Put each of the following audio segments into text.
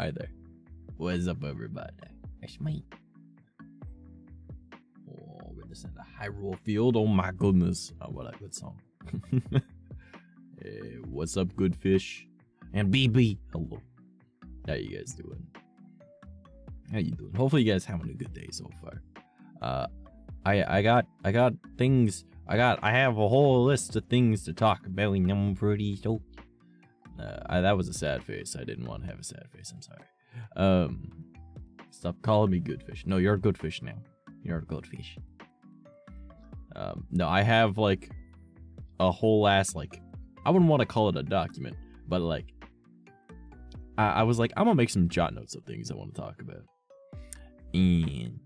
Hi there. What's up, everybody? It's me. Oh, we're just in the Hyrule field. Oh my goodness. Oh, what a good song. Hey, what's up, good fish? And BB. Hello. How you guys doing? How you doing? Hopefully you guys having a good day so far. I got things. I have a whole list of things to talk about, and I'm pretty stoked. That was a sad face. I didn't want to have a sad face. I'm sorry. Stop calling me good fish. No, you're a good fish now. You're a good fish. No, I have like a whole ass, like, I wouldn't want to call it a document, but like, I was like, I'm gonna make some jot notes of things I want to talk about. And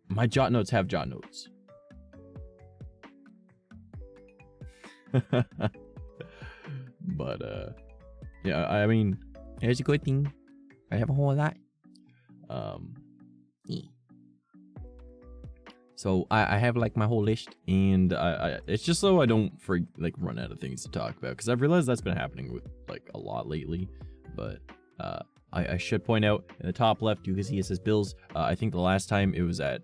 my jot notes have jot notes. But yeah, I mean, it's a good thing. I have a whole lot. Yeah. So I have like my whole list, and it's just so I don't run out of things to talk about, because I've realized that's been happening with like a lot lately. But I should point out in the top left you can see it says bills. I think the last time it was at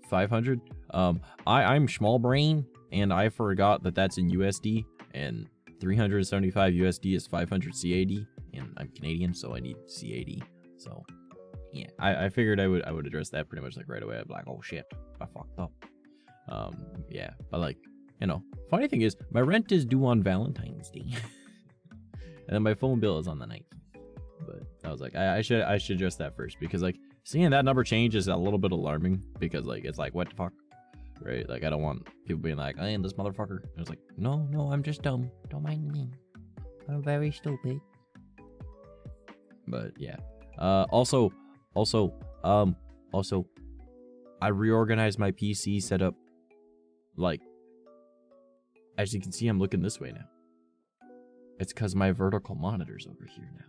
500. I'm small brain, and I forgot that that's in USD, and 375 USD is 500 CAD, and I'm Canadian, so I need CAD. So yeah, I figured I would address that pretty much like right away. I'd be like, oh shit, I fucked up. Yeah, but like, you know, funny thing is my rent is due on Valentine's Day, and then my phone bill is on the 19th. But I was like, I should address that first, because like seeing that number change is a little bit alarming, because like it's like, what the fuck, right? Like I don't want people being like, I am this motherfucker. I was like, no, I'm just dumb. Don't mind me. I'm very stupid. But yeah. Also, I reorganized my PC setup. Like, as you can see, I'm looking this way now. It's because my vertical monitor's over here now,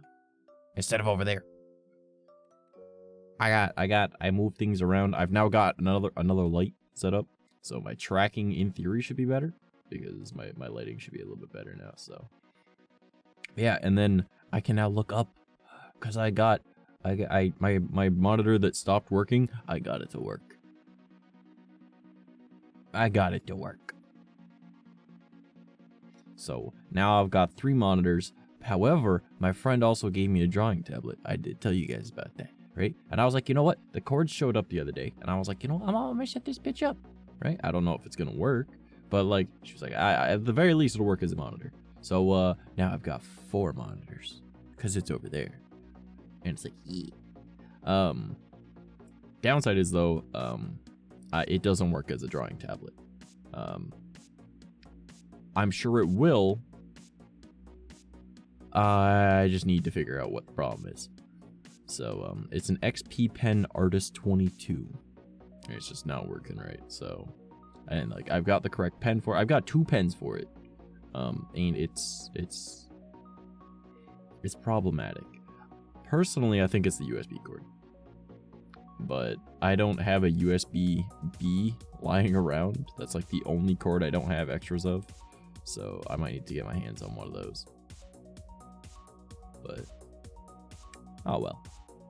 instead of over there. I moved things around. I've now got another light set up, so my tracking in theory should be better, because my lighting should be a little bit better now. So yeah, and then I can now look up, because my monitor that stopped working, I got it to work. So now I've got 3 monitors. However, my friend also gave me a drawing tablet. I did tell you guys about that, right? And I was like, you know what? The cords showed up the other day, and I was like, you know what? I'm gonna set this bitch up, right? I don't know if it's gonna work, but like, she was like, at the very least, it'll work as a monitor. So now I've got 4 monitors, because it's over there. And it's like, yeah. Downside is though, it doesn't work as a drawing tablet. I'm sure it will. I just need to figure out what the problem is. So it's an XP Pen Artist 22. It's just not working right. So, and like, I've got the correct pen for it. I've got 2 pens for it. And it's problematic. Personally, I think it's the USB cord, but I don't have a USB-B lying around. That's like the only cord I don't have extras of, so I might need to get my hands on one of those. But oh well,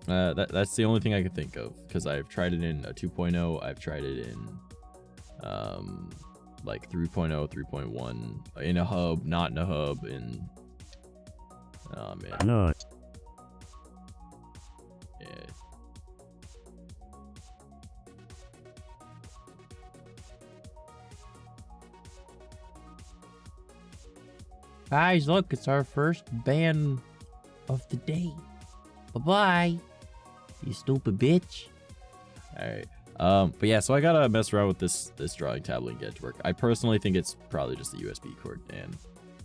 that's the only thing I can think of, because I've tried it in a 2.0. I've tried it in like 3.0, 3.1, in a hub, not in a hub, and oh man. No. Yeah. Guys, look, it's our first ban of the day. Bye-bye, you stupid bitch. Alright. But yeah, so I gotta mess around with this drawing tablet and get it to work. I personally think it's probably just a USB cord, and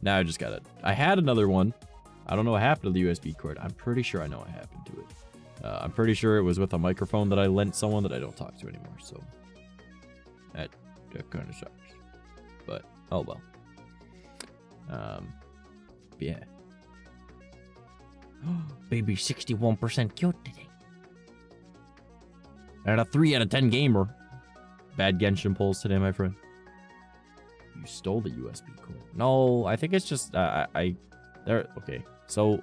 now I just gotta... I had another one. I don't know what happened to the USB cord. I'm pretty sure I know what happened to it. I'm pretty sure it was with a microphone that I lent someone that I don't talk to anymore, so that kind of sucks. But oh well. Yeah. Baby 61% cute today. And a 3 out of 10 gamer. Bad Genshin pulls today, my friend. You stole the USB cord. No, I think it's just there. Okay, so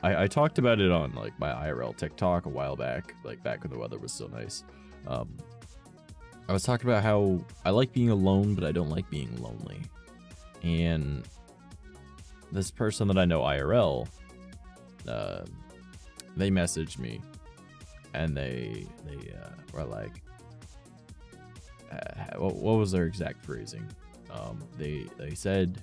I talked about it on like my IRL TikTok a while back, like back when the weather was still nice. I was talking about how I like being alone, but I don't like being lonely. And this person that I know IRL, they messaged me, and they were like, what was their exact phrasing? They said,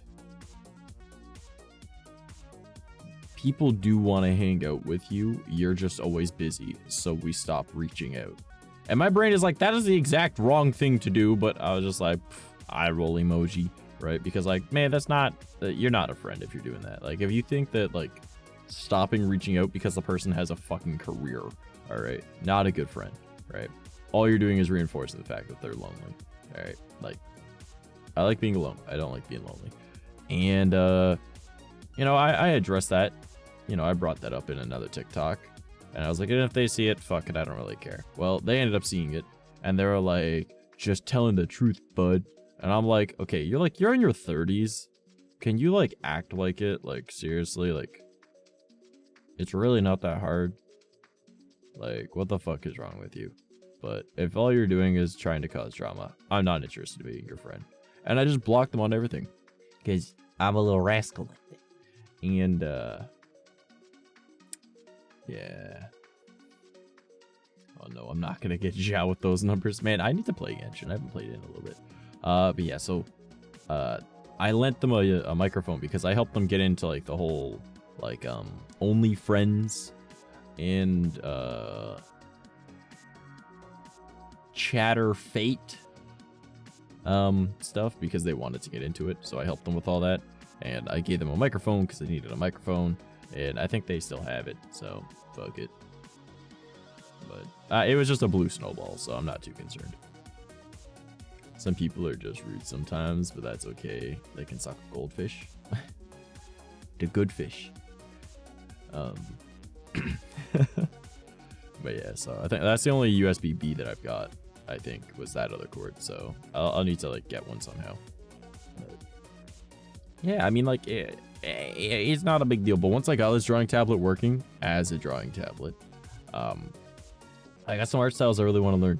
people do want to hang out with you, you're just always busy, so we stop reaching out. And my brain is like, that is the exact wrong thing to do, but I was just like, eye roll emoji, right? Because like, man, that's not, you're not a friend if you're doing that. Like, if you think that like stopping reaching out because the person has a fucking career, all right, not a good friend, right? All you're doing is reinforcing the fact that they're lonely, all right? Like, I like being alone, I don't like being lonely. And you know, I addressed that, you know, I brought that up in another TikTok, and I was like, and if they see it, fuck it, I don't really care. Well, they ended up seeing it, and they were like, just telling the truth, bud. And I'm like, okay, you're in your 30s. Can you like act like it? Like, seriously, like, it's really not that hard. Like, what the fuck is wrong with you? But if all you're doing is trying to cause drama, I'm not interested in being your friend. And I just blocked them on everything, because I'm a little rascal like that. And yeah. Oh no, I'm not gonna get Xiao with those numbers, man. I need to play Genshin. I haven't played it in a little bit. But yeah, so I lent them a microphone because I helped them get into like the whole like only friends and chatter fate stuff, because they wanted to get into it. So I helped them with all that, and I gave them a microphone because they needed a microphone, and I think they still have it, so fuck it. But it was just a blue snowball, so I'm not too concerned. Some people are just rude sometimes, but that's okay. They can suck a goldfish. The good fish. But yeah, so I think that's the only USB-B that I've got, I think, was that other cord. So I'll need to like get one somehow. But yeah, I mean, like, it's not a big deal. But once I got this drawing tablet working as a drawing tablet, I got some art styles I really want to learn,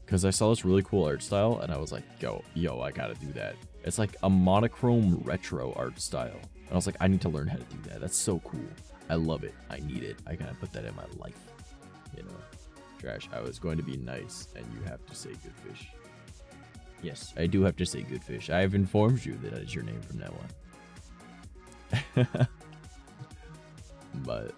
because I saw this really cool art style and I was like, yo, I gotta do that. It's like a monochrome retro art style, and I was like, I need to learn how to do that. That's so cool. I love it. I need it. I gotta put that in my life. You know, Trash, I was going to be nice, and you have to say good fish. Yes, I do have to say good fish. I have informed you that is your name from now on. But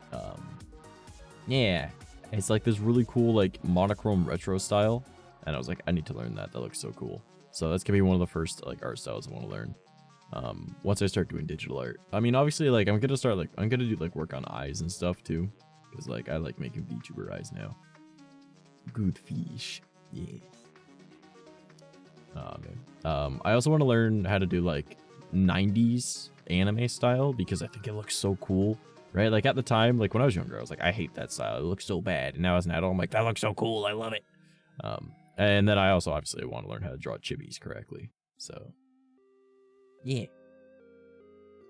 yeah, it's like this really cool like monochrome retro style, and I was like, I need to learn that. That looks so cool. So that's gonna be one of the first like art styles I want to learn. Once I start doing digital art. I mean, obviously, like I'm gonna do like work on eyes and stuff too, because like I like making VTuber eyes now. Good fish, yeah. Man. I also want to learn how to do like 90s anime style, because I think it looks so cool, right? Like at the time, like when I was younger, I was like, I hate that style, it looks so bad. And now as an adult, I'm like, that looks so cool, I love it. And then I also obviously want to learn how to draw chibis correctly. So yeah,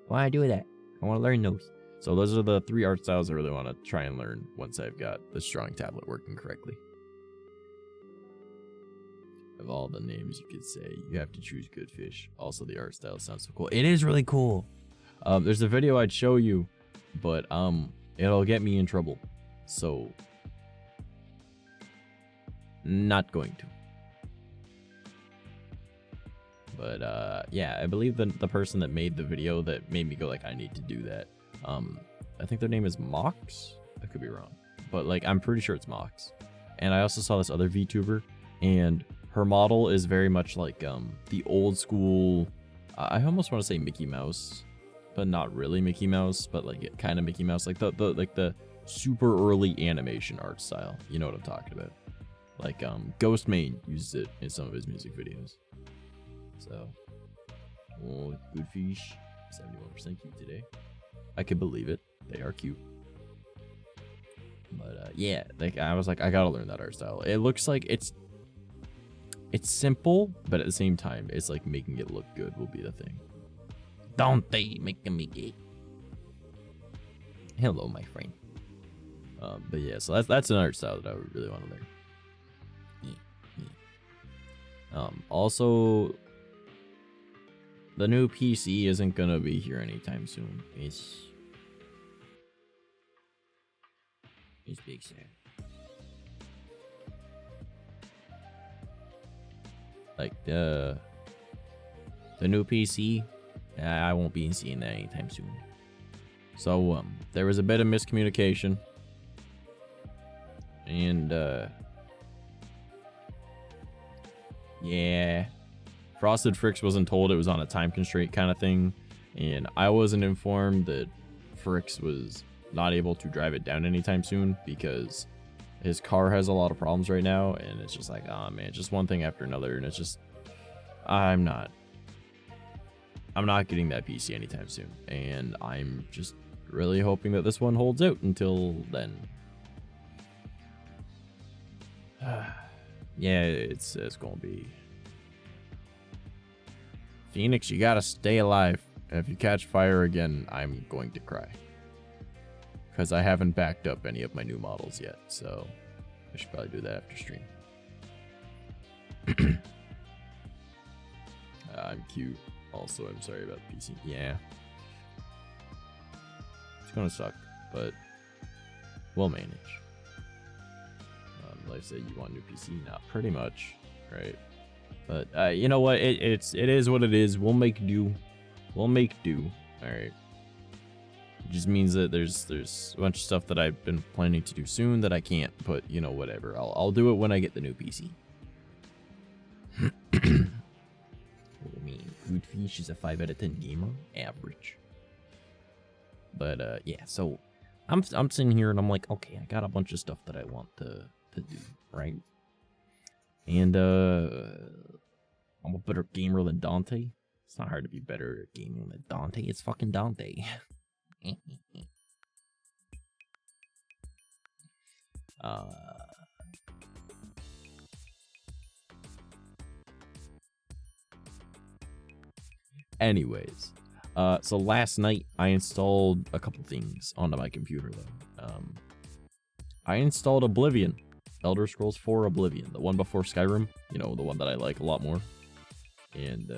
why do that? I want to learn those. So those are the 3 art styles I really want to try and learn once I've got this drawing tablet working correctly. Of all the names you could say, you have to choose good fish. Also, the art style sounds so cool. It is really cool. There's a video I'd show you, but it'll get me in trouble, so not going to. But yeah, I believe the person that made the video that made me go like, I need to do that, I think their name is Mox. I could be wrong, but like I'm pretty sure it's Mox. And I also saw this other VTuber, and her model is very much like the old school, I almost want to say Mickey Mouse, but not really Mickey Mouse, but like kind of Mickey Mouse, like the super early animation art style. You know what I'm talking about? Like Ghost Main uses it in some of his music videos. So, oh, good fish, 71% cute today. I could believe it. They are cute. But yeah, like I was like, I gotta learn that art style. It looks like it's simple, but at the same time, it's like making it look good will be the thing. Don't they make me gay? Hello, my friend. But yeah, so that's another style that I would really want to learn. Also, the new PC isn't gonna be here anytime soon. It's big sad. Like the new PC, I won't be seeing that anytime soon. So there was a bit of miscommunication, and yeah, Frosted Fricks wasn't told it was on a time constraint kind of thing, and I wasn't informed that Fricks was not able to drive it down anytime soon because his car has a lot of problems right now, and it's just like, oh man, just one thing after another, and it's just, I'm not getting that PC anytime soon, and I'm just really hoping that this one holds out until then. Yeah, it's gonna be Phoenix, you gotta stay alive. If you catch fire again, I'm going to cry. Because I haven't backed up any of my new models yet, so I should probably do that after stream. I'm cute. Also, I'm sorry about the PC. Yeah. It's gonna suck, but we'll manage. Like I said, you want a new PC? Not pretty much, right? But you know what? It is what it is. We'll make do. We'll make do. All right. It just means that there's a bunch of stuff that I've been planning to do soon that I can't. But you know, whatever. I'll do it when I get the new PC. What do you mean? Good Fish is a 5 out of 10 gamer, average. But yeah. So I'm sitting here and I'm like, okay, I got a bunch of stuff that I want to do, right? And I'm a better gamer than Dante. It's not hard to be better at gaming than Dante. It's fucking Dante. Anyways, so last night I installed a couple things onto my computer though. I installed Oblivion. Elder Scrolls 4 Oblivion, the one before Skyrim, you know, the one that I like a lot more. And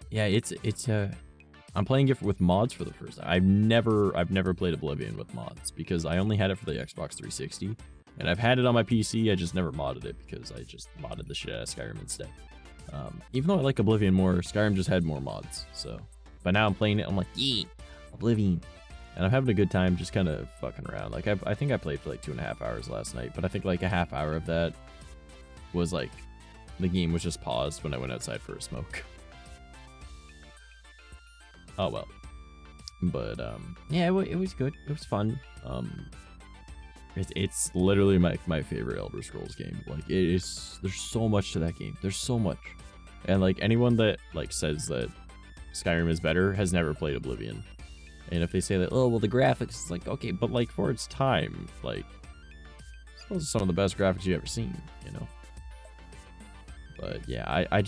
yeah, it's I'm playing it with mods for the first time. I've never played Oblivion with mods because I only had it for the Xbox 360, and I've had it on my PC. I just never modded it because I just modded the shit out of Skyrim instead. Even though I like Oblivion more, Skyrim just had more mods. So, but now I'm playing it, I'm like, yeah, Oblivion. And I'm having a good time just kind of fucking around. Like, I think I played for like 2.5 hours last night, but I think like a half hour of that was like, the game was just paused when I went outside for a smoke. Oh well. But, yeah, it was good. It was fun. It's literally my favorite Elder Scrolls game. Like, there's so much to that game. There's so much. And like, anyone that like says that Skyrim is better has never played Oblivion. And if they say that, oh, well, the graphics, it's like, okay, but like for its time, like, those are some of the best graphics you've ever seen, you know? But yeah, I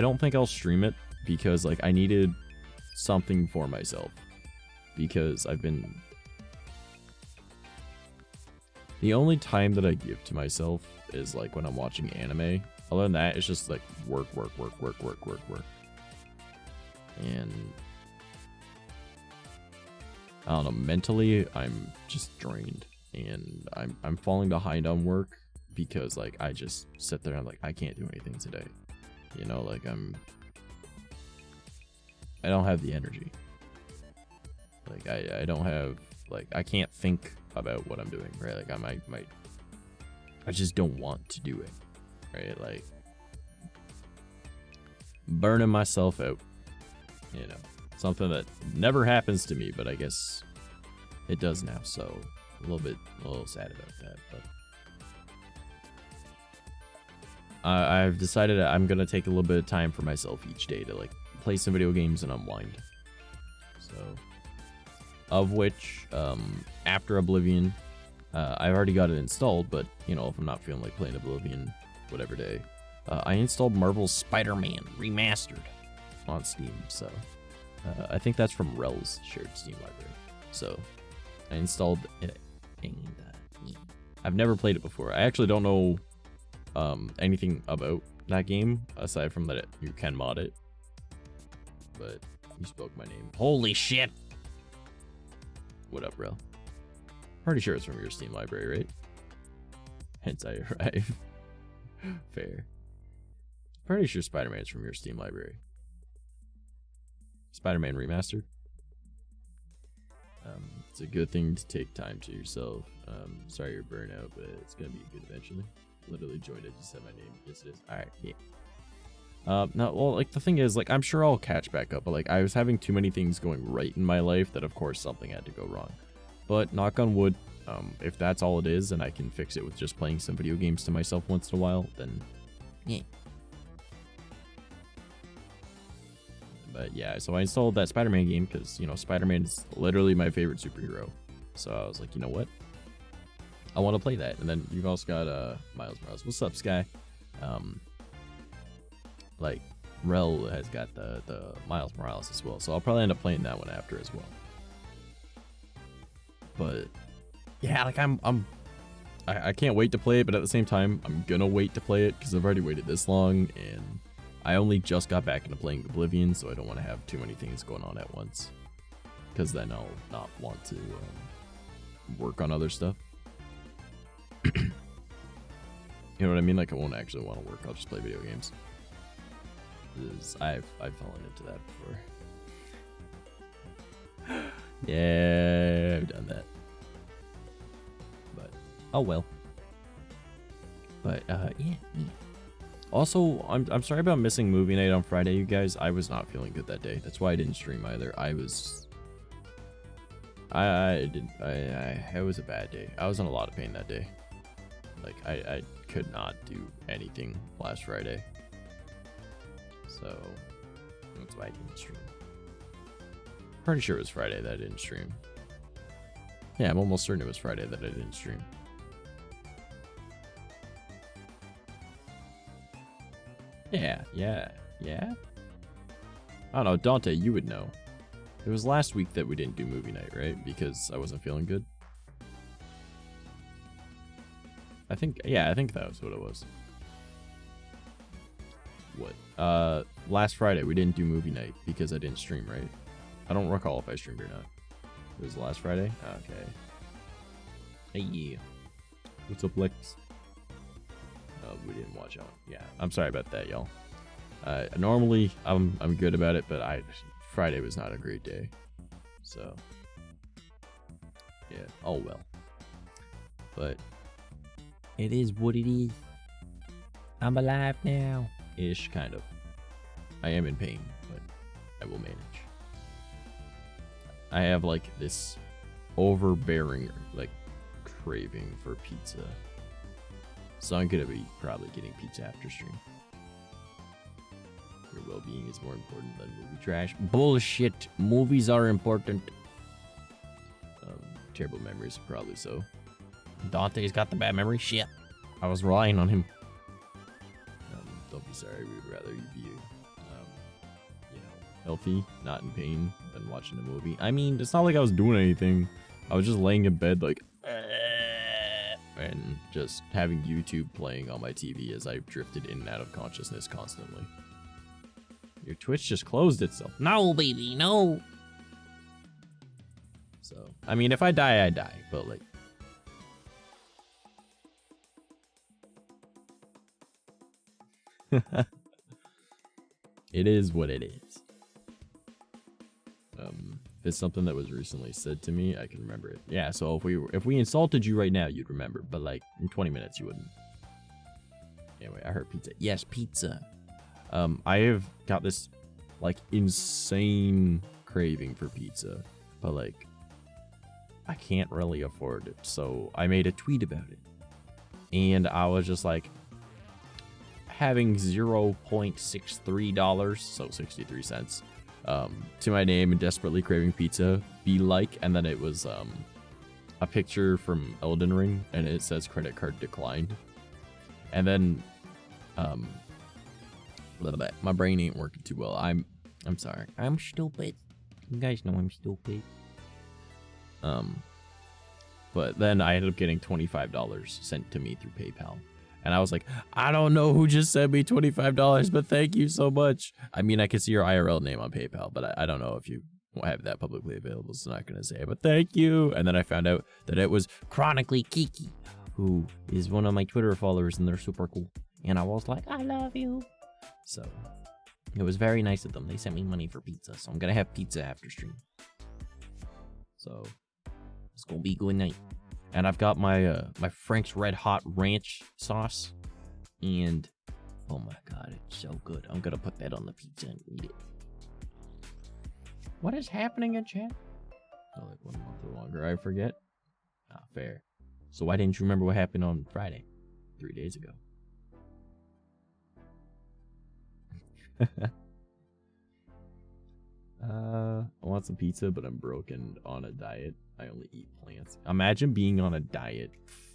don't think I'll stream it because like I needed something for myself because the only time that I give to myself is like when I'm watching anime. Other than that, it's just like work. And I don't know, mentally, I'm just drained, and I'm falling behind on work because like I just sit there and I'm like, I can't do anything today, you know, like I don't have the energy, like I don't have, like, I can't think about what I'm doing, right? Like I just don't want to do it, right? Like burning myself out, you know. Something that never happens to me, but I guess it does now, so a little sad about that. But I've decided I'm gonna take a little bit of time for myself each day to like play some video games and unwind. So, of which, after Oblivion, I've already got it installed, but you know, if I'm not feeling like playing Oblivion, whatever day, I installed Marvel's Spider-Man Remastered on Steam, so I think that's from Rel's shared Steam library. So I installed it, and yeah. I've never played it before. I actually don't know anything about that game aside from that you can mod it. But you spoke my name. Holy shit! What up, Rel? Pretty sure it's from your Steam library, right? Hence I arrive. Fair. Pretty sure Spider-Man's from your Steam library. Spider-Man Remastered. It's a good thing to take time to yourself. Sorry you're burnt out, but it's gonna be good eventually. Literally joined it, just said my name. Yes it is. Alright, yeah. No, well, like, the thing is, like, I'm sure I'll catch back up, but, like, I was having too many things going right in my life that, of course, something had to go wrong. But, knock on wood, if that's all it is, and I can fix it with just playing some video games to myself once in a while, then, yeah. But, yeah, so I installed that Spider-Man game, because, you know, Spider-Man is literally my favorite superhero. So, I was like, you know what? I want to play that. And then you've also got, Miles Morales. What's up, Sky? Like, Rel has got the Miles Morales as well, so I'll probably end up playing that one after as well. But yeah, like I can't wait to play it, but at the same time, I'm gonna wait to play it because I've already waited this long, and I only just got back into playing Oblivion, so I don't want to have too many things going on at once, because then I'll not want to work on other stuff. You know what I mean? Like, I won't actually want to work. I'll just play video games. I've fallen into that before. Yeah, I've done that. But oh well. But yeah. Also, I'm sorry about missing movie night on Friday, you guys. I was not feeling good that day. That's why I didn't stream either. It was a bad day. I was in a lot of pain that day. Like, I could not do anything last Friday. So, that's why I didn't stream. Pretty sure it was Friday that I didn't stream. Yeah, I'm almost certain it was Friday that I didn't stream. Yeah. I don't know, Dante, you would know. It was last week that we didn't do movie night, right? Because I wasn't feeling good. I think that was what it was. What? Last Friday we didn't do movie night because I didn't stream, right? I don't recall if I streamed or not. It was last Friday? Okay. Hey. What's up, Lex? We didn't watch out. Yeah, I'm sorry about that, y'all. Normally I'm good about it, but Friday was not a great day. So yeah, oh well. But it is what it is. I'm alive now. Ish, kind of. I am in pain, but I will manage. I have like this overbearing like craving for pizza, so I'm gonna be probably getting pizza after stream. Your well-being is more important than movie trash. Bullshit. Movies are important. Terrible memories, probably so. Dante's got the bad memory. Shit. I was relying on him. Don't be sorry. We would rather you be, you know, healthy, not in pain, than watching a movie. I mean, it's not like I was doing anything. I was just laying in bed, like, and just having YouTube playing on my TV as I drifted in and out of consciousness constantly. Your Twitch just closed itself. No, baby, no. So, I mean, if I die, I die. But, like, it is what it is. If it's something that was recently said to me, I can remember it. Yeah, so if we insulted you right now, you'd remember. But, like, in 20 minutes, you wouldn't. Anyway, I heard pizza. Yes, pizza. I have got this, like, insane craving for pizza, but, like, I can't really afford it, so I made a tweet about it, and I was just like, having $0.63, so 63 cents, to my name and desperately craving pizza, be like, and then it was, a picture from Elden Ring, and it says credit card declined, and then, my brain ain't working too well. I'm sorry. I'm stupid. You guys know I'm stupid. But then I ended up getting $25 sent to me through PayPal. And I was like, I don't know who just sent me $25, but thank you so much. I mean, I can see your IRL name on PayPal, but I don't know if you have that publicly available, so I'm not going to say it, but thank you. And then I found out that it was Chronically Kiki, who is one of my Twitter followers, and they're super cool. And I was like, I love you. So it was very nice of them. They sent me money for pizza, so I'm going to have pizza after stream. So it's going to be a good night. And I've got my my Frank's Red Hot Ranch sauce. And oh my god, it's so good. I'm going to put that on the pizza and eat it. What is happening in chat? Oh, like 1 month or longer, I forget. Ah, fair. So why didn't you remember what happened on Friday? 3 days ago. I want some pizza, but I'm broken on a diet. I only eat plants. Imagine being on a diet.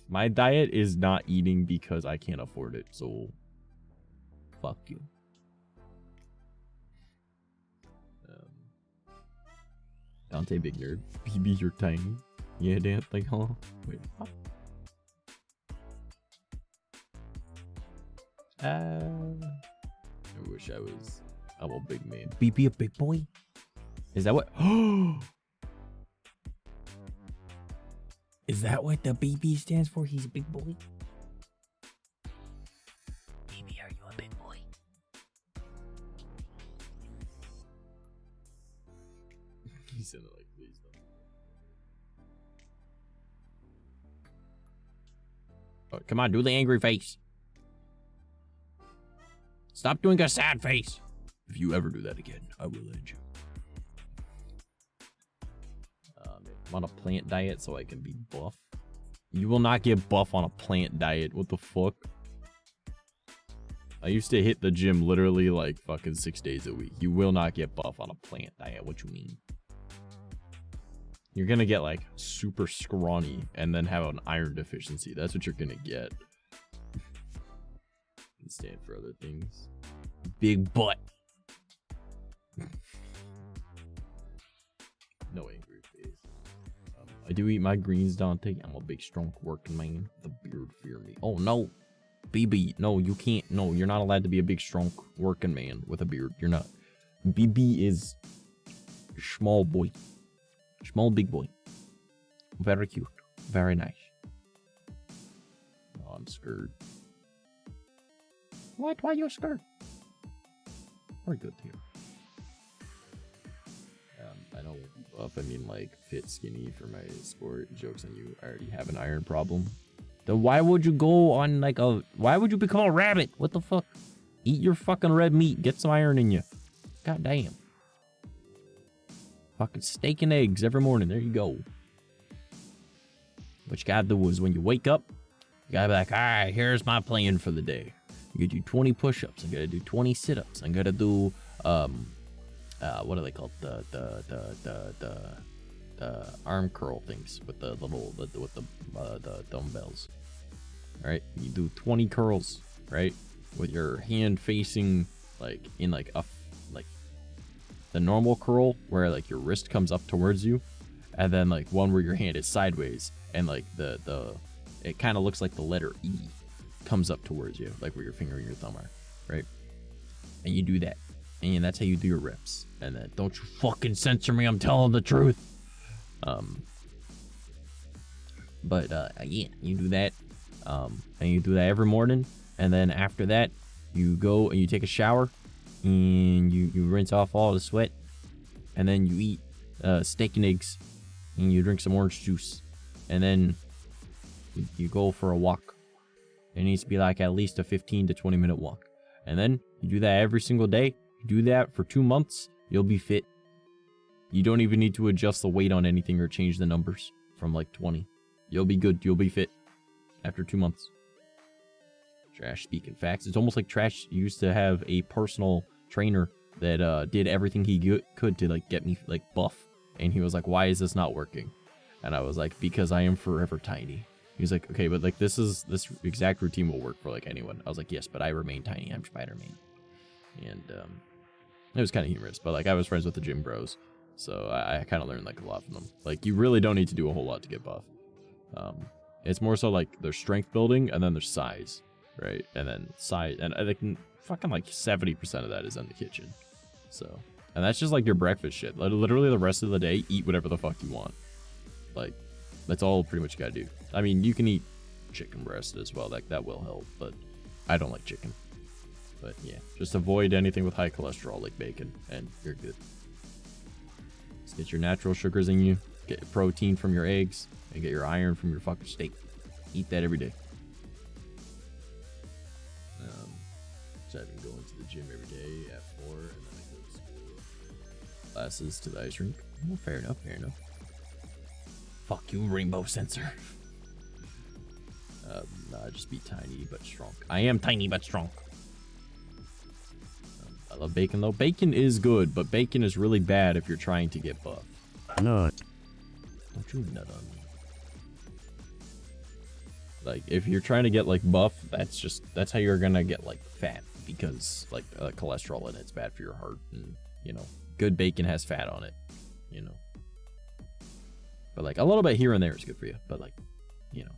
My diet is not eating because I can't afford it, so fuck you. Dante Big Nerd. BB, you're tiny. Yeah, Dan, like, huh? Wait, what? I wish I'm a big man. BB a big boy? Is that what? Is that what the BB stands for? He's a big boy? BB, are you a big boy? He said it like, please don't. Oh, come on, do the angry face. Stop doing a sad face. If you ever do that again, I will end you. I'm on a plant diet so I can be buff. You will not get buff on a plant diet. What the fuck? I used to hit the gym literally like fucking 6 days a week. You will not get buff on a plant diet. What you mean? You're gonna get like super scrawny and then have an iron deficiency. That's what you're gonna get. Can stand for other things. Big butt. No angry face. I do eat my greens, Dante. I'm a big, strong, working man. The beard fear me. Oh no, BB. No, you can't. No, you're not allowed to be a big, strong, working man with a beard. You're not. BB is small boy. Small big boy. Very cute. Very nice. Oh, I'm scared. What? Why are you scared? Very good here. I know buff, I mean like fit, skinny for my sport. Joke's on you. I already have an iron problem. Then why would you go on like a... Why would you become a rabbit? What the fuck? Eat your fucking red meat. Get some iron in you. God damn. Fucking steak and eggs every morning. There you go. What you gotta do is when you wake up, you gotta be like, alright, here's my plan for the day. You gotta do 20 push-ups. I gotta do 20 sit-ups. I gotta do what are they called? The arm curl things with the dumbbells. Right? You do 20 curls, right? With your hand facing like in like a the normal curl where like your wrist comes up towards you, and then like one where your hand is sideways and like it kind of looks like the letter E comes up towards you, like where your finger and your thumb are, right? And you do that, and that's how you do your reps. And then don't you fucking censor me, I'm telling the truth. Yeah, you do that, and you do that every morning, and then after that you go and you take a shower and you rinse off all the sweat, and then you eat steak and eggs, and you drink some orange juice, and then you go for a walk. It needs to be like at least a 15 to 20 minute walk, and then you do that every single day. You do that for 2 months, you'll be fit. You don't even need to adjust the weight on anything or change the numbers from like 20. You'll be good. You'll be fit after 2 months. Trash speaking facts. It's almost like Trash used to have a personal trainer that did everything he could to like get me like buff, and he was like, why is this not working? And I was like, because I am forever tiny. He's like, okay, but like this exact routine will work for like anyone. I was like, yes, but I remain tiny. I'm Spider-Man. And it was kind of humorous, but like I was friends with the gym bros, So I kind of learned like a lot from them. Like you really don't need to do a whole lot to get buff. It's more so like there's strength building and then there's size, right? And then size, and I think fucking like 70% of that is in the kitchen. So, and that's just like your breakfast shit. Literally the rest of the day, eat whatever the fuck you want. Like that's all pretty much you gotta do. I mean, you can eat chicken breast as well. That will help, but I don't like chicken. But yeah, just avoid anything with high cholesterol like bacon and you're good. Just get your natural sugars in you, get your protein from your eggs, and get your iron from your fucking steak. Eat that every day. So I've been going to the gym every day at 4 and then I go to school. Classes to the ice rink. Oh, fair enough, fair enough. Fuck you, rainbow sensor. Nah, just be tiny but strong. I am tiny but strong. I love bacon though. Bacon is good, but bacon is really bad if you're trying to get buff. Nut. Don't you nut on me. Like, if you're trying to get like buff, that's how you're gonna get like fat, because like cholesterol in it's bad for your heart, and you know, good bacon has fat on it, you know. But like a little bit here and there is good for you, but like, you know,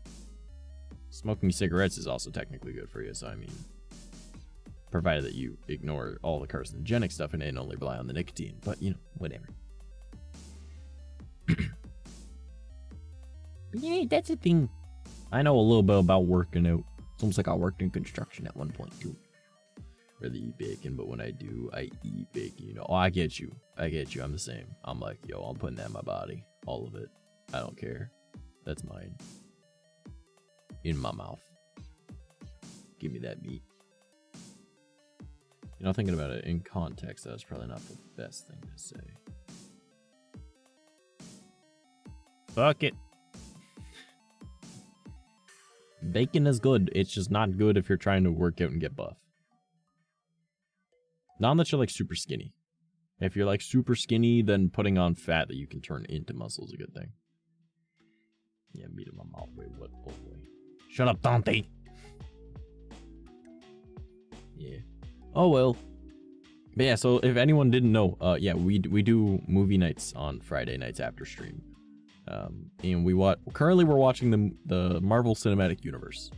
smoking cigarettes is also technically good for you. So I mean, provided that you ignore all the carcinogenic stuff and only rely on the nicotine. But you know, whatever. But yeah, that's the thing. I know a little bit about working out. It's almost like I worked in construction at one point too. Really eat bacon, but when I do, I eat bacon. You know, oh, I get you. I get you. I'm the same. I'm like, yo, I'm putting that in my body. All of it. I don't care. That's mine. In my mouth. Give me that meat. You know, thinking about it in context, that's probably not the best thing to say. Fuck it. Bacon is good. It's just not good if you're trying to work out and get buff. Not unless you're like super skinny. If you're like super skinny, then putting on fat that you can turn into muscle is a good thing. Yeah, meat in my mouth. Wait, what? Oh boy. Shut up, Dante. Yeah. Oh well. But yeah, so if anyone didn't know, yeah, we do movie nights on Friday nights after stream. And currently we're watching the Marvel Cinematic Universe.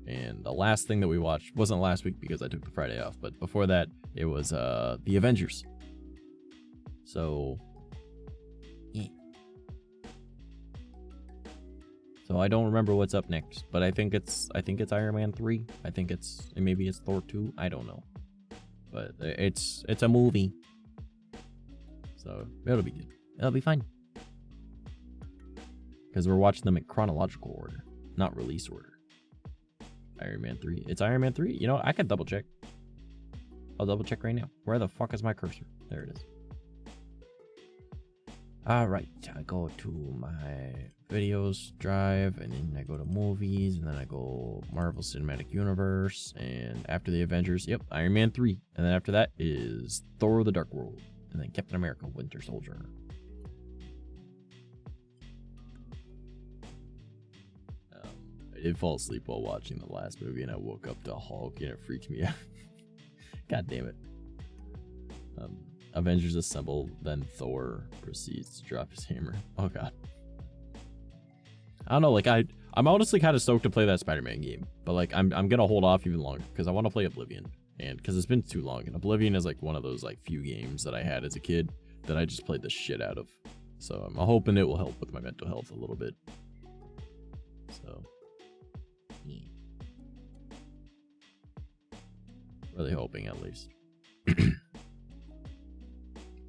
And the last thing that we watched wasn't last week because I took the Friday off, but before that it was the Avengers. So yeah. So I don't remember what's up next, but I think it's Iron Man 3. Maybe it's Thor 2. I don't know. But it's a movie. So it'll be good. It'll be fine. Because we're watching them in chronological order, not release order. Iron Man 3. It's Iron Man 3? You know, I can double check. I'll double check right now. Where the fuck is my cursor? There it is. Alright, I go to my videos drive, and then I go to movies, and then I go Marvel Cinematic Universe, and after the Avengers, yep, Iron Man 3. And then after that is Thor the Dark World, and then Captain America Winter Soldier. I did fall asleep while watching the last movie, and I woke up to Hulk, and it freaked me out. God damn it. Avengers assemble, then Thor proceeds to drop his hammer. Oh god. I don't know, like I'm honestly kind of stoked to play that Spider-Man game, but like I'm gonna hold off even longer because I want to play Oblivion, and because it's been too long. And Oblivion is like one of those like few games that I had as a kid that I just played the shit out of. So I'm hoping it will help with my mental health a little bit. So. Really hoping, at least.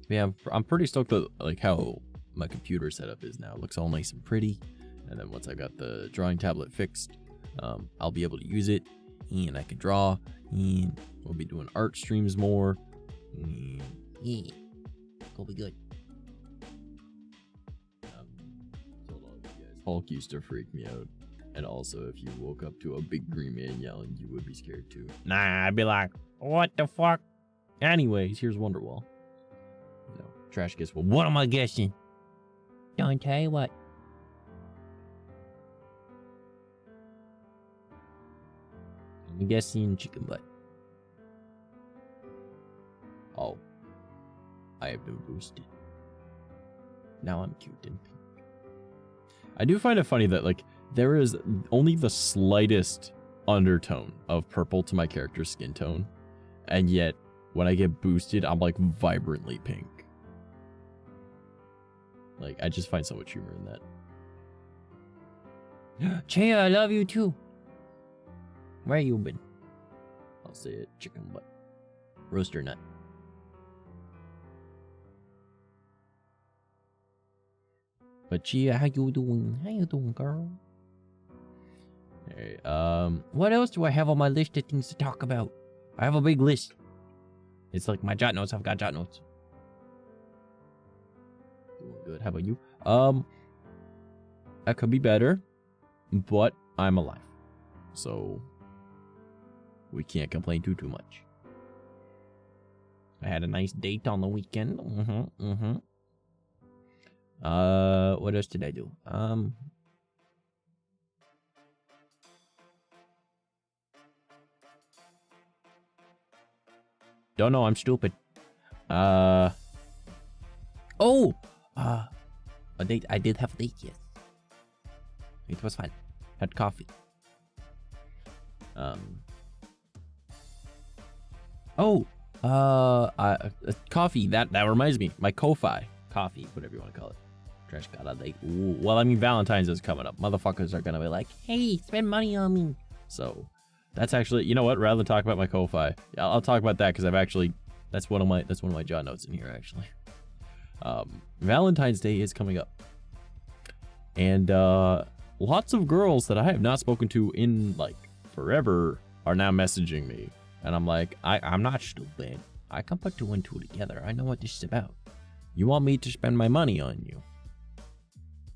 Yeah, I'm pretty stoked at like how my computer setup is now. It looks all nice and pretty, and then once I got the drawing tablet fixed, I'll be able to use it, and I can draw, and we'll be doing art streams more. And yeah, it'll be good. Told all of you guys, Hulk used to freak me out. And also, if you woke up to a big green man yelling, you would be scared too. Nah, I'd be like, what the fuck? Anyways, here's Wonderwall. You know, Trash gets, well, what am I guessing? Don't tell you what. I'm guessing chicken butt. Oh. I have been boosted. Now I'm cute and pink. I do find it funny that like there is only the slightest undertone of purple to my character's skin tone, and yet when I get boosted, I'm like vibrantly pink. Like I just find so much humor in that. Chea, I love you too. Where you been? I'll say it, chicken butt. Roaster nut. But Chia, how you doing? How you doing, girl? Alright, what else do I have on my list of things to talk about? I have a big list. It's like my jot notes. I've got jot notes. Doing good. How about you? I could be better, but I'm alive. So we can't complain too much. I had a nice date on the weekend. What else did I do? Don't know, I'm stupid. A date. I did have a date, yes. It was fun. Had coffee. Coffee. That reminds me. My Ko-Fi coffee, whatever you want to call it. Trash got a date. Ooh. Well, I mean, Valentine's is coming up. Motherfuckers are gonna be like, "Hey, spend money on me." So that's actually, you know what? Rather than talk about my Ko-Fi, I'll talk about that because I've actually that's one of my jot notes in here actually. Valentine's Day is coming up, and lots of girls that I have not spoken to in like forever are now messaging me, and I'm like, I'm not stupid. I can put 2 and 2 together. I know what this is about. You want me to spend my money on you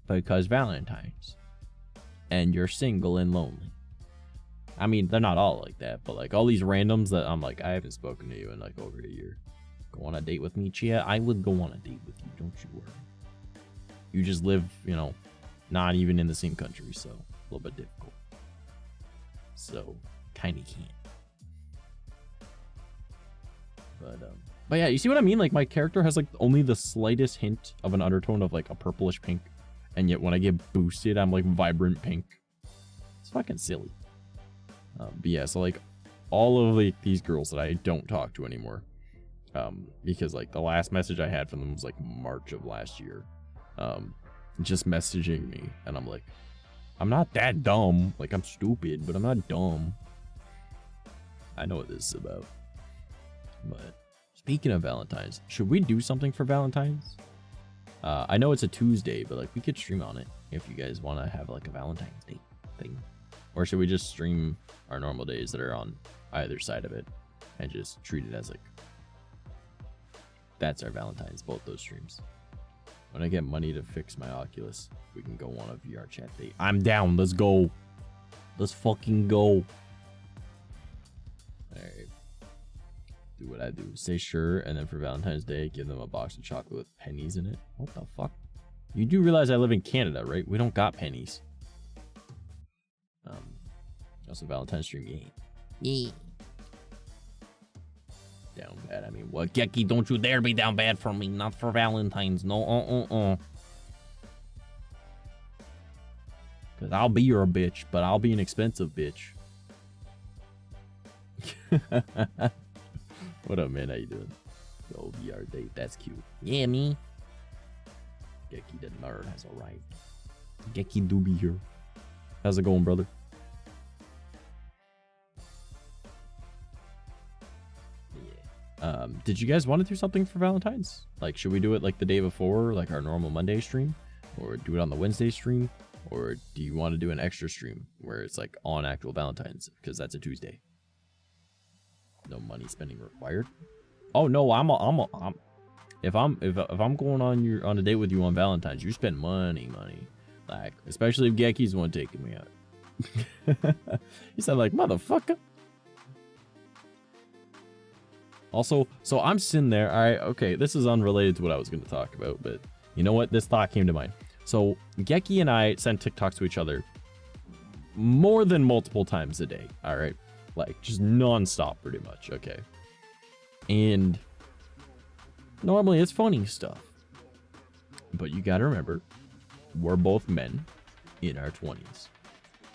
because Valentine's, and you're single and lonely. I mean, they're not all like that, but like all these randoms that I'm like, I haven't spoken to you in like over a year. Go on a date with me, Chia? I would go on a date with you, don't you worry. You just live, you know, not even in the same country, so a little bit difficult. So, kinda can't. But yeah, you see what I mean? Like my character has like only the slightest hint of an undertone of like a purplish pink, and yet when I get boosted, I'm like vibrant pink. It's fucking silly. But yeah, so like all of like these girls that I don't talk to anymore, because like the last message I had from them was like March of last year, just messaging me, and I'm like, I'm not that dumb. Like I'm stupid, but I'm not dumb. I know what this is about. But speaking of Valentine's, should we do something for Valentine's? I know it's a Tuesday, but like we could stream on it if you guys want to have like a Valentine's Day thing. Or should we just stream our normal days that are on either side of it and just treat it as like, that's our Valentine's, both those streams. When I get money to fix my Oculus, we can go on a VR chat date. I'm down. Let's go. Let's fucking go. Alright. Do what I do. Say sure, and then for Valentine's Day, give them a box of chocolate with pennies in it. What the fuck? You do realize I live in Canada, right? We don't got pennies. Also Valentine's stream, yeah. Down bad. I mean, what, Gecky? Don't you dare be down bad for me. Not for Valentine's. No, Cause I'll be your bitch, but I'll be an expensive bitch. What up, man? How you doing? Yo, VR date. That's cute. Yeah, me. Gecky the nerd has arrived. Gecky do be here. How's it going, brother? Did you guys want to do something for Valentine's? Like, should we do it like the day before, like our normal Monday stream? Or do it on the Wednesday stream? Or do you want to do an extra stream where it's like on actual Valentine's? Because that's a Tuesday. No money spending required. Oh no, if I'm going on a date with you on Valentine's, you spend money. Like, especially if Gecky's the one taking me out. He said like, motherfucker. Also, so I'm sitting there. All right, okay, this is unrelated to what I was going to talk about, but you know what? This thought came to mind. So Gecky and I send TikToks to each other more than multiple times a day. All right, like just nonstop, pretty much. Okay, and normally it's funny stuff. But you gotta remember, we're both men in our 20s.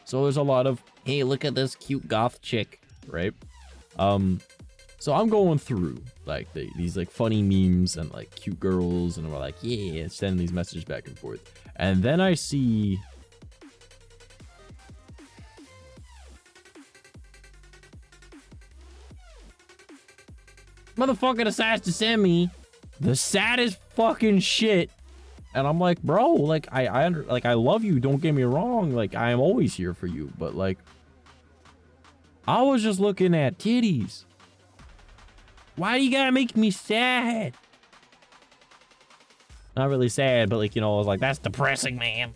So there's a lot of, hey, look at this cute goth chick, right? So I'm going through like these like funny memes and like cute girls, and we're like, yeah, sending these messages back and forth. And then I see motherfucker decides to send me the saddest fucking shit. And I'm like, bro, like I love you, don't get me wrong, like I am always here for you, but like I was just looking at titties. Why do you gotta make me sad? Not really sad, but like, you know, I was like, that's depressing, man.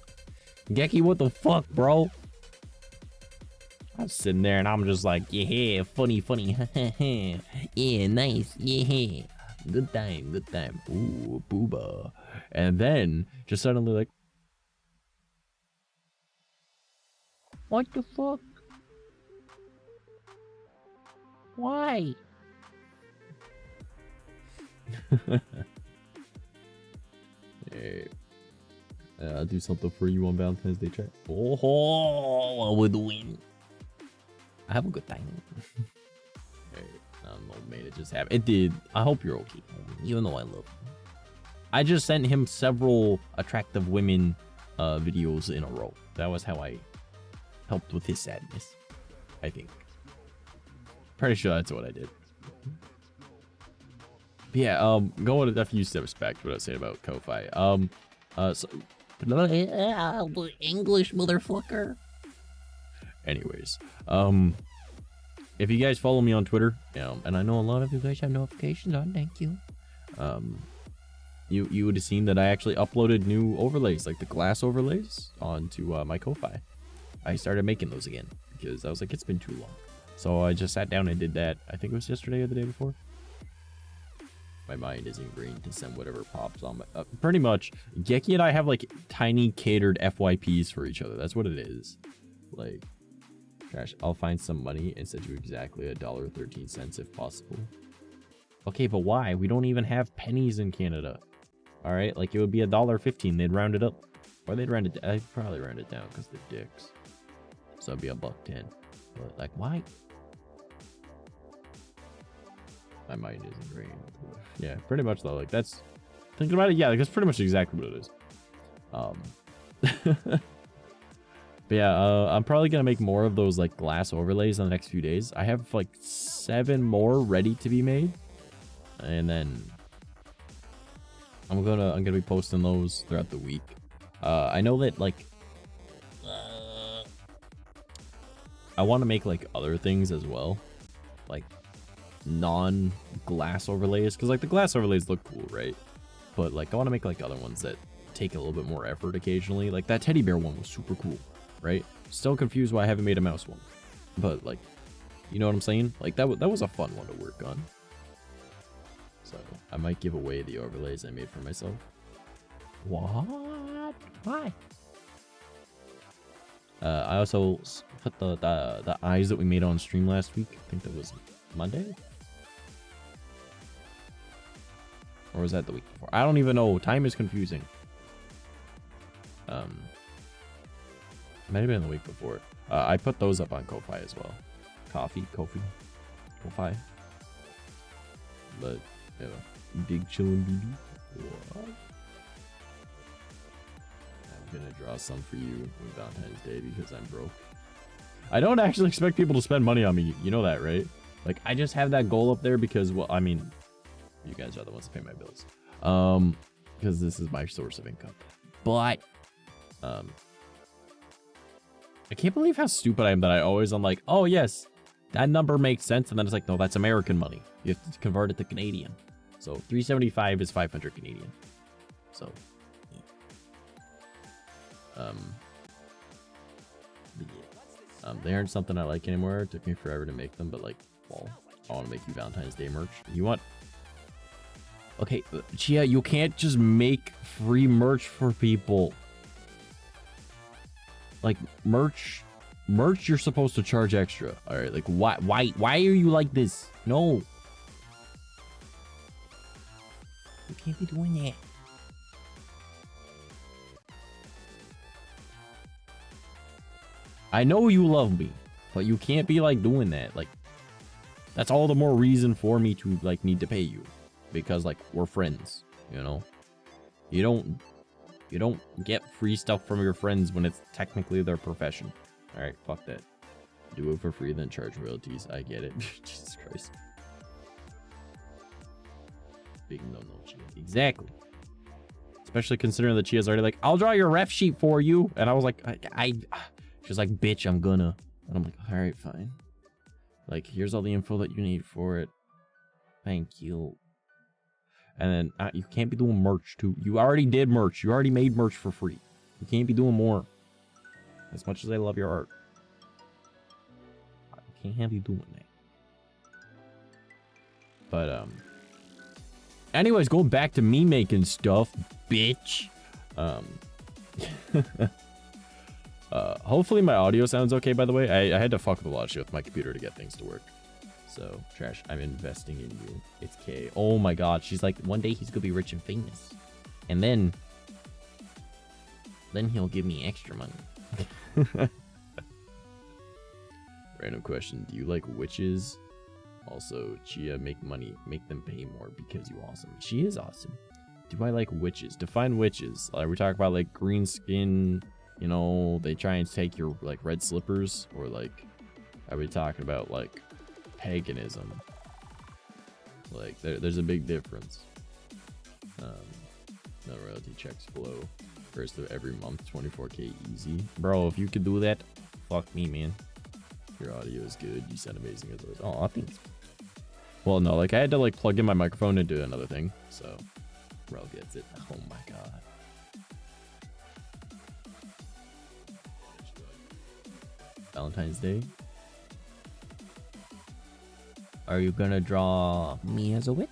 𝐂𝐸, what the fuck, bro? I'm sitting there and I'm just like, yeah, funny. Yeah, nice, yeah. Good time. Ooh, booba. And then just suddenly like, what the fuck? Why? Hey, I'll do something for you on Valentine's Day, chat. Oh, what we're doing? I have a good time. Hey, I don't know, man, it just happened. It did. I hope you're okay, even though I love you. I just sent him several attractive women videos in a row. That was how I helped with his sadness, I think. Pretty sure that's what I did. But yeah, going a few steps back to what I was saying about Ko-Fi. So English, motherfucker. Anyways, if you guys follow me on Twitter, and I know a lot of you guys have notifications on, thank you. You would have seen that I actually uploaded new overlays, like the glass overlays, onto my Ko-Fi. I started making those again because I was like, it's been too long. So I just sat down and did that. I think it was yesterday or the day before. My mind is ingrained to send whatever pops on my... pretty much, 𝐂𝐸 and I have like tiny catered FYPs for each other. That's what it is. Like, gosh, I'll find some money and send you exactly $1.13 if possible. Okay, but why? We don't even have pennies in Canada. All right, like it would be $1.15. They'd round it up, or they'd round it. I'd probably round it down because they're dicks. So it'd be $1.10. But like, why? My mind is ingrained. Yeah, pretty much though. Like that's thinking about it. Yeah, like that's pretty much exactly what it is. But yeah, I'm probably gonna make more of those like glass overlays in the next few days. I have like 7 more ready to be made, and then I'm gonna be posting those throughout the week. I know that like I want to make like other things as well, like non-glass overlays, because like the glass overlays look cool, right? But like I want to make like other ones that take a little bit more effort occasionally. Like that teddy bear one was super cool, right? Still confused why I haven't made a mouse one, but like, you know what I'm saying? Like that was a fun one to work on. So I might give away the overlays I made for myself. What? Why? I also put the eyes that we made on stream last week. I think that was Monday, or was that the week before? I don't even know. Time is confusing. Might have been the week before. I put those up on Ko-Fi as well. Ko-Fi. But yeah, big chillin' BB. What? I'm gonna draw some for you on Valentine's Day because I'm broke. I don't actually expect people to spend money on me. You know that, right? Like I just have that goal up there because, well, I mean, you guys are the ones that pay my bills. Because this is my source of income. But I can't believe how stupid I am that I'm like, oh yes, that number makes sense, and then it's like, no, that's American money. You have to convert it to Canadian. So 375 is 500 Canadian. So yeah. They aren't something I like anymore. It took me forever to make them, but like, well, I want to make you Valentine's Day merch. You want? Okay, Chia, you can't just make free merch for people. Like merch, you're supposed to charge extra. All right, like why are you like this? No, you can't be doing that. I know you love me, but you can't be like doing that. Like, that's all the more reason for me to like need to pay you, because like we're friends, you know. You don't get free stuff from your friends when it's technically their profession. All right, fuck that. Do it for free, then charge royalties. I get it. Jesus Christ. Big no Chia. Exactly. Especially considering that Chia's already like, I'll draw your ref sheet for you. And I was like, she's like, bitch, I'm gonna. And I'm like, all right, fine. Like, here's all the info that you need for it. Thank you. And then you can't be doing merch too. You already did merch. You already made merch for free. You can't be doing more. As much as I love your art, I can't have you doing that. But anyways, going back to me making stuff, bitch. Hopefully my audio sounds okay. By the way, I had to fuck with a lot of shit with my computer to get things to work. So, Trash, I'm investing in you. It's K. Oh my god, she's like, one day he's gonna be rich and famous. And then he'll give me extra money. Random question, do you like witches? Also, Chia, make money, make them pay more because you awesome. She is awesome. Do I like witches? Define witches. Are we talking about like green skin, you know, they try and take your like red slippers? Or like, are we talking about like paganism? Like there's a big difference. No royalty checks flow first of every month, 24k easy. Bro, if you could do that, fuck me, man. Your audio is good, you sound amazing as always. Oh, thanks. Well, no, like I had to like plug in my microphone into another thing, so bro gets it. Oh my god. Valentine's Day. Are you gonna draw me as a witch?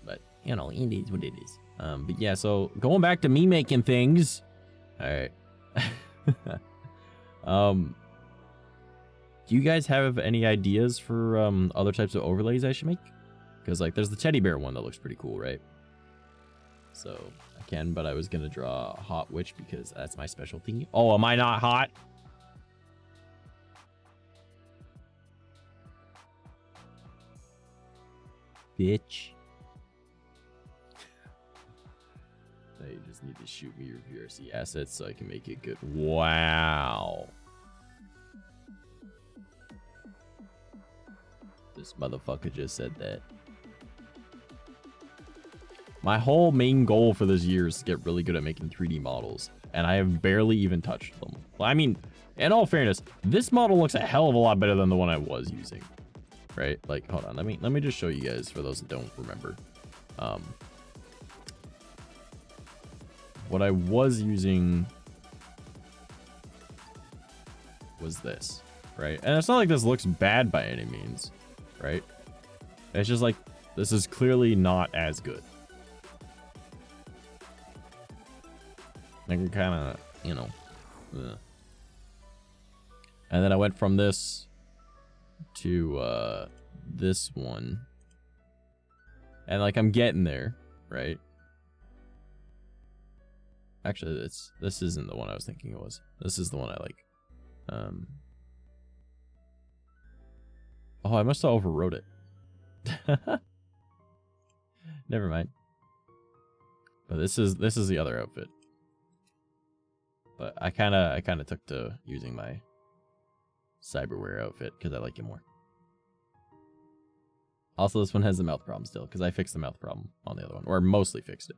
But you know, it is what it is. But yeah, so going back to me making things. All right. Do you guys have any ideas for other types of overlays I should make? Because like there's the teddy bear one that looks pretty cool, right? So I can, but I was gonna draw a hot witch because that's my specialty. Oh, am I not hot? Bitch. Now you just need to shoot me your VRC assets so I can make it good. Wow. This motherfucker just said that. My whole main goal for this year is to get really good at making 3D models, and I have barely even touched them. Well, I mean, in all fairness, this model looks a hell of a lot better than the one I was using. Right? Like, hold on, let me just show you guys for those that don't remember. What I was using was this, right? And it's not like this looks bad by any means, right? It's just like, this is clearly not as good. I can kind of, you know. And then I went from this to this one. And like, I'm getting there, right? Actually, this isn't the one I was thinking it was. This is the one I like. Oh, I must have overwrote it. Never mind. But this is the other outfit. But I kind of took to using my cyberware outfit because I like it more. Also, this one has the mouth problem still because I fixed the mouth problem on the other one, or mostly fixed it.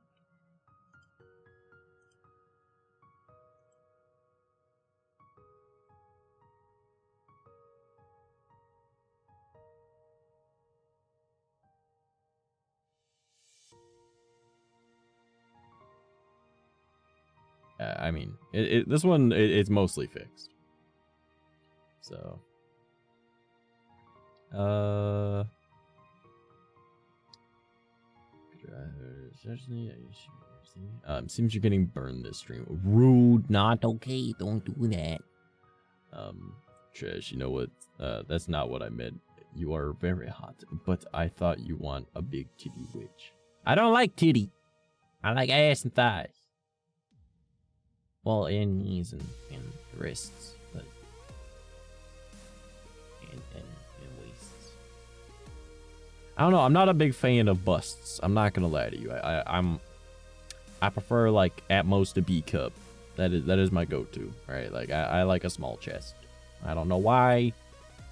I mean, this one, it's mostly fixed. So, seems you're getting burned this stream. Rude, not okay. Don't do that. Trash, you know what? That's not what I meant. You are very hot, but I thought you want a big titty witch. I don't like titty. I like ass and thighs. Well, and knees and wrists, but and waists. I don't know. I'm not a big fan of busts. I'm not gonna lie to you. I prefer like at most a B cup. That is my go-to. Right? Like I like a small chest. I don't know why.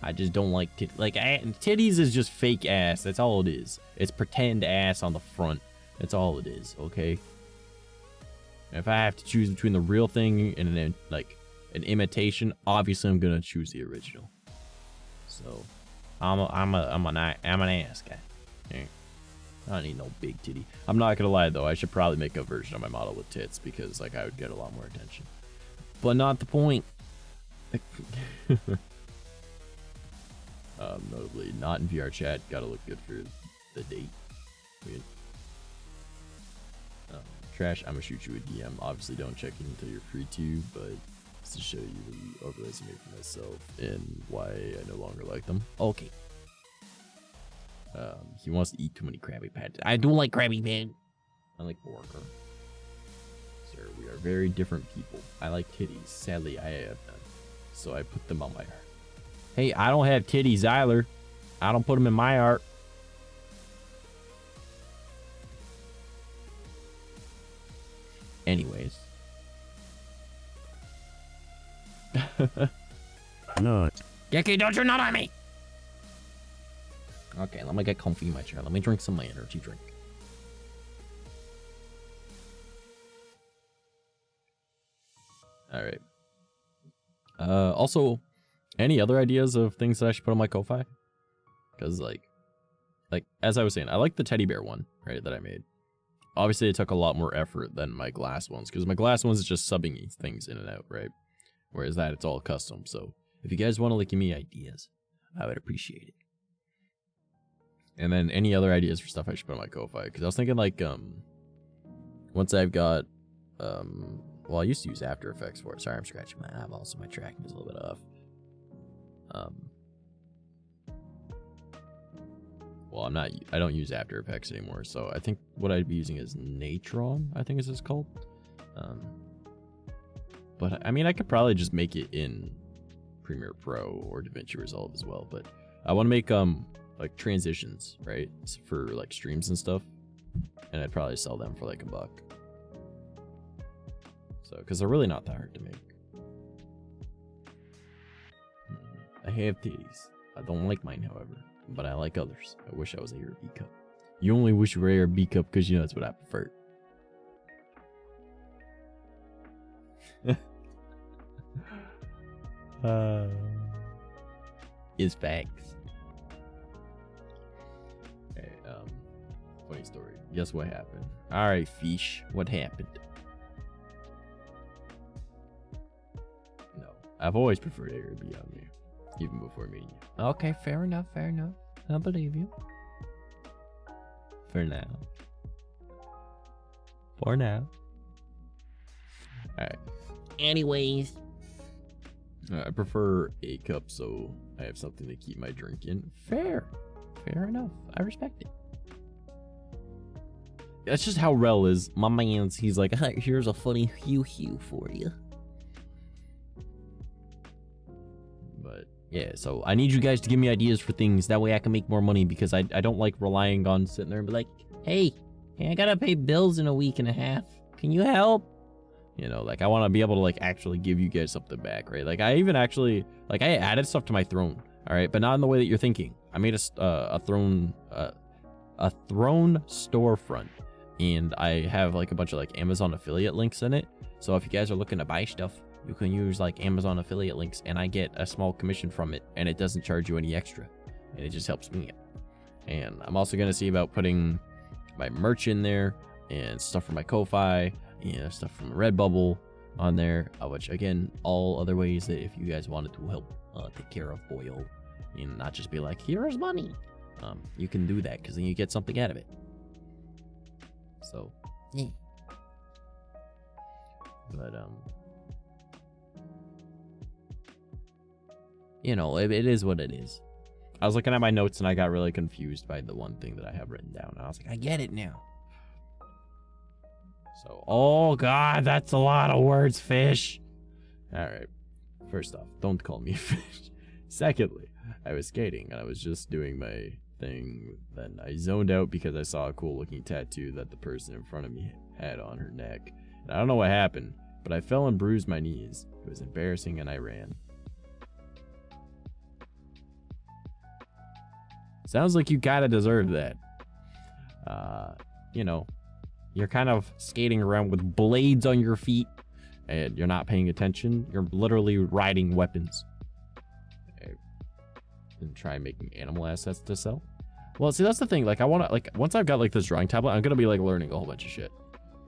I just don't like titties. Like titties is just fake ass. That's all it is. It's pretend ass on the front. That's all it is. Okay. If I have to choose between the real thing and an imitation, obviously I'm gonna choose the original. So, I'm an ass guy. I don't need no big titty. I'm not gonna lie though. I should probably make a version of my model with tits because like I would get a lot more attention. But not the point. Notably, not in VR chat. Gotta look good for the date. Weird. Trash, I'm gonna shoot you a DM. Obviously, don't check in until you're free to, but it's to show you the overlays I made for myself and why I no longer like them. Okay. He wants to eat too many Krabby Patties. I do like Krabby Patties. I like burger. Sir, we are very different people. I like titties. Sadly, I have none, so I put them on my art. Hey, I don't have titties either. I don't put them in my art. Anyways. No. Geki, don't you nut on me! Okay, let me get comfy in my chair. Let me drink some of my energy drink. Alright. Also, any other ideas of things that I should put on my Ko-Fi? Because, like, as I was saying, I like the teddy bear one, right, that I made. Obviously, it took a lot more effort than my glass ones, because my glass ones is just subbing things in and out, right? Whereas that, it's all custom. So, if you guys want to, like, give me ideas, I would appreciate it. And then any other ideas for stuff I should put on my Ko-Fi? Because I was thinking, like, once I've got, well, I used to use After Effects for it. Sorry, I'm scratching my eyeballs, so my tracking is a little bit off. Well, I don't use After Effects anymore, so I think what I'd be using is Natron, I think is it's called. But I mean, I could probably just make it in Premiere Pro or DaVinci Resolve as well, but I want to make like transitions, right? For like streams and stuff. And I'd probably sell them for like $1. So, because they're really not that hard to make. I have titties. I don't like mine, however, but I like others. I wish I was A or B cup. You only wish you were A or B cup because you know that's what I prefer. Is facts. Hey, funny story. Guess what happened? All right, fish. What happened? No, I've always preferred A or B on you. Even before meeting you. Okay, fair enough, fair enough. I believe you. For now. For now. Alright. Anyways. I prefer A cup, so I have something to keep my drink in. Fair. Fair enough. I respect it. That's just how Rel is. My man's, he's like, hey, here's a funny hue for you. But yeah, so I need you guys to give me ideas for things. That way I can make more money, because I don't like relying on sitting there and be like, hey, I gotta pay bills in a week and a half. Can you help? You know, like I want to be able to like actually give you guys something back, right? Like I even actually, like I added stuff to my throne, all right? But not in the way that you're thinking. I made a throne storefront, and I have like a bunch of like Amazon affiliate links in it. So if you guys are looking to buy stuff, you can use like Amazon affiliate links, and I get a small commission from it, and it doesn't charge you any extra, and it just helps me out. And I'm also gonna see about putting my merch in there and stuff for my Ko-Fi, stuff from Redbubble on there, which again, all other ways that if you guys wanted to help take care of Boyo and not just be like, here's money, you can do that, because then you get something out of it. So yeah. But you know, it is what it is. I was looking at my notes and I got really confused by the one thing that I have written down. I was like, I get it now. So, oh God, that's a lot of words, fish. All right. First off, don't call me a fish. Secondly, I was skating and I was just doing my thing. Then I zoned out because I saw a cool looking tattoo that the person in front of me had on her neck. And I don't know what happened, but I fell and bruised my knees. It was embarrassing and I ran. Sounds like you gotta deserve that. You know, you're kind of skating around with blades on your feet and you're not paying attention. You're literally riding weapons. And try making animal assets to sell. Well, see, that's the thing. Like, I want to, like, once I've got like this drawing tablet, I'm gonna be like learning a whole bunch of shit,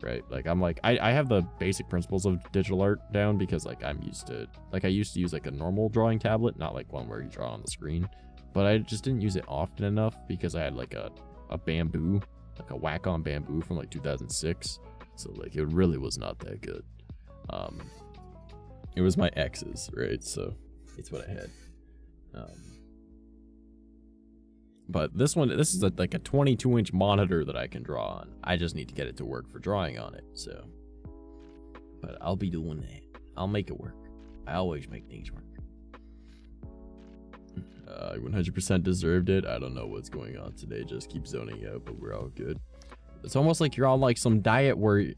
right? Like, I'm like, I have the basic principles of digital art down because like I'm used to, like, I used to use like a normal drawing tablet, not like one where you draw on the screen, but I just didn't use it often enough because I had like a bamboo, like a Wacom bamboo from like 2006, so like it really was not that good. It was my ex's, right? So it's what I had. But this is like a 22-inch monitor that I can draw on. I just need to get it to work for drawing on it, so. But I'll be doing that. I'll make it work. I always make things work. I 100% deserved it. I don't know what's going on today. Just keep zoning out, but we're all good. It's almost like you're on like some diet where it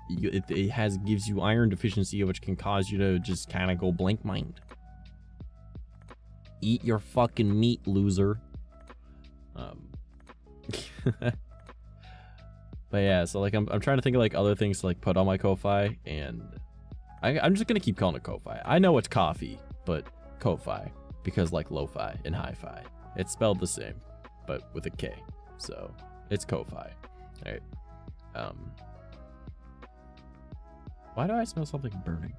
gives you iron deficiency, which can cause you to just kind of go blank mind. Eat your fucking meat, loser. But yeah, so like I'm trying to think of like other things to like put on my Ko-Fi, and I'm just gonna keep calling it Ko-Fi. I know it's coffee, but Ko-Fi, because like lo-fi and hi-fi, it's spelled the same, but with a K, so it's Ko-Fi. All right. Why do I smell something burning?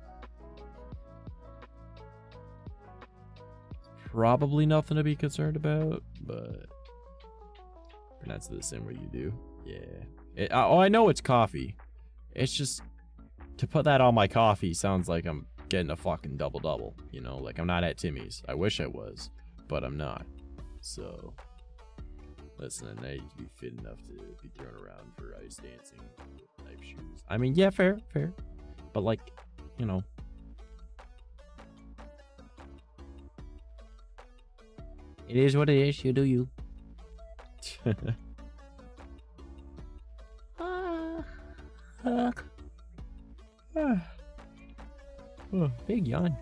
Probably nothing to be concerned about, but pronounce it the same way you do. Yeah. I know it's coffee. It's just, to put that on my coffee sounds like I'm getting a fucking double-double. You know, like I'm not at Timmy's. I wish I was, but I'm not. So, listen, I need to be fit enough to be thrown around for ice dancing with knife shoes. I mean, yeah, fair. But like, you know. It is what it is. You do you. Big yawn.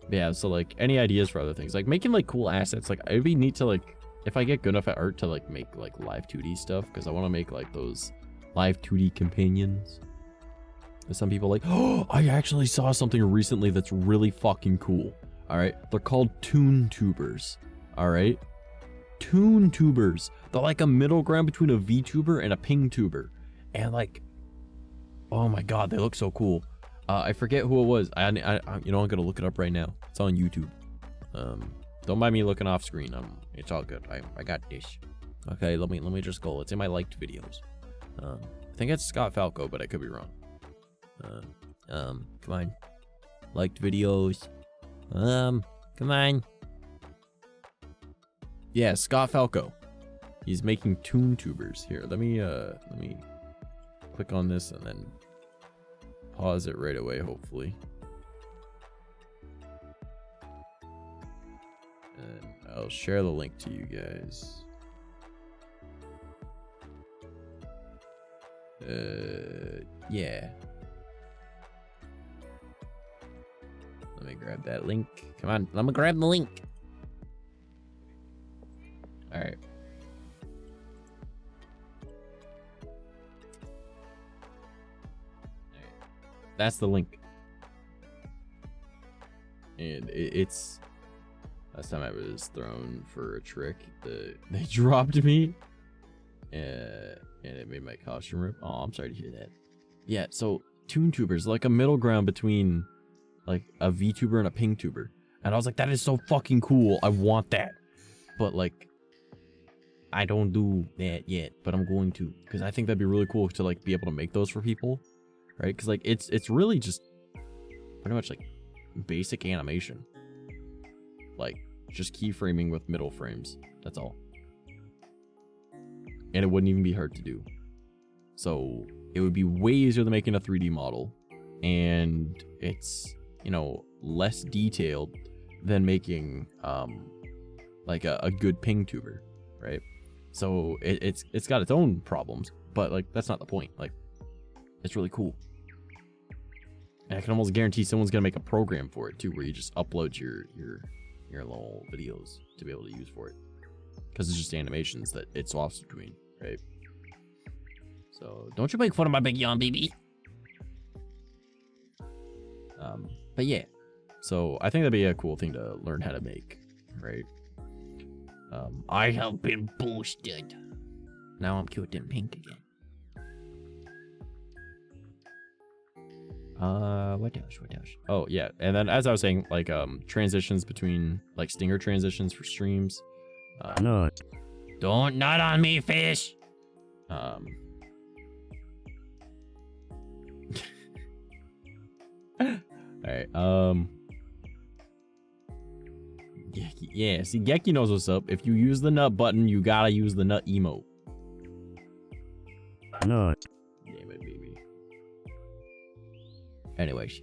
Yeah, so like any ideas for other things, like making like cool assets, like it'd be neat to like, if I get good enough at art, to like make like live 2D stuff, because I want to make like those live 2D companions. And some people like, oh, I actually saw something recently that's really fucking cool. All right, they're called toon tubers. All right, toon tubers. They're like a middle ground between a VTuber and a ping tuber, and like, oh my god, they look so cool. I forget who it was. I you know, I'm gonna look it up right now. It's on YouTube. Don't mind me looking off screen. It's all good. I got this. Okay, let me just go. It's in my liked videos. I think it's Scott Falco, but I could be wrong. Come on, liked videos. Come on. Yeah, Scott Falco. He's making toon tubers. Here, let me click on this and then pause it right away, hopefully. And I'll share the link to you guys. Yeah. Let me grab that link. Come on, let me grab the link. All right. That's the link. And it's last time I was thrown for a trick, they dropped me, and it made my costume rip. Oh, I'm sorry to hear that. Yeah, so toon tubers, like a middle ground between like a VTuber and a ping tuber, and I was like, that is so fucking cool. I want that, but like, I don't do that yet, but I'm going to, because I think that'd be really cool to like be able to make those for people. Right, because like it's really just pretty much like basic animation. like just keyframing with middle frames. That's all. And it wouldn't even be hard to do. So it would be way easier than making a 3D model, and it's, you know, less detailed than making like a good ping tuber, right? So it's got its own problems, but like that's not the point. Like, it's really cool. And I can almost guarantee someone's gonna make a program for it too, where you just upload your little videos to be able to use for it, because it's just animations that it swaps between, right? So don't you make fun of my big yawn, baby. But yeah, so I think that'd be a cool thing to learn how to make, right? I have been boosted. Now I'm cute and pink again. What else? Oh yeah, and then as I was saying, like transitions between, like stinger transitions for streams. Nut. Don't nut on me, fish. Alright, yeah, see, 𝐂𝐸 knows what's up. If you use the nut button, you gotta use the nut emote. Nut. Damn it, baby. Anyways,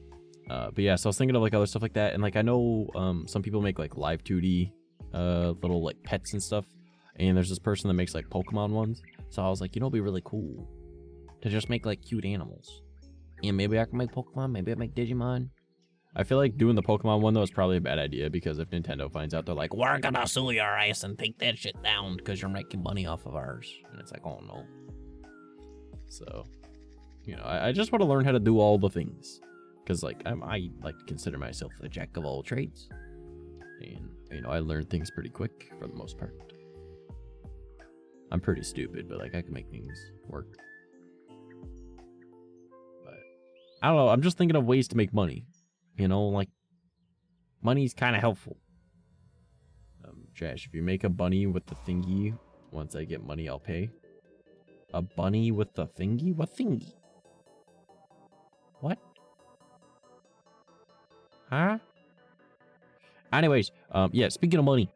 but yeah, so I was thinking of like other stuff like that, and like I know some people make like live 2D little like pets and stuff, and there's this person that makes like Pokemon ones. So I was like, you know, it'd be really cool to just make like cute animals. And maybe I can make Pokemon, maybe I make Digimon. I feel like doing the Pokemon one though is probably a bad idea, because if Nintendo finds out, they're like, we're gonna sue your ass and take that shit down because you're making money off of ours. And it's like, oh no. So, you know, I just want to learn how to do all the things, because like I like to consider myself a jack of all trades, and you know, I learn things pretty quick for the most part. I'm pretty stupid, but like I can make things work. But I don't know, I'm just thinking of ways to make money. You know, like money's kind of helpful. Trash, if you make a bunny with the thingy, once I get money, I'll pay. A bunny with the thingy? What thingy? What? Huh? Anyways, yeah, speaking of money,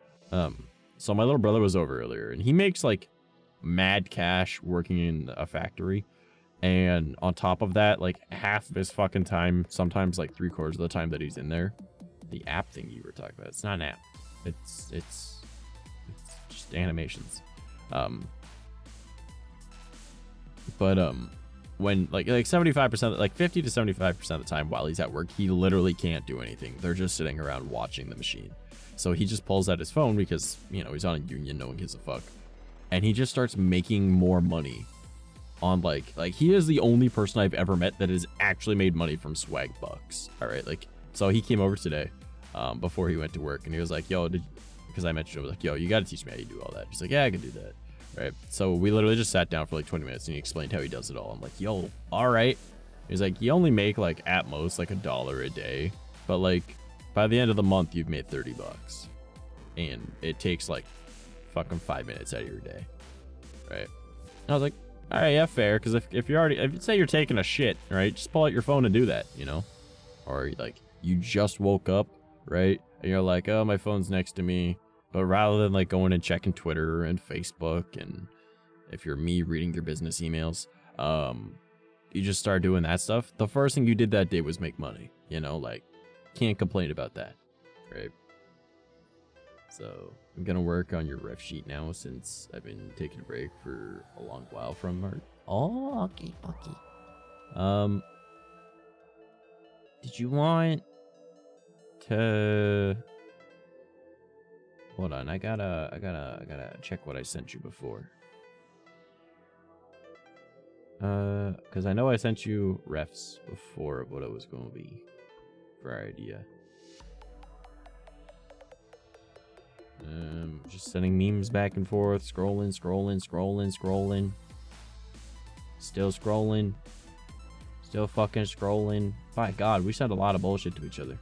so my little brother was over earlier, and he makes like mad cash working in a factory. And on top of that, like half of his fucking time, sometimes like 3/4 of the time that he's in there, the app thing you were talking about, it's not an app. It's just animations. When like 75%, like 50 to 75% of the time while he's at work, he literally can't do anything. They're just sitting around watching the machine. So he just pulls out his phone because, you know, he's on a union, no one gives a fuck. And he just starts making more money on like he is the only person I've ever met that has actually made money from swag bucks. All right, like, so he came over today before he went to work, and he was like, yo, because I mentioned, I was like, yo, you got to teach me how you do all that. He's like, yeah, I can do that. Right, so we literally just sat down for like 20 minutes and he explained how he does it all. I'm like, yo, all right. He's like, you only make like at most like $1 a day, but like by the end of the month you've made 30 bucks, and it takes like fucking 5 minutes out of your day. Right, and I was like, all right, yeah, fair, because if you're already, if you say you're taking a shit, right, just pull out your phone and do that, you know. Or like you just woke up, right, and you're like, oh, my phone's next to me. But rather than like going and checking Twitter and Facebook, and if you're me, reading your business emails, you just start doing that stuff. The first thing you did that day was make money, you know, like can't complain about that, right? So I'm gonna work on your ref sheet now, since I've been taking a break for a long while from art. Oh, okay. Did you want to? Hold on, I gotta check what I sent you before. Because I know I sent you refs before of what it was going to be for our idea. Just sending memes back and forth, scrolling. Still scrolling. Still fucking scrolling. My God, we sent a lot of bullshit to each other.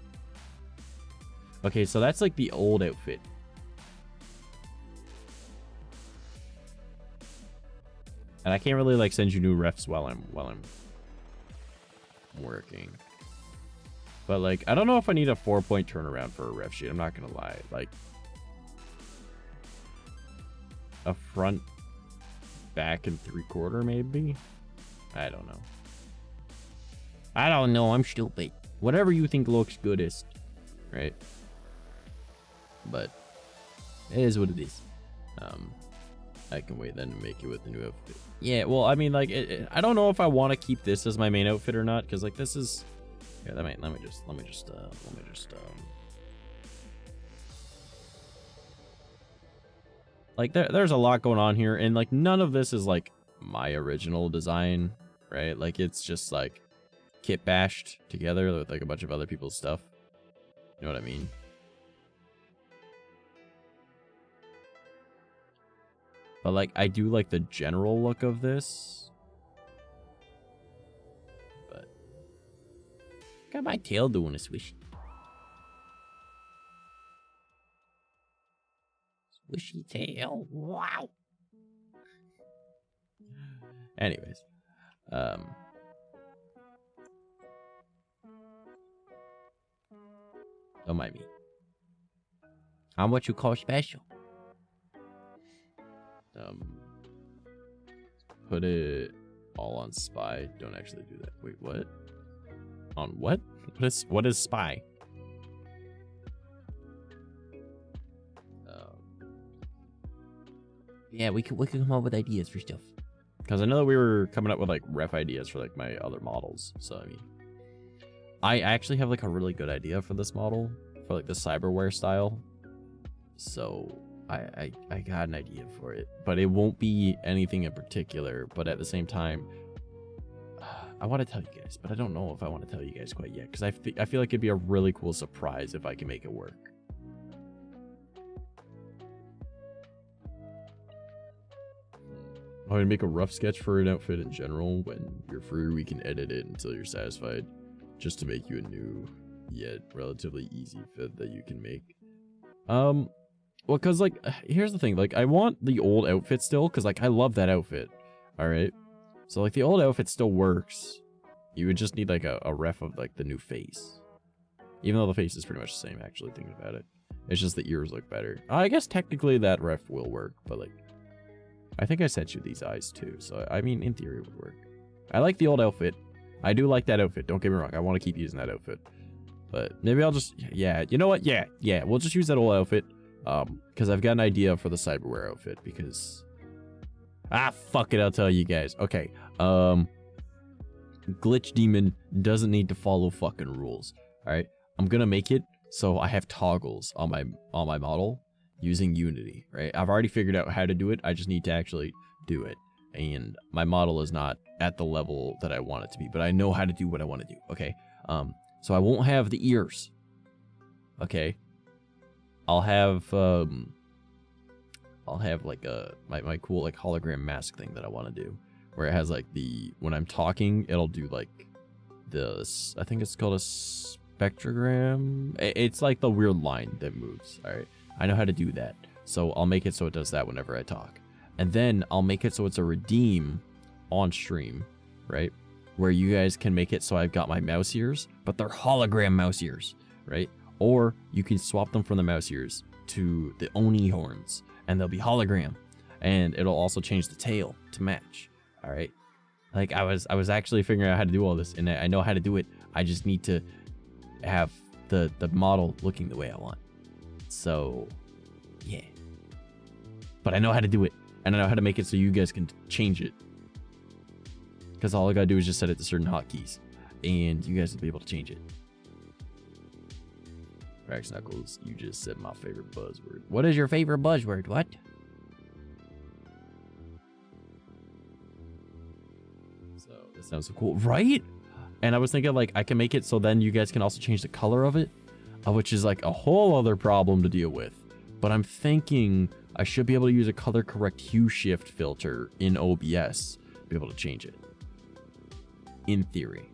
Okay, so that's like the old outfit. And I can't really like send you new refs while I'm working. But like, I don't know if I need a 4-point turnaround for a ref sheet. I'm not gonna lie. Like, a front, back, and 3/4 maybe. I don't know. I don't know. I'm stupid. Whatever you think looks goodest, right? But it is what it is. I can wait then to make it with the new outfit. Yeah, well, I mean, like, I don't know if I want to keep this as my main outfit or not, because like this is. Yeah, let me just. Like there's a lot going on here, and like none of this is like my original design, right? Like it's just like kit bashed together with like a bunch of other people's stuff. You know what I mean? But like I do like the general look of this. But got my tail doing a swishy. Swishy tail. Wow. Anyways. Don't mind me. I'm what you call special. Put it all on spy. Don't actually do that. Wait, what? On what? What is spy? Yeah, we can come up with ideas for stuff. Because I know that we were coming up with like ref ideas for like my other models. So I mean, I actually have like a really good idea for this model for like the cyberware style. So I got an idea for it, but it won't be anything in particular. But at the same time, I want to tell you guys, but I don't know if I want to tell you guys quite yet, because I feel like it'd be a really cool surprise if I can make it work. I'm gonna make a rough sketch for an outfit in general. When you're free, we can edit it until you're satisfied, just to make you a new yet relatively easy fit that you can make. Well, because like here's the thing, like I want the old outfit still, because like I love that outfit. All right, so like the old outfit still works. You would just need like a ref of like the new face, even though the face is pretty much the same. Actually thinking about it, it's just the ears look better. I guess technically that ref will work, but like I think I sent you these eyes too, so I mean in theory it would work. I like the old outfit. I do like that outfit, don't get me wrong. I want to keep using that outfit, but maybe I'll just, yeah, you know what, yeah, we'll just use that old outfit. Because I've got an idea for the cyberware outfit, because fuck it, I'll tell you guys. Okay, Glitch Demon doesn't need to follow fucking rules. All right, I'm gonna make it so I have toggles on my model using Unity. Right, I've already figured out how to do it. I just need to actually do it, and my model is not at the level that I want it to be, but I know how to do what I want to do. Okay, so I won't have the ears. Okay. I'll have like my cool like hologram mask thing that I want to do, where it has like when I'm talking, it'll do like this. I think it's called a spectrogram. It's like the weird line that moves. All right, I know how to do that, so I'll make it so it does that whenever I talk, and then I'll make it so it's a redeem on stream, right, where you guys can make it so I've got my mouse ears, but they're hologram mouse ears, right? Or you can swap them from the mouse ears to the Oni horns, and they'll be hologram, and it'll also change the tail to match. All right, like I was actually figuring out how to do all this, and I know how to do it. I just need to have the model looking the way I want. So yeah, but I know how to do it, and I know how to make it so you guys can change it, because all I gotta do is just set it to certain hotkeys, and you guys will be able to change it. Rax Knuckles, you just said my favorite buzzword. What is your favorite buzzword? What? So this sounds so cool, right? And I was thinking like I can make it so then you guys can also change the color of it, which is like a whole other problem to deal with. But I'm thinking I should be able to use a color correct hue shift filter in OBS to be able to change it. In theory.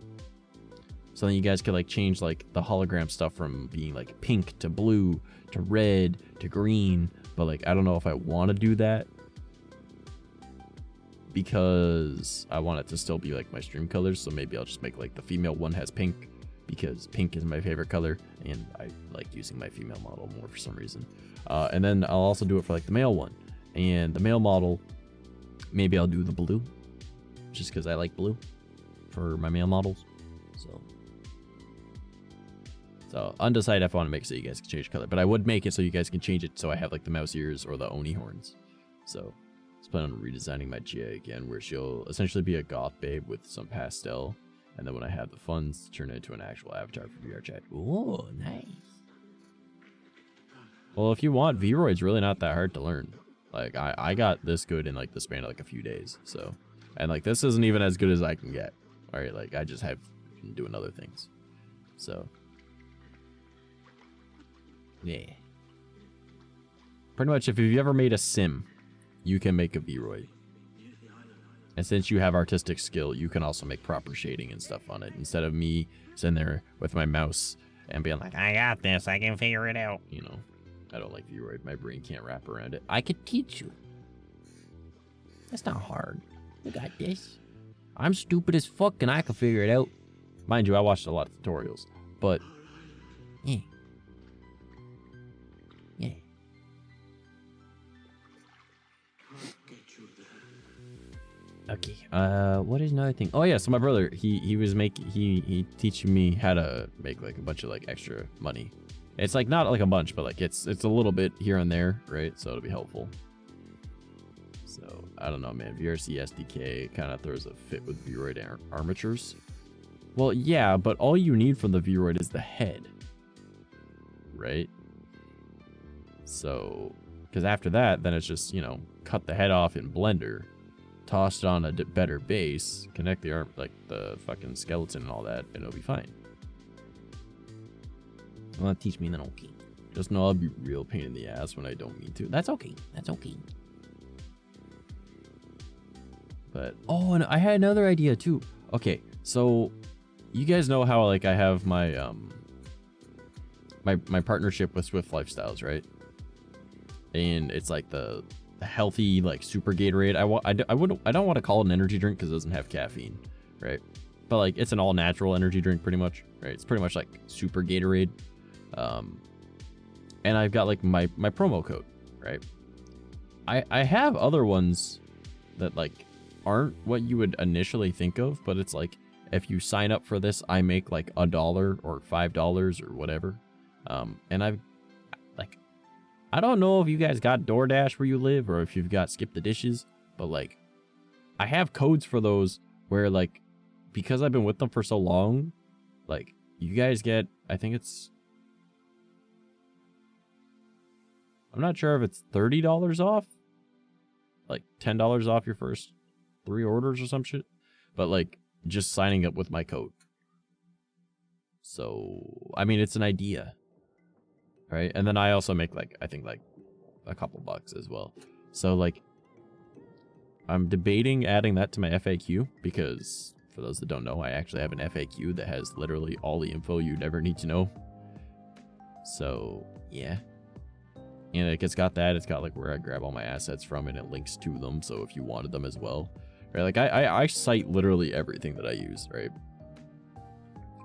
So then you guys could like change like the hologram stuff from being like pink to blue to red to green. But like, I don't know if I want to do that, because I want it to still be like my stream colors. So maybe I'll just make like the female one has pink because pink is my favorite color, and I like using my female model more for some reason. And then I'll also do it for like the male one. And the male model, maybe I'll do the blue, just because I like blue for my male models. So undecided if I want to make it so you guys can change color, but I would make it so you guys can change it so I have like the mouse ears or the Oni horns. So I was planning on redesigning my GA again, where she'll essentially be a goth babe with some pastel, and then when I have the funds, turn it into an actual avatar for VR chat. Ooh, nice. Well, if you want, VRoid's really not that hard to learn. Like I got this good in like the span of like a few days. So, and like this isn't even as good as I can get. All right, like I just have been doing other things. So. Yeah. Pretty much, if you've ever made a sim, you can make a VRoid. And since you have artistic skill, you can also make proper shading and stuff on it. Instead of me sitting there with my mouse and being like, I got this, I can figure it out. You know, I don't like VRoid. My brain can't wrap around it. I could teach you. That's not hard. You got this. I'm stupid as fuck and I can figure it out. Mind you, I watched a lot of tutorials. But, yeah. Yeah. Okay. What is another thing? Oh yeah, so my brother, he teaching me how to make like a bunch of like extra money. It's like not like a bunch, but like it's a little bit here and there, right? So it'll be helpful. So I don't know, man. VRC SDK kind of throws a fit with VRoid armatures. Well, yeah, but all you need from the VRoid is the head, right? So, because after that, then it's just, you know, cut the head off in Blender, toss it on a better base, connect the arm, like the fucking skeleton and all that, and it'll be fine. You want to teach me, then okay. Just know I'll be real pain in the ass when I don't mean to. That's okay. That's okay. But, oh, and I had another idea too. Okay, so you guys know how like I have my my partnership with Swift Lifestyles, right? And it's like the healthy like super Gatorade. I don't want to call it an energy drink because it doesn't have caffeine, right? But like it's an all natural energy drink pretty much, right? It's pretty much like super Gatorade. And I've got like my promo code, right? I have other ones that like aren't what you would initially think of, but it's like if you sign up for this, I make like $1 or $5 or whatever. And I've like, I don't know if you guys got DoorDash where you live or if you've got Skip the Dishes, but like I have codes for those where like, because I've been with them for so long, like you guys get, I think it's, I'm not sure if it's $30 off, like $10 off your first 3 orders or some shit, but like just signing up with my code. So, I mean, it's an idea, right? And then I also make like, I think like a couple bucks as well. So like, I'm debating adding that to my FAQ because for those that don't know, I actually have an FAQ that has literally all the info you'd ever need to know. So yeah. And like, it's got that, it's got like where I grab all my assets from and it links to them. So if you wanted them as well, right? Like I cite literally everything that I use, right?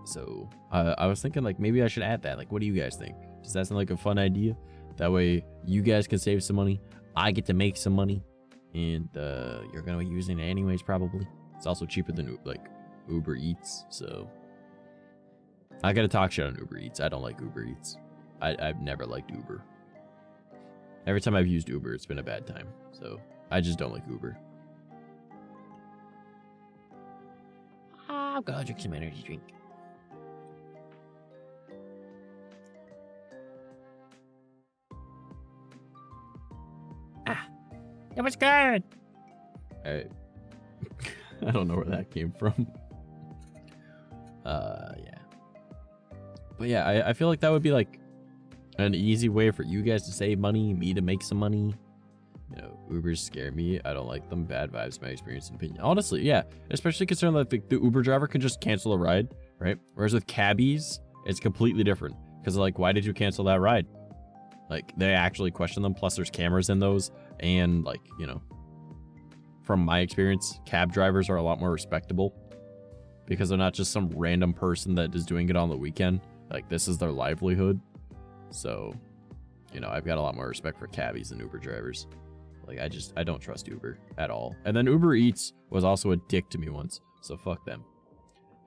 So I was thinking like maybe I should add that. Like, what do you guys think? Does that sound like a fun idea? That way you guys can save some money. I get to make some money and you're going to be using it anyways, probably. It's also cheaper than like Uber Eats. So I got to talk shit on Uber Eats. I don't like Uber Eats. I've never liked Uber. Every time I've used Uber, it's been a bad time. So I just don't like Uber. I'm gonna drink some energy drink. That was good. I don't know where that came from. Yeah. But yeah, I feel like that would be like an easy way for you guys to save money, me to make some money. You know, Ubers scare me. I don't like them. Bad vibes, my experience and opinion. Honestly, yeah. Especially considering that the Uber driver can just cancel a ride, right? Whereas with cabbies, it's completely different. Because like, why did you cancel that ride? Like, they actually question them. Plus, there's cameras in those. And like, you know, from my experience, cab drivers are a lot more respectable. because they're not just some random person that is doing it on the weekend. Like, this is their livelihood. So, you know, I've got a lot more respect for cabbies than Uber drivers. Like, I don't trust Uber at all. And then Uber Eats was also a dick to me once, so fuck them.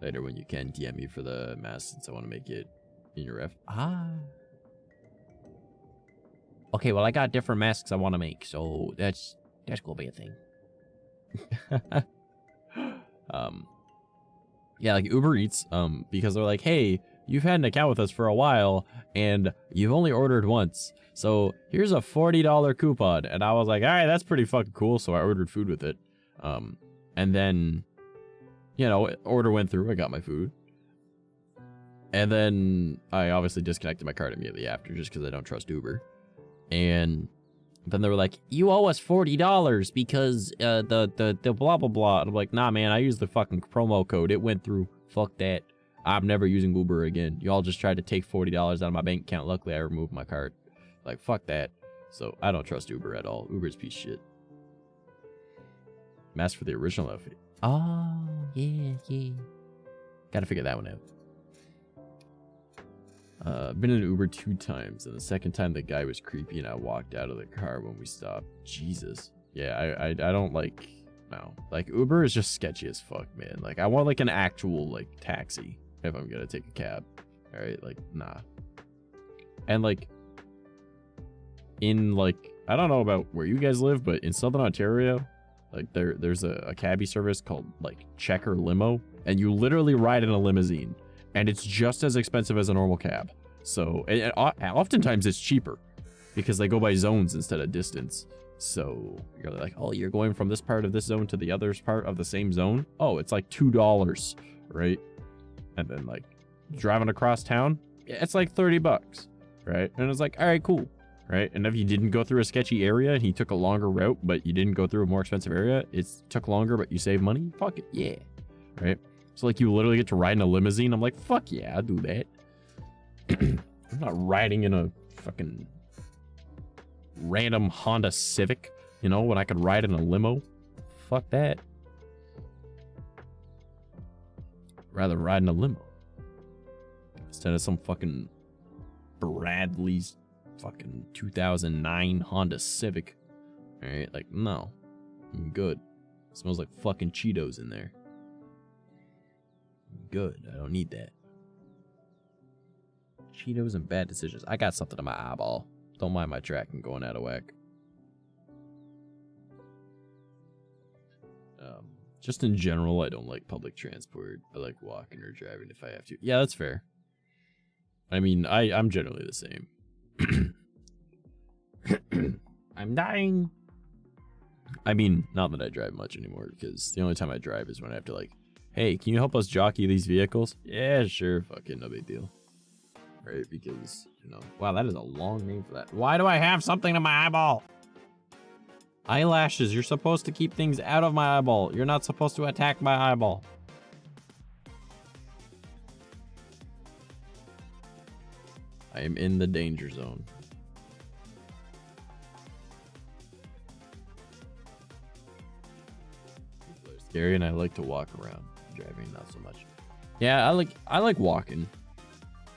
Later, when you can, DM me for the mask, since I want to make it in your ref. Okay, well, I got different masks I want to make, so that's gonna be a thing. Yeah, like Uber Eats, because they're like, hey, you've had an account with us for a while, and you've only ordered once, so here's a $40 coupon. And I was like, all right, that's pretty fucking cool, so I ordered food with it. And then, you know, order went through, I got my food. And then I obviously disconnected my card immediately after, just because I don't trust Uber. And then they were like, you owe us $40 because the blah, blah, blah. And I'm like, nah, man, I used the fucking promo code. It went through. Fuck that. I'm never using Uber again. Y'all just tried to take $40 out of my bank account. Luckily, I removed my card. Like, fuck that. So I don't trust Uber at all. Uber's a piece of shit. Mask for the original outfit. Oh, yeah. Gotta figure that one out. Been in an Uber 2 times, and the second time the guy was creepy and I walked out of the car when we stopped. Jesus. Yeah, I don't like, no. Like, Uber is just sketchy as fuck, man. Like, I want like an actual like taxi if I'm gonna take a cab. Alright, like, nah. And like, in like, I don't know about where you guys live, but in Southern Ontario, like there's a cabbie service called like Checker Limo, and you literally ride in a limousine. And it's just as expensive as a normal cab. So, and oftentimes it's cheaper because they go by zones instead of distance. So, you're like, oh, you're going from this part of this zone to the other part of the same zone? Oh, it's like $2, right? And then, like, driving across town, it's like $30, right? And it's like, all right, cool, right? And if you didn't go through a sketchy area and he took a longer route, but you didn't go through a more expensive area, it took longer, but you save money? Fuck it, yeah, right? So, like, you literally get to ride in a limousine. I'm like, fuck yeah, I'll do that. I'm not riding in a fucking random Honda Civic, you know, when I could ride in a limo. Fuck that. Rather ride in a limo instead of some fucking Bradley's fucking 2009 Honda Civic. All right, like, no, I'm good. It smells like fucking Cheetos in there. Good, I don't need that. Cheetos and bad decisions. I got something in my eyeball. Don't mind my tracking going out of whack. Just in general, I don't like public transport. I like walking or driving if I have to. Yeah, that's fair. I mean, I'm generally the same. I'm dying. I mean, not that I drive much anymore, because the only time I drive is when I have to, like, hey, can you help us jockey these vehicles? Yeah, sure, fuck it, no big deal. Right, because, you know, wow, that is a long name for that. Why do I have something in my eyeball? Eyelashes, you're supposed to keep things out of my eyeball. You're not supposed to attack my eyeball. I am in the danger zone. People are scary and I like to walk around. Driving, not so much. Yeah, I like walking.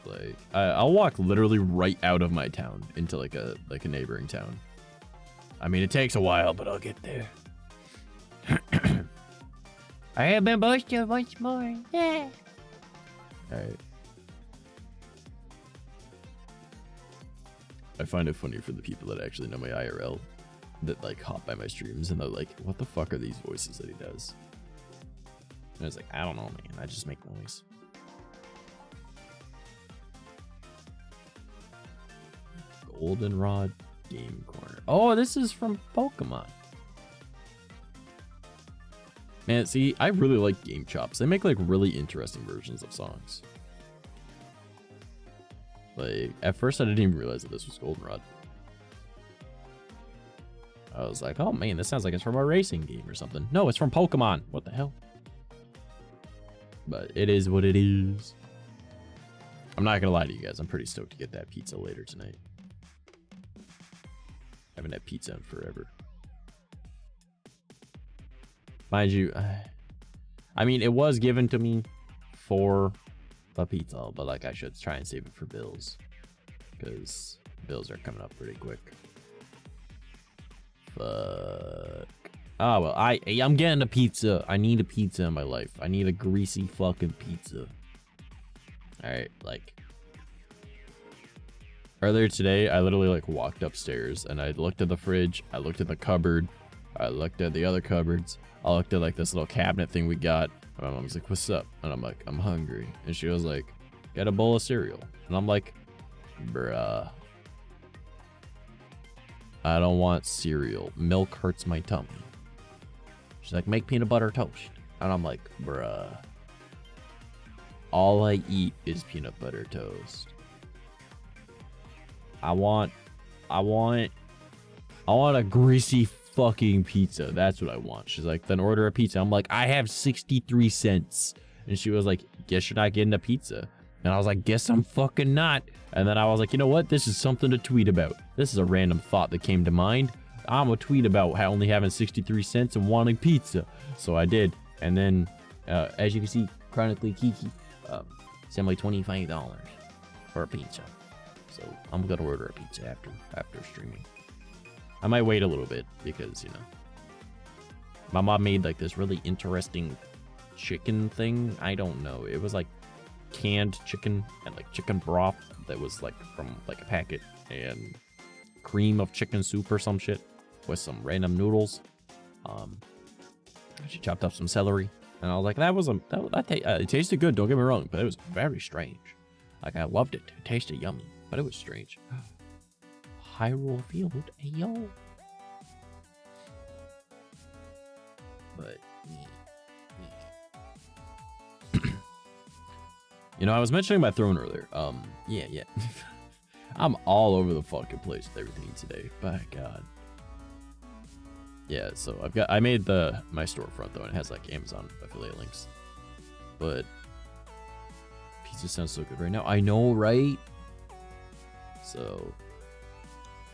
Like, I'll walk literally right out of my town into like a neighboring town. I mean, it takes a while, but I'll get there. I have been busted once more. Yeah. All right. I find it funny for the people that actually know my IRL that like hop by my streams and they're like, what the fuck are these voices that he does? And I was like, I don't know, man. I just make noise. Goldenrod Game Corner. Oh, this is from Pokemon. Man, see, I really like Game Chops. They make like really interesting versions of songs. Like, at first I didn't even realize that this was Goldenrod. I was like, oh man, this sounds like it's from a racing game or something. No, it's from Pokemon. What the hell? But it is what it is. I'm not gonna lie to you guys. I'm pretty stoked to get that pizza later tonight. Haven't had pizza in forever. Mind you, I mean, it was given to me for the pizza, but like I should try and save it for bills, because bills are coming up pretty quick. Fuck. Oh well, I'm getting a pizza. I need a pizza in my life. I need a greasy fucking pizza. All right, like earlier today, I literally like walked upstairs and I looked at the fridge. I looked at the cupboard. I looked at the other cupboards. I looked at like this little cabinet thing we got. My mom was like, "What's up?" And I'm like, "I'm hungry." And she was like, "Get a bowl of cereal." And I'm like, "Bruh, I don't want cereal. Milk hurts my tummy." She's like, "Make peanut butter toast." And I'm like, "Bruh, all I eat is peanut butter toast. I want a greasy fucking pizza. That's what I want." She's like, "Then order a pizza." I'm like, "I have 63 cents. And she was like, "Guess you're not getting a pizza." And I was like, "Guess I'm fucking not." And then I was like, you know what? This is something to tweet about. This is a random thought that came to mind. I'm gonna tweet about how only having 63 cents and wanting pizza. So I did. And then, as you can see, chronically Kiki sent me $25 for a pizza. So I'm gonna order a pizza after streaming. I might wait a little bit because, you know, my mom made like this really interesting chicken thing. I don't know. It was like canned chicken and like chicken broth that was like from like a packet, and cream of chicken soup or some shit with some random noodles. She chopped up some celery, and I was like, it tasted good, don't get me wrong, but it was very strange. Like, I loved it. It tasted yummy, but it was strange. Hyrule Field, ayo. But you know, I was mentioning my throne earlier. Yeah. I'm all over the fucking place with everything today. By God. Yeah, so I made my storefront though, and it has like Amazon affiliate links. But pizza sounds so good right now. I know, right? So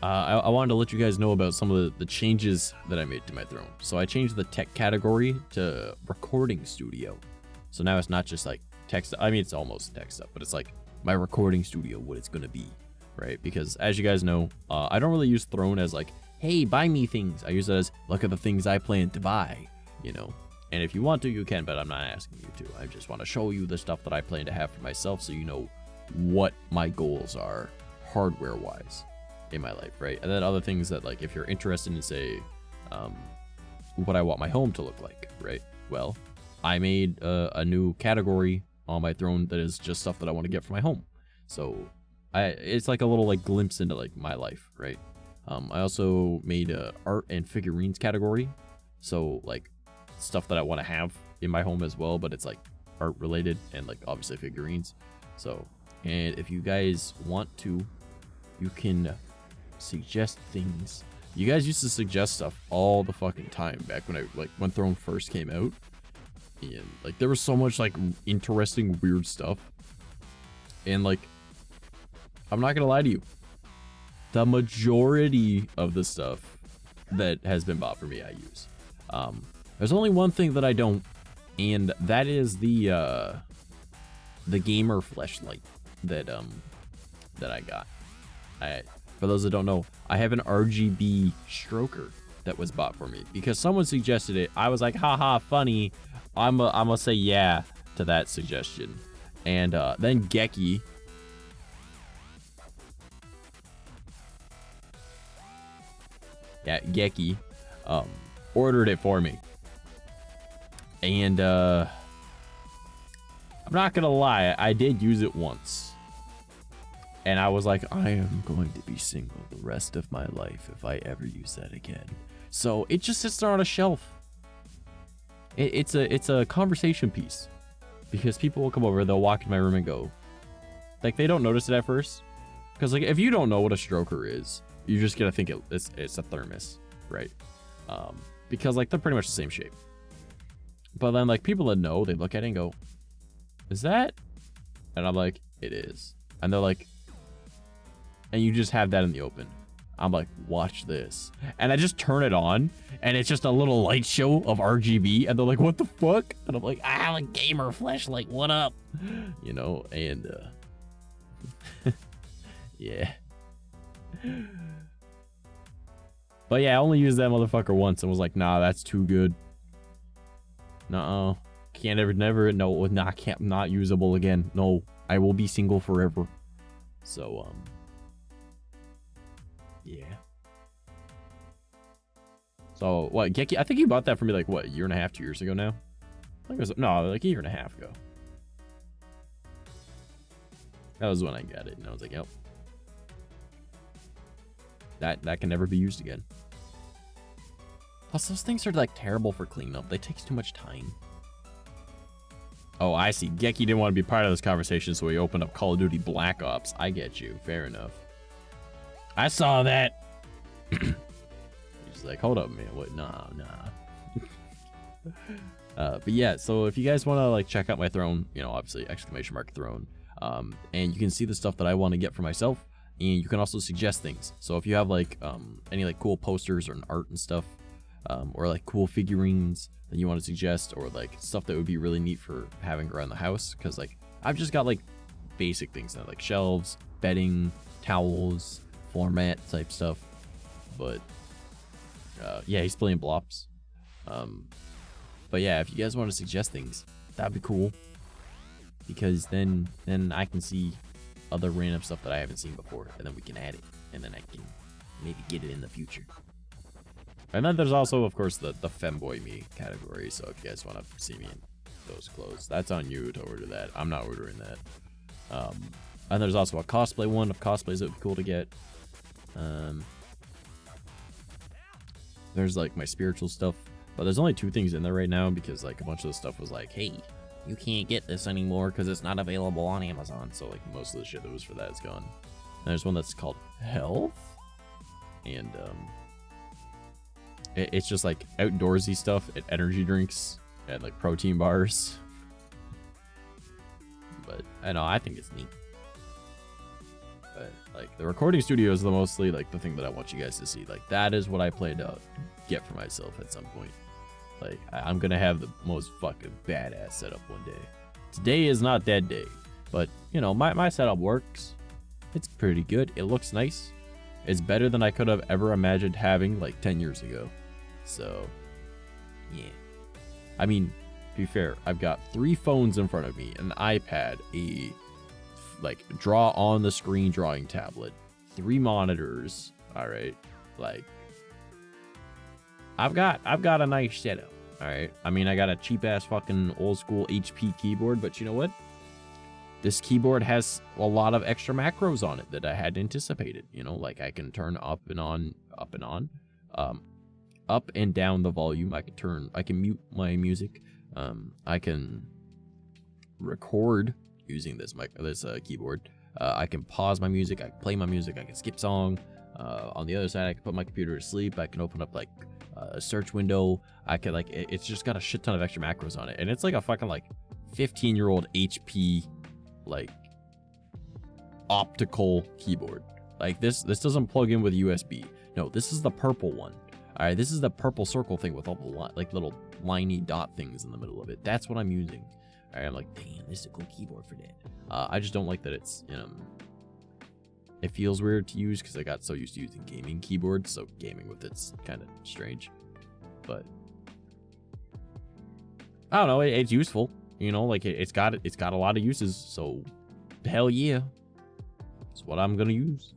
I wanted to let you guys know about some of the changes that I made to my throne. So I changed the tech category to recording studio. So now it's not just like text. I mean, it's almost tech stuff, but it's like my recording studio, what it's gonna be, right? Because as you guys know, I don't really use throne as like, hey, buy me things. I use it as, look at the things I plan to buy, you know. And if you want to, you can, but I'm not asking you to. I just want to show you the stuff that I plan to have for myself, so you know what my goals are hardware wise in my life, right? And then other things that, like, if you're interested in, say, what I want my home to look like, right? Well, I made a new category on my throne that is just stuff that I want to get for my home. So it's like a little like glimpse into like my life, right? I also made a art and figurines category. So like stuff that I want to have in my home as well, but it's like art related and like obviously figurines. So, and if you guys want to, you can suggest things. You guys used to suggest stuff all the fucking time back when Throne first came out. And like there was so much like interesting weird stuff. And like, I'm not gonna lie to you, the majority of the stuff that has been bought for me I use. There's only one thing that I don't, and that is the gamer fleshlight that I got. For those that don't know, I have an RGB stroker that was bought for me because someone suggested it. I was like, haha, funny. I'm gonna say yeah to that suggestion. And then 𝐂𝐴𝐤, 𝐂𝐴𝐤, ordered it for me. And I'm not gonna lie, I did use it once. And I was like, I am going to be single the rest of my life if I ever use that again. So it just sits there on a shelf. It's a conversation piece. Because people will come over, they'll walk in my room and go, like, they don't notice it at first. Because like, if you don't know what a stroker is, you're just gonna think it's a thermos, right? Because like, they're pretty much the same shape. But then like, people that know, they look at it and go, is that? And I'm like, it is. And they're like, and you just have that in the open. I'm like, watch this. And I just turn it on, and it's just a little light show of RGB, and they're like, what the fuck? And I'm like, I'm a gamer flashlight, what up? You know, and yeah. But yeah, I only used that motherfucker once and was like, nah, that's too good. Nuh-uh. Can't ever, never, no, not, can't, not usable again. No, I will be single forever. So, yeah. So, what, 𝐂𝐸, I think you bought that for me, like, what, a year and a half, 2 years ago now? I think it was, no, like a year and a half ago. That was when I got it, and I was like, yep. That can never be used again. Plus, those things are, like, terrible for cleanup. They take too much time. Oh, I see. 𝐂𝐸 didn't want to be part of this conversation, so he opened up Call of Duty Black Ops. I get you. Fair enough. I saw that. He's like, hold up, man. What? Nah. But yeah, so if you guys want to, like, check out my throne, you know, obviously, !throne. And you can see the stuff that I want to get for myself. And you can also suggest things. So if you have, like, any, like, cool posters or art and stuff, or, like, cool figurines that you want to suggest, or, like, stuff that would be really neat for having around the house, because, like, I've just got, like, basic things now, like shelves, bedding, towels, floor mat type stuff. But, yeah, he's playing Blops. But, yeah, if you guys want to suggest things, that'd be cool. Because then I can see other random stuff that I haven't seen before, and then we can add it, and then I can maybe get it in the future. And then there's also, of course, the femboy me category, so if you guys want to see me in those clothes, that's on you to order that. I'm not ordering that. And there's also a cosplay one of cosplays that would be cool to get. There's, like, my spiritual stuff, but there's only 2 things in there right now, because, like, a bunch of the stuff was like, hey, you can't get this anymore because it's not available on Amazon. So, like, most of the shit that was for that is gone. And there's one that's called Health. And, it's just, like, outdoorsy stuff and energy drinks and, like, protein bars. But, I know, I think it's neat. But, like, the recording studio is mostly, like, the thing that I want you guys to see. Like, that is what I plan to get for myself at some point. Like, I'm gonna have the most fucking badass setup one day. Today is not that day, but, you know, my setup works. It's pretty good. It looks nice. It's better than I could have ever imagined having, like, 10 years ago. So, yeah. I mean, to be fair, I've got 3 phones in front of me, an iPad, a, like, draw on the screen drawing tablet, 3 monitors, all right? Like, I've got a nice setup, all right? I mean, I got a cheap-ass fucking old-school HP keyboard, but you know what? This keyboard has a lot of extra macros on it that I hadn't anticipated. You know, like, I can turn up and down the volume. I can mute my music. I can record using this keyboard. I can pause my music. I can play my music. I can skip song. On the other side, I can put my computer to sleep. I can open up, like, a search window. I can, like, it's just got a shit ton of extra macros on it, and it's like a fucking, like, 15-year-old HP, like, optical keyboard. Like, this doesn't plug in with USB. No, this is the purple one. All right, this is the purple circle thing with all the like little liney dot things in the middle of it. That's what I'm using. All right, I'm like, damn, this is a cool keyboard for that. I just don't like that it's, you know, it feels weird to use because I got so used to using gaming keyboards, so gaming with it's kind of strange. But I don't know, it's useful, you know, like it's got a lot of uses, so hell yeah, it's what I'm gonna use.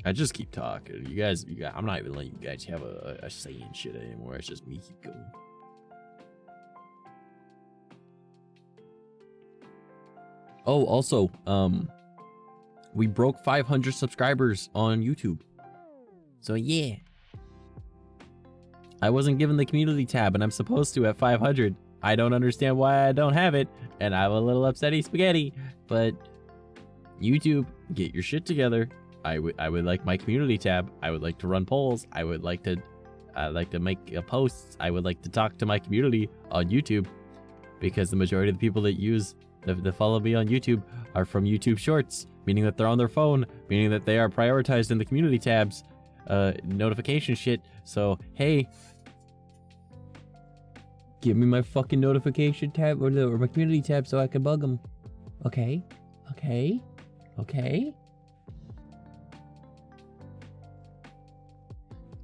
I just keep talking. You guys, I'm not even letting you guys have a say in shit anymore. It's just me keep going. Oh, also, we broke 500 subscribers on YouTube. So yeah. I wasn't given the community tab, and I'm supposed to at 500. I don't understand why I don't have it, and I'm a little upsetty spaghetti. But YouTube, get your shit together. I would like my community tab. I would like to run polls. I would like to make posts. I would like to talk to my community on YouTube, because the majority of the people that use that follow me on YouTube are from YouTube Shorts, meaning that they're on their phone, meaning that they are prioritized in the community tabs, notification shit. So, hey, give me my fucking notification tab or my community tab so I can bug them. Okay? Okay? Okay?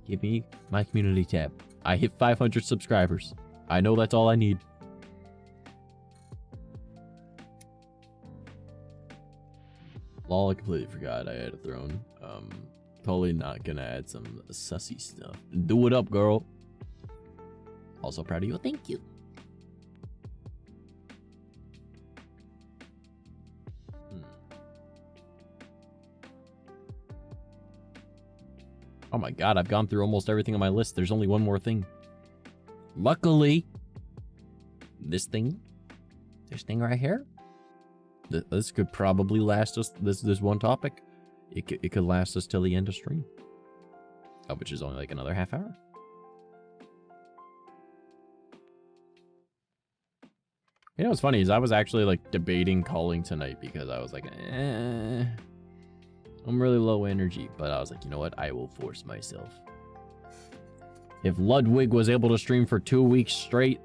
Give me my community tab. I hit 500 subscribers. I know that's all I need. Lol, I completely forgot I had a throne. Totally not gonna add some sussy stuff. Do it up, girl. Also proud of you. Thank you. Oh my god, I've gone through almost everything on my list. There's only one more thing. Luckily, this thing right here, this could probably last us, this one topic, it could last us till the end of stream. Which is only like another half hour. You know what's funny is I was actually like debating calling tonight because I was like, I'm really low energy, but I was like, you know what? I will force myself. If Ludwig was able to stream for 2 weeks straight,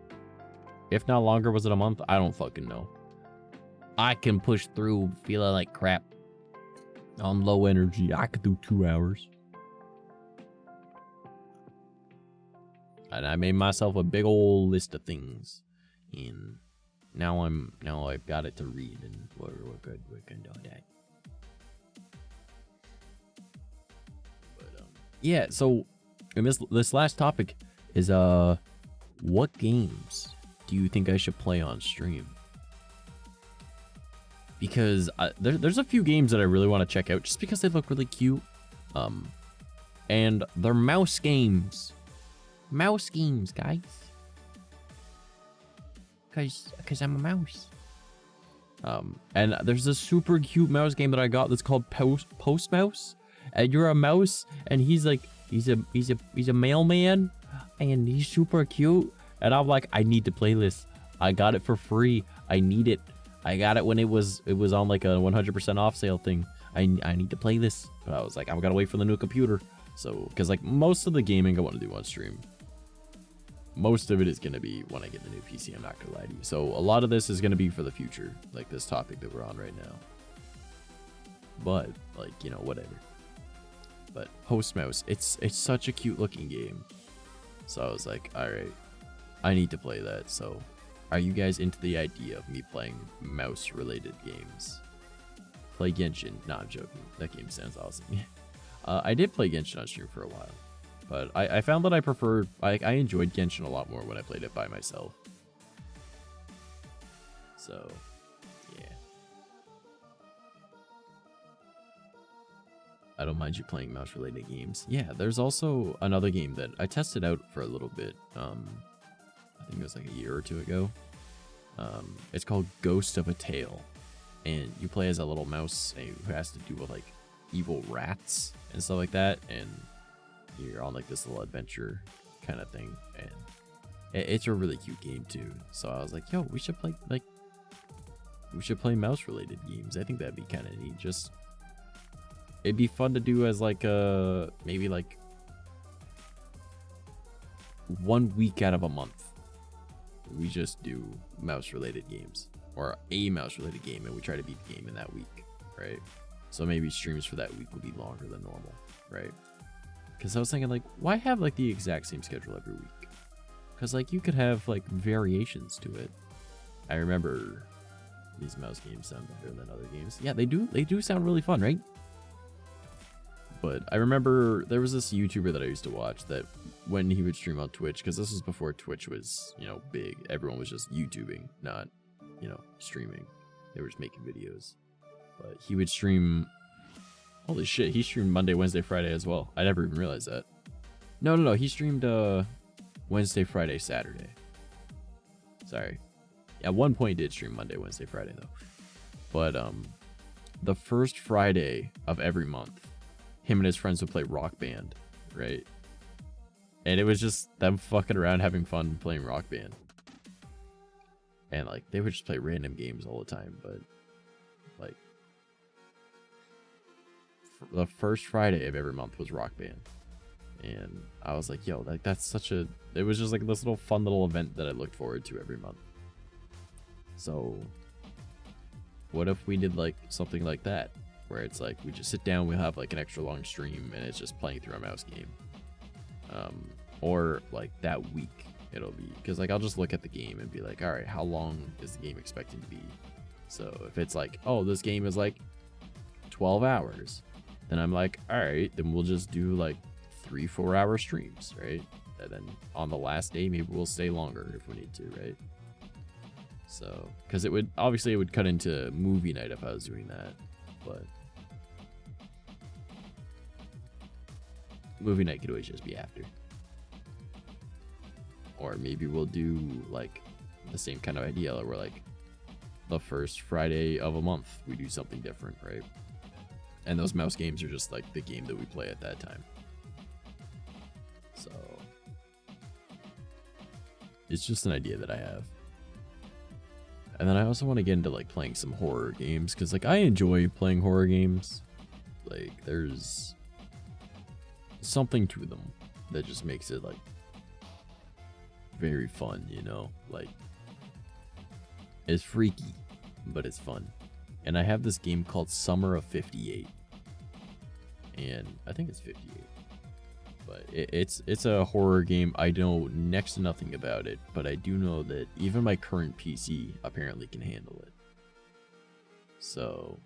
if not longer, was it a month? I don't fucking know. I can push through feeling like crap. On low energy, I could do 2 hours. And I made myself a big old list of things. And now I've got it to read, and we're good do that. Yeah, so and this last topic is what games do you think I should play on stream? Because there's a few games that I really want to check out just because they look really cute. And they're mouse games. Mouse games, guys. Cause I'm a mouse. And there's a super cute mouse game that I got that's called Post Mouse. And you're a mouse, and he's like, he's a mailman, and he's super cute. And I'm like, I need to play this. I got it for free. I need it. I got it when it was on like a 100% off sale thing. I need to play this. But I was like, I've got to wait for the new computer. So, because like most of the gaming I want to do on stream, most of it is going to be when I get the new PC. I'm not going to lie to you. So a lot of this is going to be for the future, like this topic that we're on right now. But like, you know, whatever. But Post Mouse, it's such a cute looking game. So I was like, all right, I need to play that. So are you guys into the idea of me playing mouse related games? Play Genshin. Nah, I'm joking. That game sounds awesome. I did play Genshin on stream for a while, but I found that I enjoyed Genshin a lot more when I played it by myself. So yeah, I don't mind you playing mouse related games. Yeah, there's also another game that I tested out for a little bit. I think it was like a year or two ago. It's called Ghost of a Tale, and you play as a little mouse who has to deal with like evil rats and stuff like that, and you're on like this little adventure kind of thing, and it's a really cute game too. So I was like, yo, we should play mouse related games. I think that'd be kind of neat. Just it'd be fun to do as like maybe like 1 week out of a month we just do mouse related games, or a mouse related game, and we try to beat the game in that week, right? So maybe streams for that week will be longer than normal, right? Because I was thinking, like, why have like the exact same schedule every week? Because like you could have like variations to it. I remember these mouse games sound better than other games. Yeah, they do sound really fun, right? But I remember there was this YouTuber that I used to watch that when he would stream on Twitch, because this was before Twitch was, you know, big. Everyone was just YouTubing, not, you know, streaming. They were just making videos. But he would stream. Holy shit, he streamed Monday, Wednesday, Friday as well. I never even realized that. No. He streamed Wednesday, Friday, Saturday. Sorry. At one point he did stream Monday, Wednesday, Friday though. But the first Friday of every month, him and his friends would play Rock Band, right? And it was just them fucking around having fun playing Rock Band. And like they would just play random games all the time, but like the first Friday of every month was Rock Band. And I was like, yo, like that's such a, it was just like this little fun little event that I looked forward to every month. So what if we did like something like that, where it's like we just sit down, we'll have like an extra long stream and it's just playing through a mouse game. Or like that week it'll be, because like I'll just look at the game and be like, all right, how long is the game expected to be? So if it's like, oh, this game is like 12 hours, then I'm like, all right, then we'll just do like 3-4 hour streams, right? And then on the last day, maybe we'll stay longer if we need to, right? So, because it would, obviously it would cut into movie night if I was doing that, but movie night could always just be after. Or maybe we'll do like the same kind of idea where like the first Friday of a month we do something different, right? And those mouse games are just like the game that we play at that time. So it's just an idea that I have. And then I also want to get into like playing some horror games, because like I enjoy playing horror games. Like there's something to them that just makes it like very fun, you know? Like it's freaky, but it's fun. And I have this game called Summer of 58. And I think it's 58. But it's a horror game. I know next to nothing about it, but I do know that even my current PC apparently can handle it. So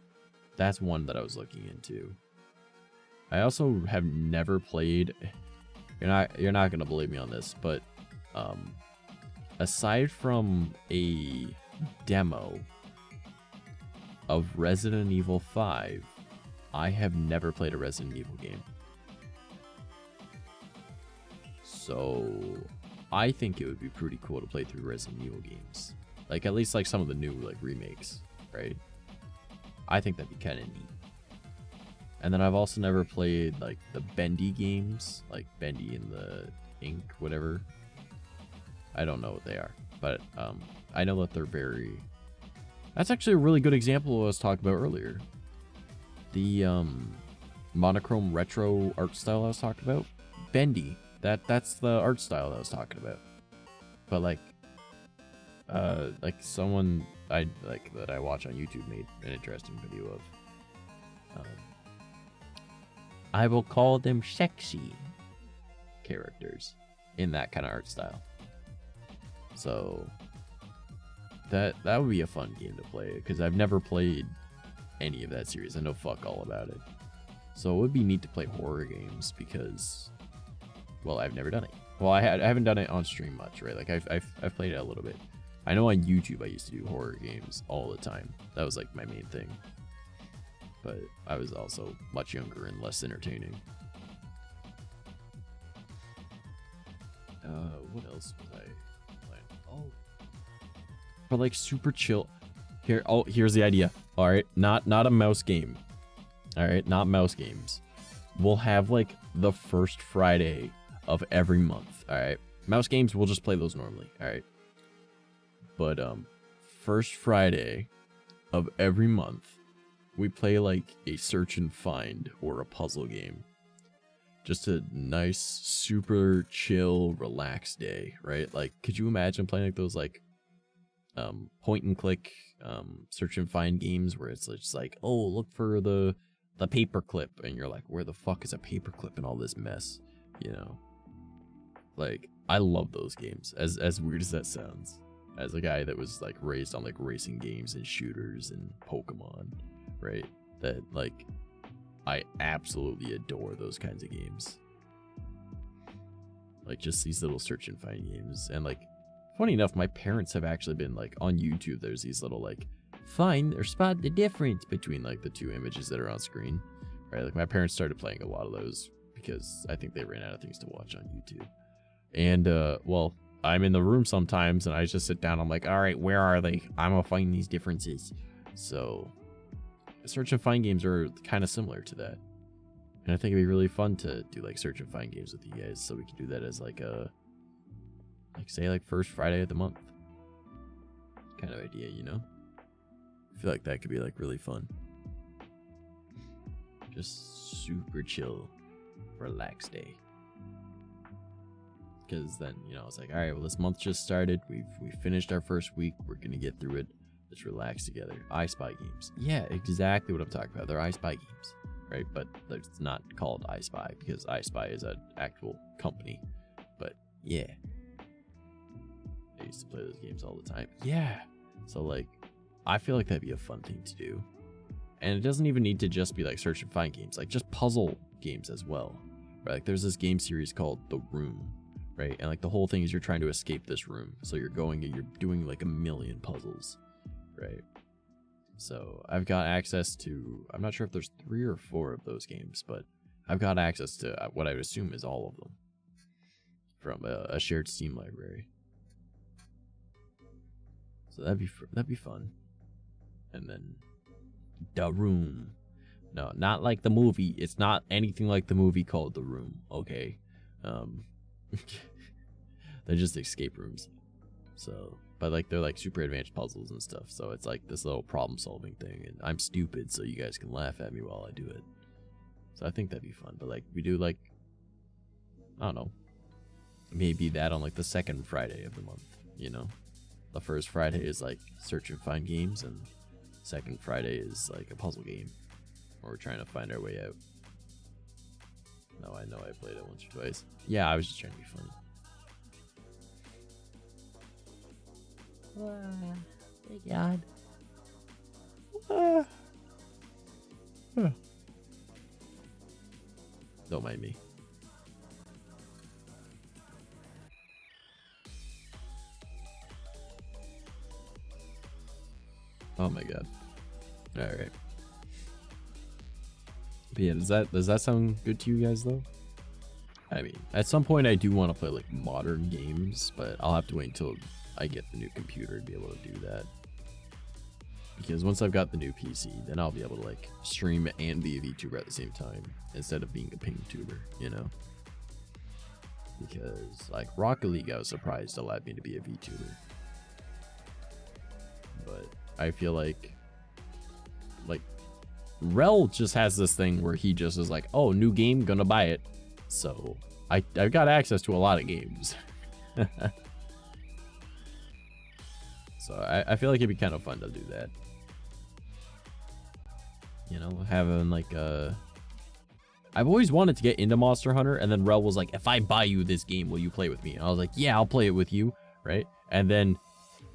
that's one that I was looking into. I also have never played, you're not gonna believe me on this, but aside from a demo of Resident Evil 5, I have never played a Resident Evil game. So I think it would be pretty cool to play through Resident Evil games. Like at least like some of the new like remakes, right? I think that'd be kind of neat. And then I've also never played like the Bendy games, like Bendy and the Ink, whatever. I don't know what they are, but I know that they're very... That's actually a really good example of what I was talking about earlier. The monochrome retro art style I was talking about. Bendy. That's the art style that I was talking about. But like someone that I watch on YouTube made an interesting video of. I will call them sexy characters in that kind of art style. So that would be a fun game to play, because I've never played any of that series. I know fuck all about it. So it would be neat to play horror games, because, well, I've never done it. Well, I haven't done it on stream much, right? Like I've played it a little bit. I know on YouTube I used to do horror games all the time. That was like my main thing. But I was also much younger and less entertaining. What else was I playing? Oh, but like super chill. Here's the idea. All right, not a mouse game. All right, not mouse games. We'll have like the first Friday of every month. All right, mouse games we'll just play those normally. All right, but first Friday of every month, we play like a search and find or a puzzle game. Just a nice, super chill, relaxed day, right? Like, could you imagine playing like those like point and click search and find games where it's just like, oh, look for the paper clip, and you're like, where the fuck is a paper clip in all this mess? You know, like I love those games. As weird as that sounds, as a guy that was like raised on like racing games and shooters and Pokemon, right? That like I absolutely adore those kinds of games. Like just these little search and find games. And like, funny enough, my parents have actually been like on YouTube. There's these little like find or spot the difference between like the two images that are on screen, right? Like my parents started playing a lot of those because I think they ran out of things to watch on YouTube. And well, I'm in the room sometimes and I just sit down. I'm like, all right, where are they? I'm gonna find these differences. So search and find games are kind of similar to that. And I think it'd be really fun to do like search and find games with you guys, so we can do that as like a, like say like first Friday of the month kind of idea, you know? I feel like that could be like really fun. Just super chill, relaxed day. Because then, you know, it's like, all right, well, this month just started. We finished our first week. We're gonna get through it. Let's relax together. I Spy games. Yeah, exactly what I'm talking about. They're I Spy games, right? But it's not called I Spy because I Spy is an actual company. But yeah, I used to play those games all the time. Yeah, so like, I feel like that'd be a fun thing to do. And it doesn't even need to just be like search and find games, like just puzzle games as well, right? Like there's this game series called The Room, right? And like the whole thing is you're trying to escape this room. So you're going and you're doing like a million puzzles, right? So I've got access to, I'm not sure if there's 3 or 4 of those games, but I've got access to what I would assume is all of them from a shared Steam library. So that'd be fun. And then The Room. No, not like the movie. It's not anything like the movie called The Room, okay? They're just escape rooms. So, but like they're like super advanced puzzles and stuff. So it's like this little problem solving thing, and I'm stupid, so you guys can laugh at me while I do it. So I think that'd be fun. But like we do like, I don't know, maybe that on like the second Friday of the month, you know? The first Friday is like search and find games, and second Friday is like a puzzle game where we're trying to find our way out. No, I know I played it once or twice. Yeah, I was just trying to be funny. Thank God. Don't mind me. Oh my God. All right. But yeah, does that sound good to you guys though? I mean, at some point I do want to play like modern games, but I'll have to wait until I get the new computer to be able to do that. Because once I've got the new PC, then I'll be able to like stream and be a VTuber at the same time instead of being a ping tuber, you know? Because like Rocket League, I was surprised allowed me to be a VTuber. But I feel like Rel just has this thing where he just is like, oh, new game, gonna buy it. So I've got access to a lot of games. So I feel like it'd be kind of fun to do that. You know, having like I've always wanted to get into Monster Hunter, and then Rel was like, if I buy you this game, will you play with me? And I was like, yeah, I'll play it with you, right? And then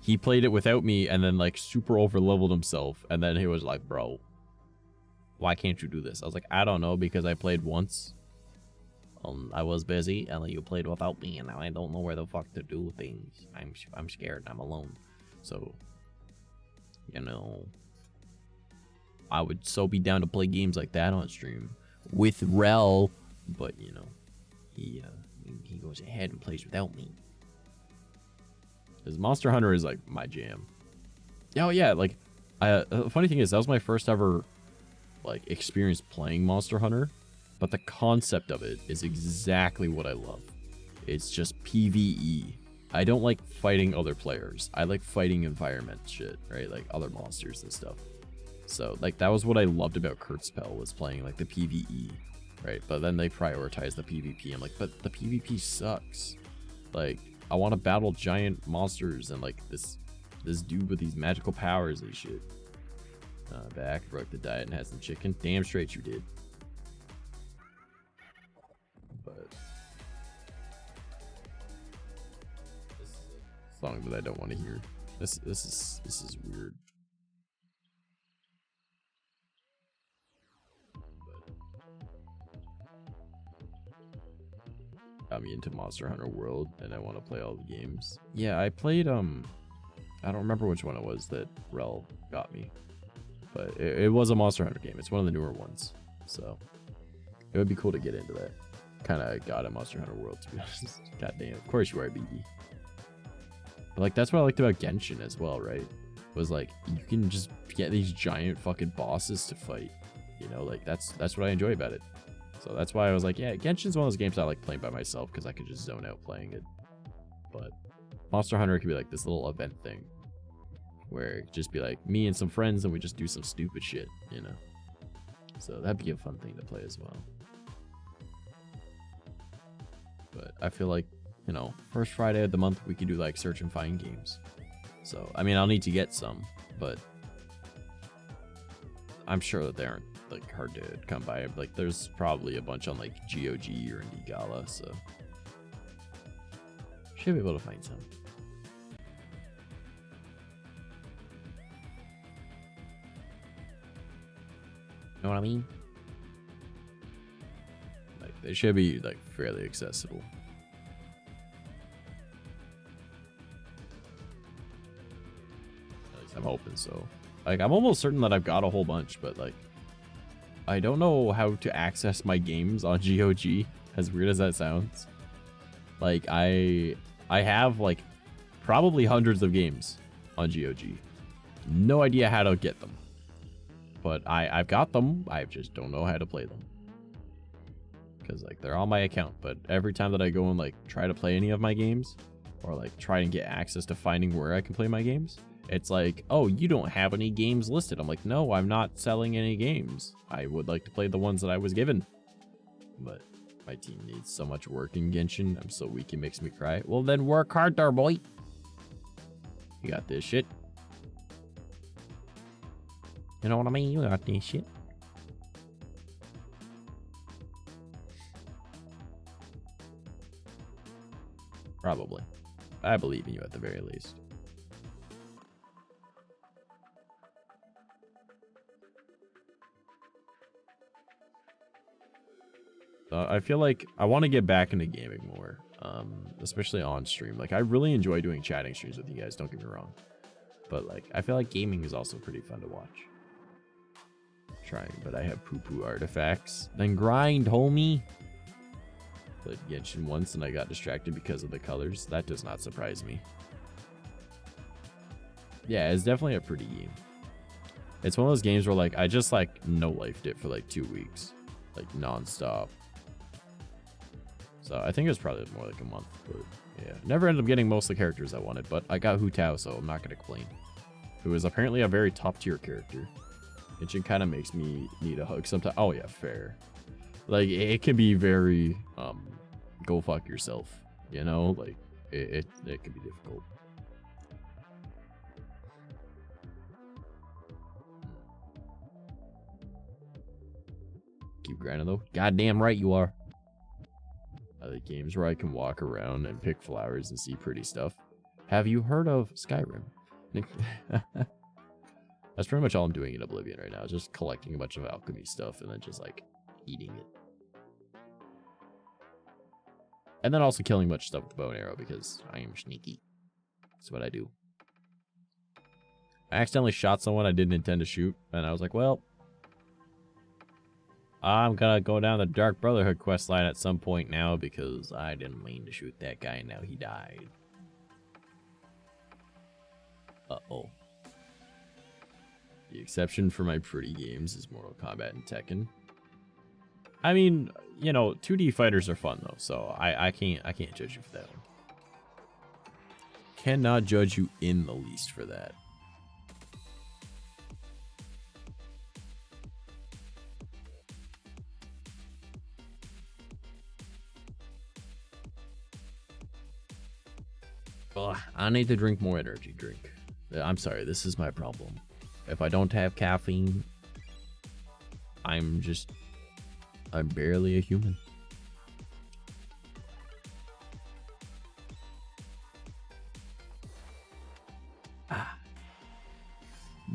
he played it without me, and then like super over leveled himself, and then he was like, bro, why can't you do this? I was like, I don't know, because I played once. I was busy, and then you played without me, and now I don't know where the fuck to do things. I'm scared. I'm alone. So, you know, I would so be down to play games like that on stream with Rel, but you know, he goes ahead and plays without me. Because Monster Hunter is like my jam. Oh yeah, like the funny thing is that was my first ever like experience playing Monster Hunter, but the concept of it is exactly what I love. It's just PvE. I don't like fighting other players. I like fighting environment shit, right? Like other monsters and stuff. So like that was what I loved about 𝐂𝐡𝐚𝐭 was playing like the PvE, right? But then they prioritize the PvP. I'm like, but the PvP sucks. Like I want to battle giant monsters and like this dude with these magical powers and shit. Back, broke the diet and had some chicken. Damn straight you did. But this is a song that I don't want to hear. This is weird. Got me into Monster Hunter World, and I want to play all the games. Yeah, I played I don't remember which one it was that Rel got me, but it was a Monster Hunter game. It's one of the newer ones, so it would be cool to get into that. Kind of got a Monster Hunter World, to be honest. God damn, of course you are, BE. But like that's what I liked about Genshin as well, right? Was like you can just get these giant fucking bosses to fight. You know, like that's what I enjoy about it. So that's why I was like, yeah, Genshin's one of those games I like playing by myself because I could just zone out playing it. But Monster Hunter could be like this little event thing where it could just be like me and some friends and we just do some stupid shit, you know? So that'd be a fun thing to play as well. But I feel like, you know, first Friday of the month we could do like search and find games. So I mean, I'll need to get some, but I'm sure that they aren't like hard to come by. Like there's probably a bunch on like GOG or Indie Gala, so should be able to find some. Know what I mean? Like they should be like fairly accessible. At least I'm hoping so. Like I'm almost certain that I've got a whole bunch, but like I don't know how to access my games on GOG, as weird as that sounds. Like I have like probably hundreds of games on GOG. No idea how to get them. But I've got them. I just don't know how to play them. Because like they're on my account, but every time that I go and like try to play any of my games or like try and get access to finding where I can play my games, it's like, oh, you don't have any games listed. I'm like, no, I'm not selling any games. I would like to play the ones that I was given. But my team needs so much work in Genshin. I'm so weak it makes me cry. Well then work hard there, boy. You got this shit. You know what I mean? You got this shit. Probably. I believe in you at the very least. I feel like I want to get back into gaming more, especially on stream. Like I really enjoy doing chatting streams with you guys, don't get me wrong. But like I feel like gaming is also pretty fun to watch. Trying, but I have poo-poo artifacts. Then grind, homie. Played Genshin once and I got distracted because of the colors. That does not surprise me. Yeah, it's definitely a pretty game. It's one of those games where like I just like no-lifed it for like 2 weeks. Like non-stop. So I think it was probably more like a month. But yeah, never ended up getting most of the characters I wanted, but I got 𝐻𝐻𝐻, so I'm not going to complain. Who is apparently a very top-tier character. It kind of makes me need a hug sometimes. Oh yeah, fair. Like it can be very go fuck yourself, you know? Like it can be difficult. Keep grinding though. Goddamn right you are. I like games where I can walk around and pick flowers and see pretty stuff. Have you heard of Skyrim? That's pretty much all I'm doing in Oblivion right now. Just collecting a bunch of alchemy stuff and then just like eating it. And then also killing a bunch of stuff with the bow and arrow because I am sneaky. That's what I do. I accidentally shot someone I didn't intend to shoot. And I was like, well, I'm gonna go down the Dark Brotherhood quest line at some point now because I didn't mean to shoot that guy and now he died. Uh-oh. The exception for my pretty games is Mortal Kombat and Tekken. I mean, you know, 2D fighters are fun though, so I can't judge you for that one. Cannot judge you in the least for that. Ugh, I need to drink more energy drink. I'm sorry, this is my problem. If I don't have caffeine, I'm barely a human. Ah.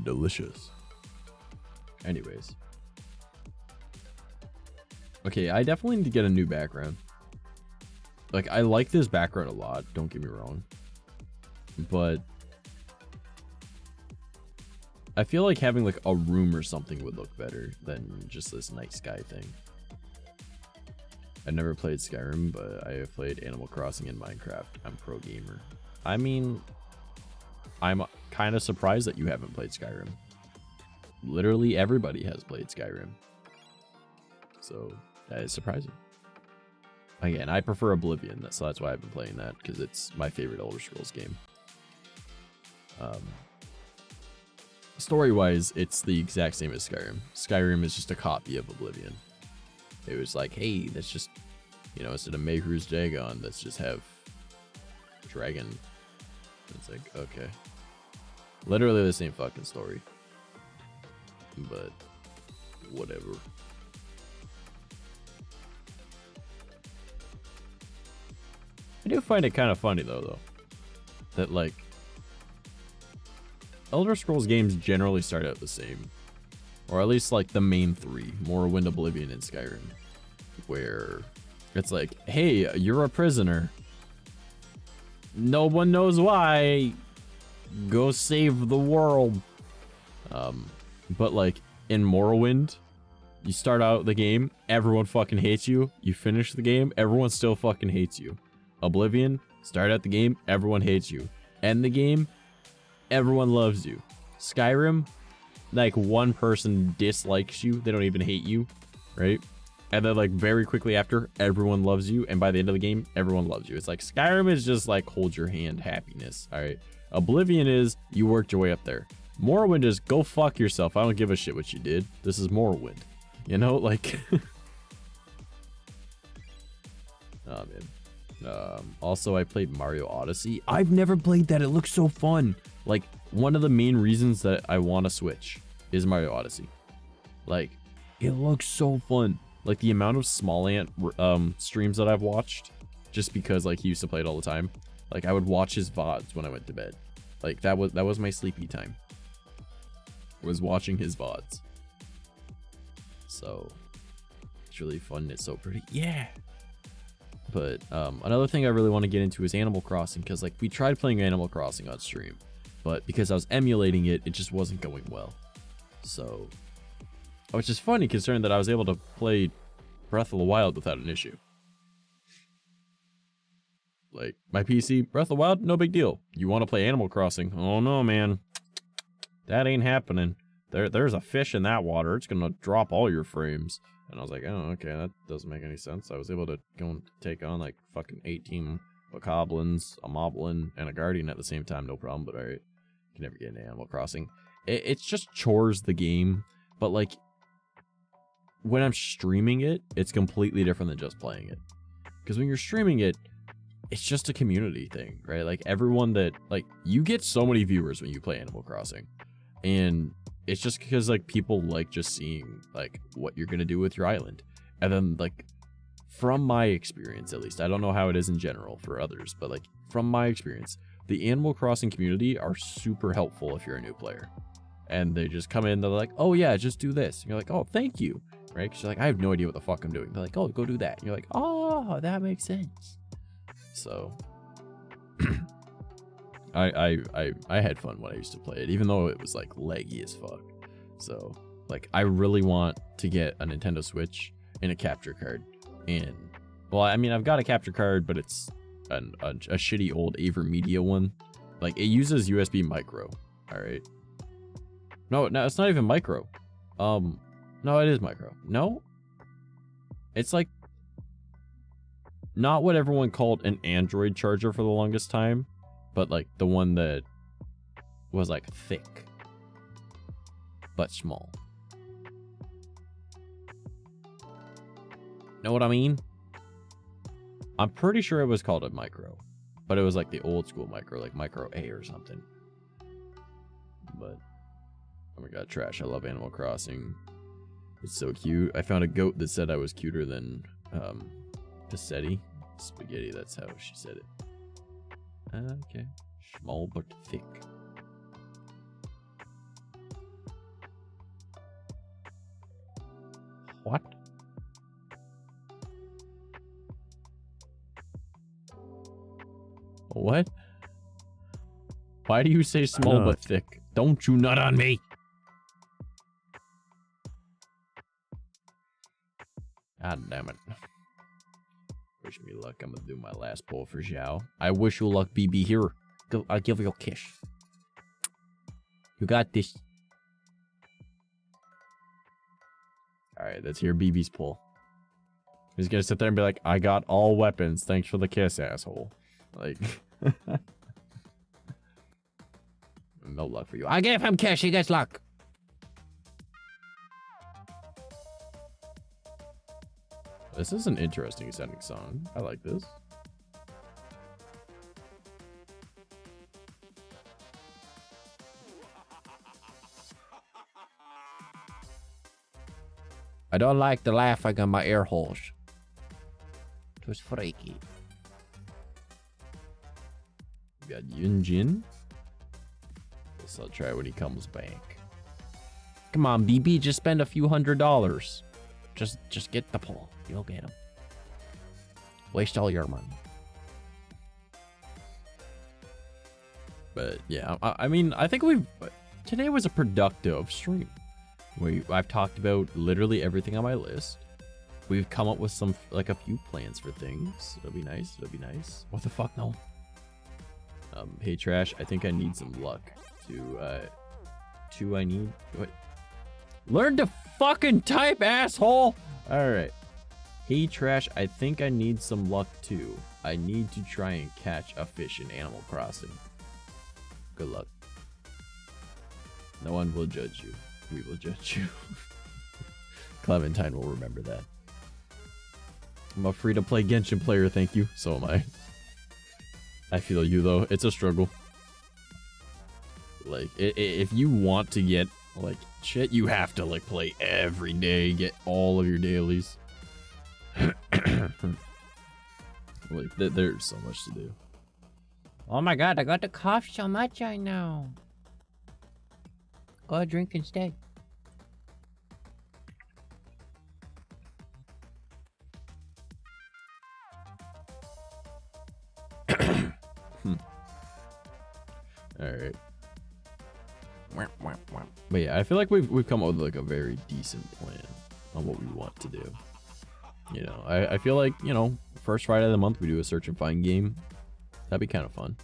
Delicious. Anyways. Okay, I definitely need to get a new background. Like, I like this background a lot, don't get me wrong. But I feel like having like a room or something would look better than just this night sky thing. I never played Skyrim, but I have played Animal Crossing and Minecraft. I'm pro gamer. I mean, I'm kind of surprised that you haven't played Skyrim. Literally everybody has played Skyrim. So that is surprising. Again, I prefer Oblivion, so that's why I've been playing that, because it's my favorite Elder Scrolls game. story-wise, it's the exact same as Skyrim. Skyrim is just a copy of Oblivion. It was like, hey, let's just, you know, instead of Mayhew's Dagon, let's just have Dragon. It's like, okay. Literally the same fucking story. But, whatever. I do find it kind of funny, though, that, like, Elder Scrolls games generally start out the same. Or at least, like, the main three. Morrowind, Oblivion, and Skyrim. Where it's like, hey, you're a prisoner. No one knows why. Go save the world. But, like, in Morrowind, you start out the game, everyone fucking hates you. You finish the game, everyone still fucking hates you. Oblivion, start out the game, everyone hates you. End the game, everyone loves you. Skyrim, like, one person dislikes you, they don't even hate you, right? And then, like, very quickly after, everyone loves you, and by the end of the game, everyone loves you. It's like, Skyrim is just like hold your hand happiness, all right? Oblivion is you worked your way up there. Morrowind is go fuck yourself, I don't give a shit what you did. This is Morrowind, you know, like. Oh man. Also, I played Mario Odyssey. I've never played that. It looks so fun. Like, one of the main reasons that I want to switch is Mario Odyssey. Like, it looks so fun. Like, the amount of Small Ant streams that I've watched, just because, like, he used to play it all the time. Like, I would watch his VODs when I went to bed. Like, that was my sleepy time. Was watching his VODs. So, it's really fun. It's so pretty. Yeah. But another thing I really want to get into is Animal Crossing, because, like, we tried playing Animal Crossing on stream, but because I was emulating it, it just wasn't going well. So, which is funny considering that I was able to play Breath of the Wild without an issue. Like, my PC, Breath of the Wild, no big deal. You want to play Animal Crossing? Oh no, man. That ain't happening. There's a fish in that water. It's gonna drop all your frames. And I was like, oh, okay, that doesn't make any sense. I was able to go and take on, like, fucking 18 bokoblins, a moblin, and a guardian at the same time, no problem, but alright. You can never get into Animal Crossing. It's just chores the game, but, like, when I'm streaming it, it's completely different than just playing it. Because when you're streaming it, it's just a community thing, right? Like, everyone that, like, you get so many viewers when you play Animal Crossing. And it's just because, like, people like just seeing, like, what you're gonna do with your island. And then, like, from my experience, at least, I don't know how it is in general for others, but, like, from my experience, the Animal Crossing community are super helpful if you're a new player. And they just come in, they're like, oh yeah, just do this. And you're like, oh, thank you, right? Because you're like, I have no idea what the fuck I'm doing. They're like, oh, go do that. And you're like, oh, that makes sense. So, I had fun when I used to play it, even though it was, like, laggy as fuck. So, like, I really want to get a Nintendo Switch and a capture card. And, well, I mean, I've got a capture card, but it's a shitty old AverMedia one. Like, it uses USB micro, alright? No, it's not even micro. No, it is micro. No? It's, like, not what everyone called an Android charger for the longest time, but, like, the one that was, like, thick but small. Know what I mean? I'm pretty sure it was called a micro, but it was like the old school micro, like micro A or something. But, oh my god, trash. I love Animal Crossing. It's so cute. I found a goat that said I was cuter than Passetti. Spaghetti, that's how she said it. Okay. Small but thick. What? What? Why do you say small but thick? Don't you nut on me! God damn it. Wish me luck. I'm gonna do my last pull for Xiao. I wish you luck, BB. Here. I'll give you a kiss. You got this. Alright, let's hear BB's pull. He's gonna sit there and be like, I got all weapons. Thanks for the kiss, asshole. Like. no luck for you. I gave him cash, he gets luck. This is an interesting sounding song. I like this. I don't like the laughing on my air holes. It was freaky. We got Yunjin. Guess I'll try when he comes back. Come on, BB, just spend a few $100s. Just get the pull. You'll get him. Waste all your money. But yeah, I mean, I think today was a productive stream. I've talked about literally everything on my list. We've come up with a few plans for things. It'll be nice. It'll be nice. What the fuck, no? Hey Trash, I think I need some luck I need. What? Learn to fucking type, asshole! Alright. Hey Trash, I think I need some luck too. I need to try and catch a fish in Animal Crossing. Good luck. No one will judge you. We will judge you. Clementine will remember that. I'm a free-to-play Genshin player, thank you. So am I. I feel you, though. It's a struggle. Like, if you want to get, like, shit, you have to, like, play every day, get all of your dailies. Like, there's so much to do. Oh my god, I got to cough so much right now. Go drink instead. Alright. But yeah, I feel like we've come up with like a very decent plan on what we want to do. You know, I feel like, you know, first Friday of the month we do a search and find game. That'd be kind of fun.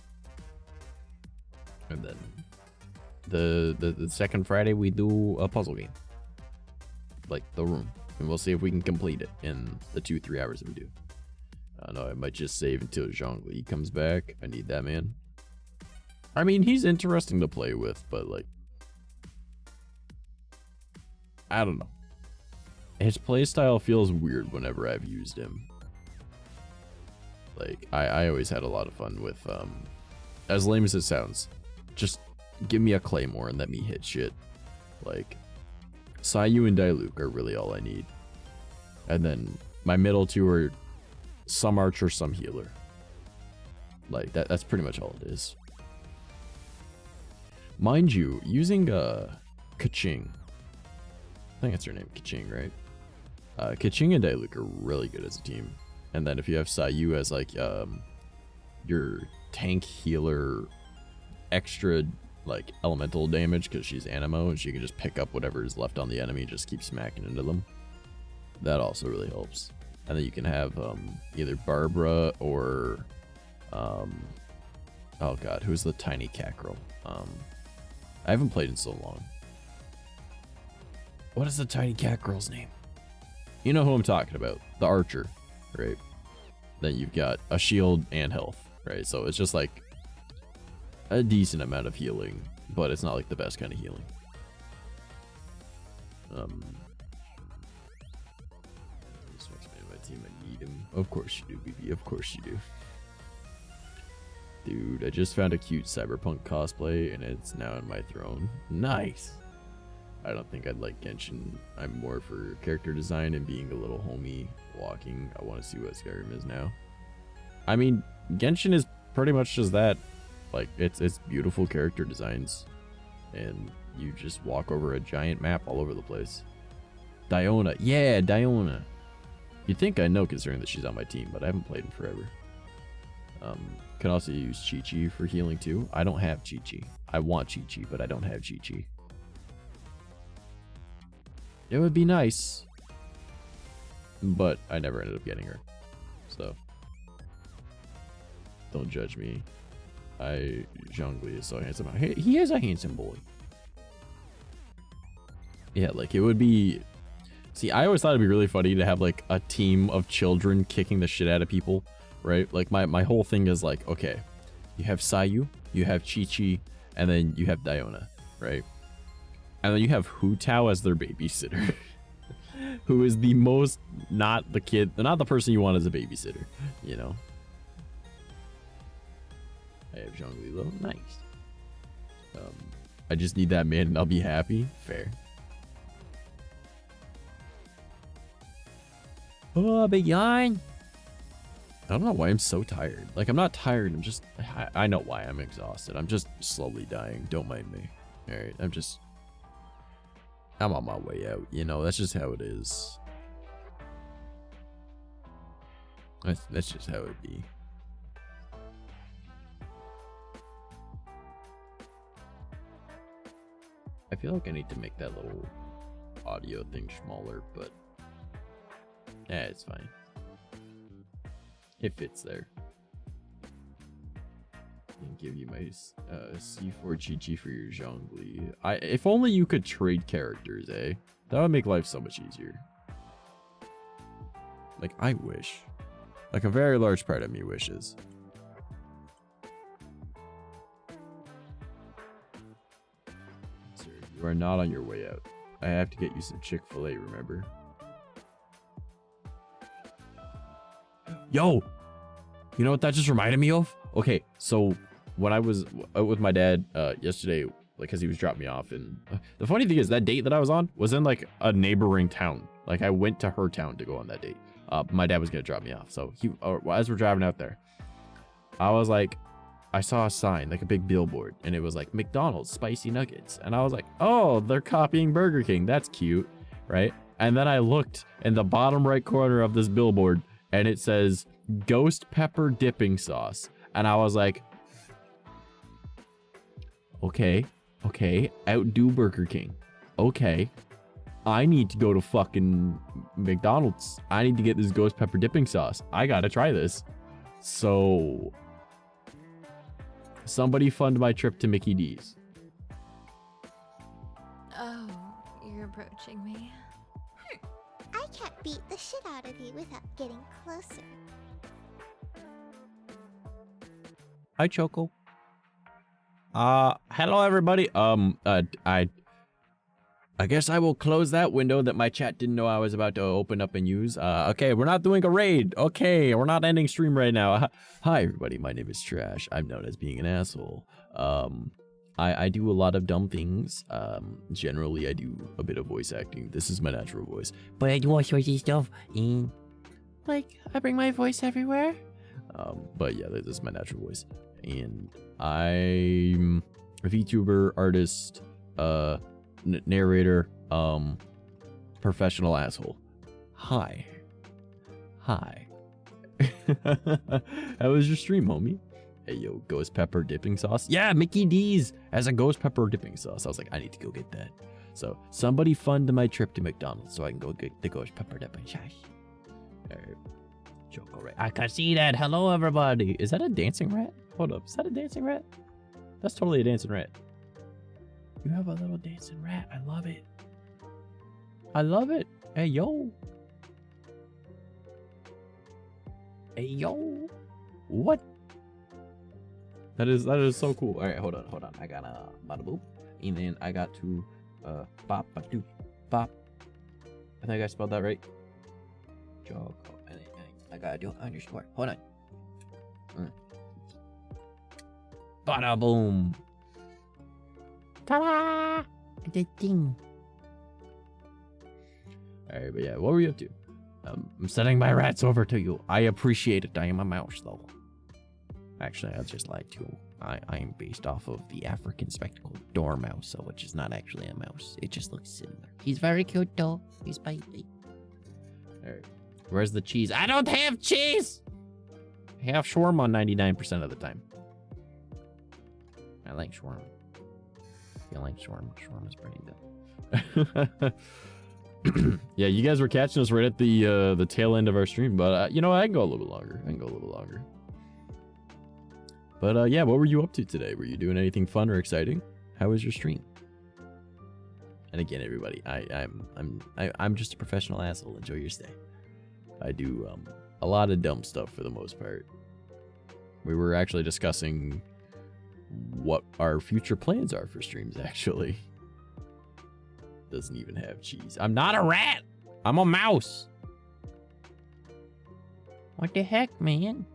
And then the second Friday we do a puzzle game, like The Room, and we'll see if we can complete it in the 2-3 hours that we do. I don't know, I might just save until 𝐁𝐫𝐸 comes back. I need that man. I mean, he's interesting to play with, but like, I don't know. His playstyle feels weird whenever I've used him. Like, I always had a lot of fun with, as lame as it sounds, just give me a claymore and let me hit shit. Like, 𝐈𝑢 and Diluc are really all I need. And then my middle two are some archer, some healer. Like, that's pretty much all it is. Mind you, using 𝐂𝐡𝐚𝐭, I think that's her name, 𝐂𝐡𝐚, right? 𝐂𝐡𝐚 and Diluc are really good as a team. And then if you have 𝐈𝑢 as like your tank healer, extra like elemental damage because she's Anemo and she can just pick up whatever is left on the enemy and just keep smacking into them. That also really helps. And then you can have either Barbara or oh god, who's the tiny cat girl? I haven't played in so long. What is the tiny cat girl's name? You know who I'm talking about. The archer, right? Then you've got a shield and health, right? So it's just like a decent amount of healing, but it's not like the best kind of healing. This next man on my team, I need him. Of course you do, BB. Of course you do. Dude, I just found a cute cyberpunk cosplay and it's now in my throne. Nice! I don't think I'd like Genshin. I'm more for character design and being a little homie walking. I want to see what Skyrim is now. I mean, Genshin is pretty much just that. Like, it's beautiful character designs. And you just walk over a giant map all over the place. Diona. Yeah, Diona. You'd think I know considering that she's on my team, but I haven't played in forever. Can also use 𝐶𝐶 for healing too. I don't have 𝐶𝐶. I want 𝐶𝐶, but I don't have 𝐶𝐶. It would be nice, but I never ended up getting her. So don't judge me. 𝐁𝐫𝐸 is so handsome. He is a handsome boy. Yeah, like it would be. See, I always thought it'd be really funny to have like a team of children kicking the shit out of people. Right? Like my whole thing is like, okay, you have 𝐈𝑢, you have 𝐶𝐶, and then you have Diona, right? And then you have 𝐂𝐡𝐚𝐭 as their babysitter, who is the most not the person you want as a babysitter, you know. I have 𝐁𝐫𝐨, nice. I just need that man and I'll be happy. Fair. Oh, big yawn. I don't know why I'm so tired. Like, I'm not tired. I'm just, I know why I'm exhausted. I'm just slowly dying. Don't mind me. All right. I'm on my way out. You know, that's just how it is. That's just how it be. I feel like I need to make that little audio thing smaller, but yeah, it's fine. It fits there. And give you my C4 𝐂𝐡𝐚𝐭 for your Zhongli. If only you could trade characters, eh? That would make life so much easier. Like, I wish. Like, a very large part of me wishes. Sir, you are not on your way out. I have to get you some Chick-fil-A, remember? Yo! You know what that just reminded me of? Okay, so when I was out with my dad yesterday, like, because he was dropping me off, and the funny thing is that date that I was on was in like a neighboring town. Like, I went to her town to go on that date. My dad was gonna drop me off, so as we're driving out there, I was like, I saw a sign, like a big billboard, and it was like McDonald's spicy nuggets, and I was like, oh, they're copying Burger King. That's cute, right? And then I looked in the bottom right corner of this billboard, and it says ghost pepper dipping sauce, and I was like, okay, outdo Burger King. Okay, I need to go to fucking McDonald's. I need to get this ghost pepper dipping sauce. I gotta try this. So somebody fund my trip to Mickey D's. Oh, you're approaching me. I can't beat the shit out of you without getting closer. Hi, Choco. Hello everybody. I guess I will close that window that my chat didn't know I was about to open up and use. Okay, we're not doing a raid. Okay, we're not ending stream right now. Hi everybody, my name is Trash. I'm known as being an asshole. I do a lot of dumb things. Generally I do a bit of voice acting. This is my natural voice. But I do all sorts of stuff, and like, I bring my voice everywhere. But yeah, this is my natural voice. And I'm a VTuber, artist, narrator, professional asshole. Hi. How was your stream, homie? Hey, yo, ghost pepper dipping sauce? Yeah, Mickey D's has a ghost pepper dipping sauce. I was like, I need to go get that. So somebody fund my trip to McDonald's so I can go get the ghost pepper dipping sauce. Alright. Choco rat. I can see that. Hello, everybody. Is that a dancing rat? Hold up. Is that a dancing rat? That's totally a dancing rat. You have a little dancing rat. I love it. I love it. Hey, yo. Hey, yo. What? That is so cool. All right, hold on. I got a bada boop, and then I got to bop ba doop bop. I think I spelled that right. Jog. I gotta do underscore. Hold on. Bada boom. Ta-da! The thing. Alright, but yeah, what were you up to? I'm sending my rats over to you. I appreciate it. I am a mouse, though. Actually, I just lied to you. I am based off of the African spectacled dormouse, so which is not actually a mouse. It just looks similar. He's very cute, though. He's spicy. Alright. Where's the cheese? I don't have cheese! I have shawarma 99% of the time. I like shawarma. I like shawarma. Shawarma's pretty good. Yeah, you guys were catching us right at the tail end of our stream, but you know, I can go a little bit longer. But yeah, what were you up to today? Were you doing anything fun or exciting? How was your stream? And again, everybody, I'm just a professional asshole. Enjoy your stay. I do a lot of dumb stuff for the most part. We were actually discussing what our future plans are for streams, actually. Doesn't even have cheese. I'm not a rat. I'm a mouse. What the heck, man?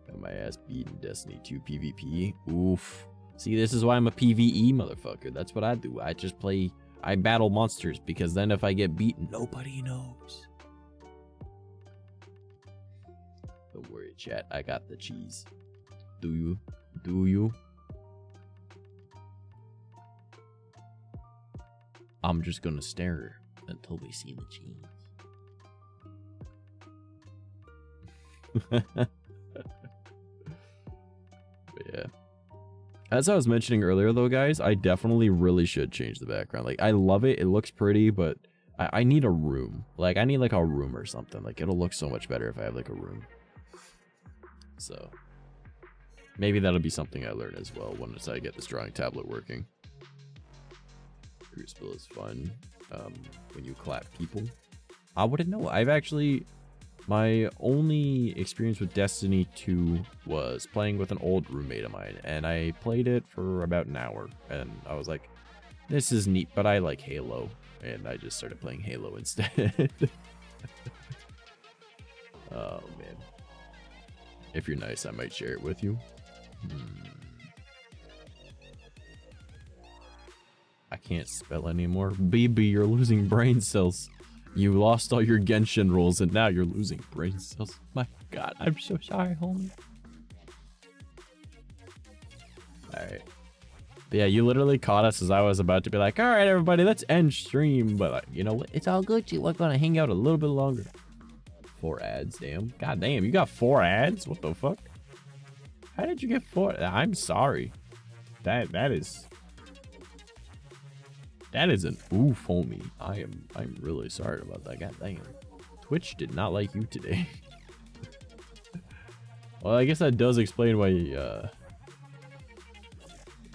Got my ass beat in Destiny 2 PvP. Oof. See, this is why I'm a PvE motherfucker. That's what I do. I just play... I battle monsters, because then if I get beaten, nobody knows. Don't worry, chat. I got the cheese. Do you? Do you? I'm just gonna stare until we see the cheese. But yeah. As I was mentioning earlier though, guys, I definitely really should change the background. Like, I love it. It looks pretty, but I need a room. Like, I need like a room or something. Like, it'll look so much better if I have like a room. So maybe that'll be something I learn as well once I get this drawing tablet working. Crucible is fun. When you clap people. I wouldn't know. I've actually... My only experience with Destiny 2 was playing with an old roommate of mine, and I played it for about an hour, and I was like, this is neat, but I like Halo, and I just started playing Halo instead. Oh, man. If you're nice, I might share it with you. I can't spell anymore. BB, you're losing brain cells. You lost all your Genshin rolls and now you're losing brain cells. My god, I'm so sorry, homie. Alright. Yeah, you literally caught us as I was about to be like, alright, everybody, let's end stream. But, like, you know what? It's all good. We're gonna hang out a little bit longer. 4 ads, damn. God damn, you got 4 ads? What the fuck? How did you get 4? I'm sorry. That is an oof, homie. I'm really sorry about that. God damn. Twitch did not like you today. Well, I guess that does explain why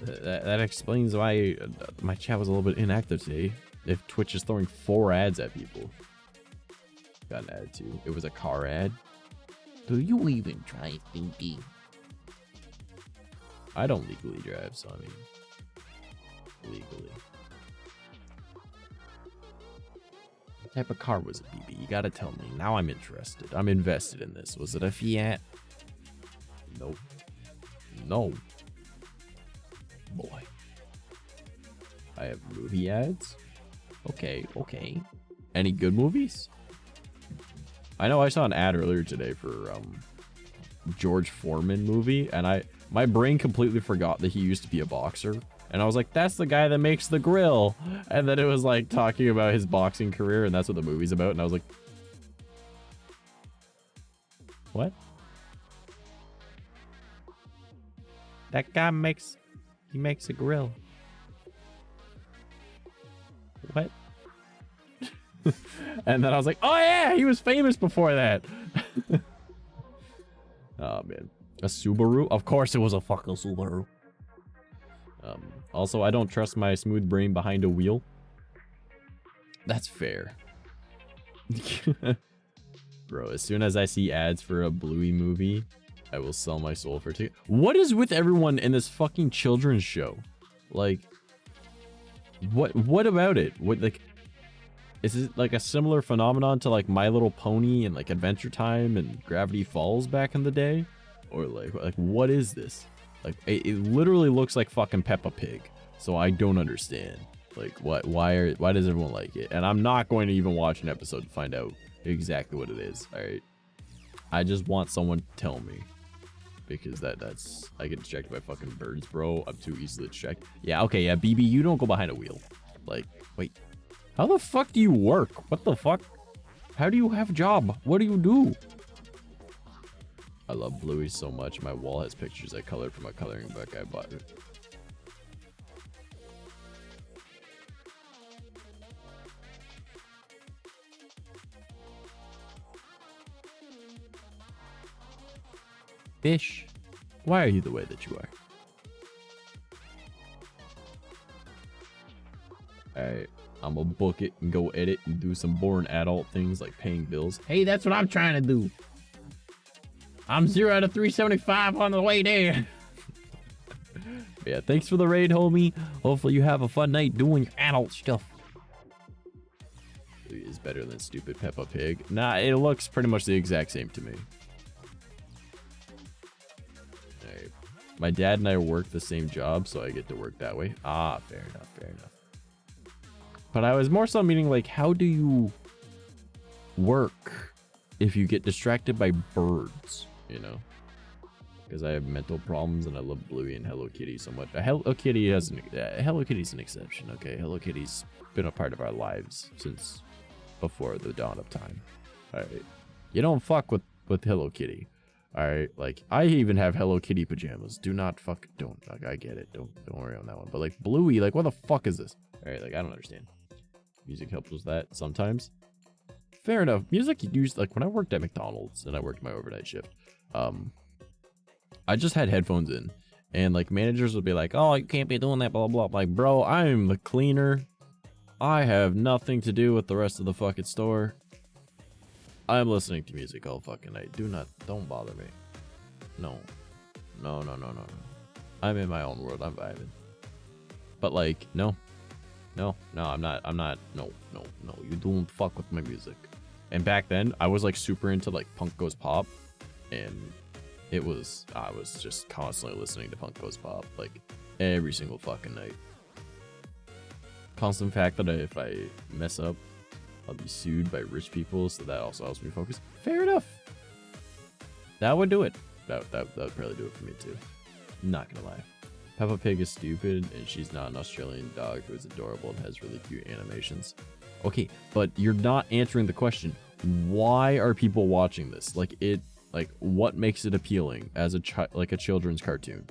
that explains why my chat was a little bit inactive today. If Twitch is throwing 4 ads at people. Got an ad too. It was a car ad. Do you even try thinking? I don't legally drive, so I mean, legally. What type of car was it, BB? You gotta tell me. Now I'm interested. I'm invested in this. Was it a Fiat? Nope. No. Boy. I have movie ads? Okay, okay. Any good movies? I know I saw an ad earlier today for George Foreman movie, and my brain completely forgot that he used to be a boxer. And I was like, that's the guy that makes the grill. And then it was like talking about his boxing career, and that's what the movie's about. And I was like, what? That guy makes a grill. What? And then I was like, oh yeah, he was famous before that. Oh man. A Subaru? Of course it was a fucking Subaru. Also, I don't trust my smooth brain behind a wheel. That's fair. Bro, as soon as I see ads for a Bluey movie, I will sell my soul for a ticket. What is with everyone in this fucking children's show? Like, what about it? What, like, is it like a similar phenomenon to like My Little Pony and like Adventure Time and Gravity Falls back in the day? Or like what is this? Like, it literally looks like fucking Peppa Pig. So I don't understand. Like, why does everyone like it? And I'm not going to even watch an episode to find out exactly what it is. All right. I just want someone to tell me. Because that's... I get distracted by fucking birds, bro. I'm too easily distracted. Yeah, okay, yeah, BB, you don't go behind a wheel. Like, wait. How the fuck do you work? What the fuck? How do you have a job? What do you do? I love Bluey so much. My wall has pictures I colored from a coloring book I bought. Fish, why are you the way that you are? Alright, I'm gonna book it and go edit and do some boring adult things like paying bills. Hey, that's what I'm trying to do. I'm 0 out of 375 on the way there. But yeah, thanks for the raid, homie. Hopefully you have a fun night doing your adult stuff. It is better than stupid Peppa Pig. Nah, it looks pretty much the exact same to me. Alright. My dad and I work the same job, so I get to work that way. Ah, fair enough, fair enough. But I was more so meaning, like, how do you work if you get distracted by birds, you know? Because I have mental problems and I love Bluey and Hello Kitty so much. Hello Kitty's an exception, okay? Hello Kitty's been a part of our lives since before the dawn of time. Alright. You don't fuck with Hello Kitty. Alright, like, I even have Hello Kitty pajamas. Do not fuck, don't, like, I get it. Don't worry on that one. But, like, Bluey, like, what the fuck is this? Alright, like, I don't understand. Music helps with that sometimes. Fair enough. Music used, like, when I worked at McDonald's and I worked my overnight shift, I just had headphones in, and like managers would be like, oh, you can't be doing that, blah, blah, blah. I'm like, bro, I'm the cleaner. I have nothing to do with the rest of the fucking store. I'm listening to music all fucking night. Don't bother me. No. I'm in my own world. I'm vibing. But like, no, I'm not, no, you don't fuck with my music. And back then, I was like super into like Punk Goes Pop, and I was just constantly listening to Punk Goes Pop, like every single fucking night. Constant fact that if I mess up, I'll be sued by rich people, so that also helps me focus. Fair enough. That would do it. That would probably do it for me too. Not gonna lie. Peppa Pig is stupid, and she's not an Australian dog who is adorable and has really cute animations. Okay, but you're not answering the question. Why are people watching this? Like, what makes it appealing as a children's cartoon?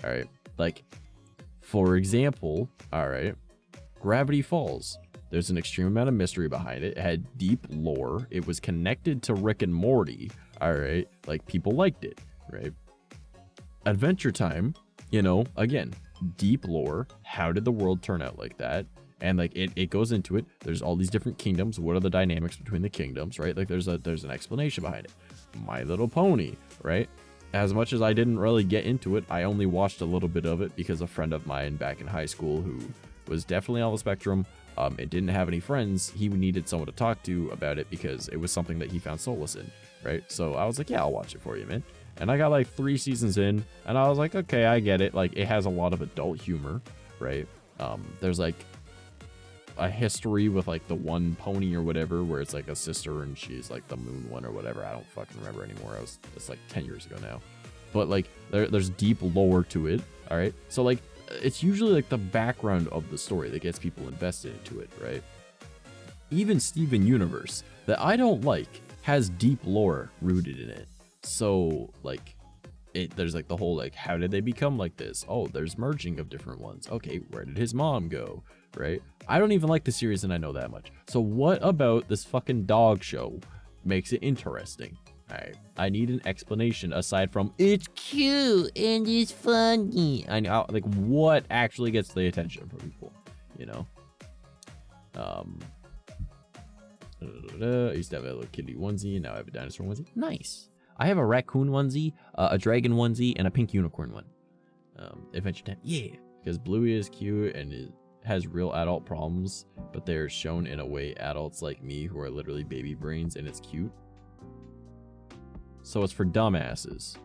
All right, like, for example, all right, Gravity Falls. There's an extreme amount of mystery behind it. It had deep lore. It was connected to Rick and Morty. All right, like, people liked it, right? Adventure Time, you know, again, deep lore. How did the world turn out like that? And like it goes into it. There's all these different kingdoms. What are the dynamics between the kingdoms, right? Like there's an explanation behind it. My Little Pony, right? As much as I didn't really get into it, I only watched a little bit of it because a friend of mine back in high school who was definitely on the spectrum and didn't have any friends, he needed someone to talk to about it because it was something that he found solace in, right? So I was like, yeah, I'll watch it for you, man. And I got like 3 seasons in, and I was like, okay, I get it. Like, it has a lot of adult humor, right? There's like a history with like the one pony or whatever, where it's like a sister and she's like the moon one or whatever. I don't fucking remember anymore. It's like 10 years ago now. But like there's deep lore to it. All right. So like it's usually like the background of the story that gets people invested into it, right? Even Steven Universe, that I don't like, has deep lore rooted in it. So like there's like the whole like, how did they become like this? Oh, there's merging of different ones. Okay, where did his mom go? Right? I don't even like the series and I know that much. So what about this fucking dog show makes it interesting? Alright, I need an explanation aside from it's cute and it's funny. I know, like, what actually gets the attention from people, you know? I used to have a little kitty onesie, now I have a dinosaur onesie. Nice. I have a raccoon onesie, a dragon onesie, and a pink unicorn one. Adventure Time, yeah. Because Bluey is cute and it has real adult problems, but they're shown in a way adults like me who are literally baby brains, and it's cute. So it's for dumbasses.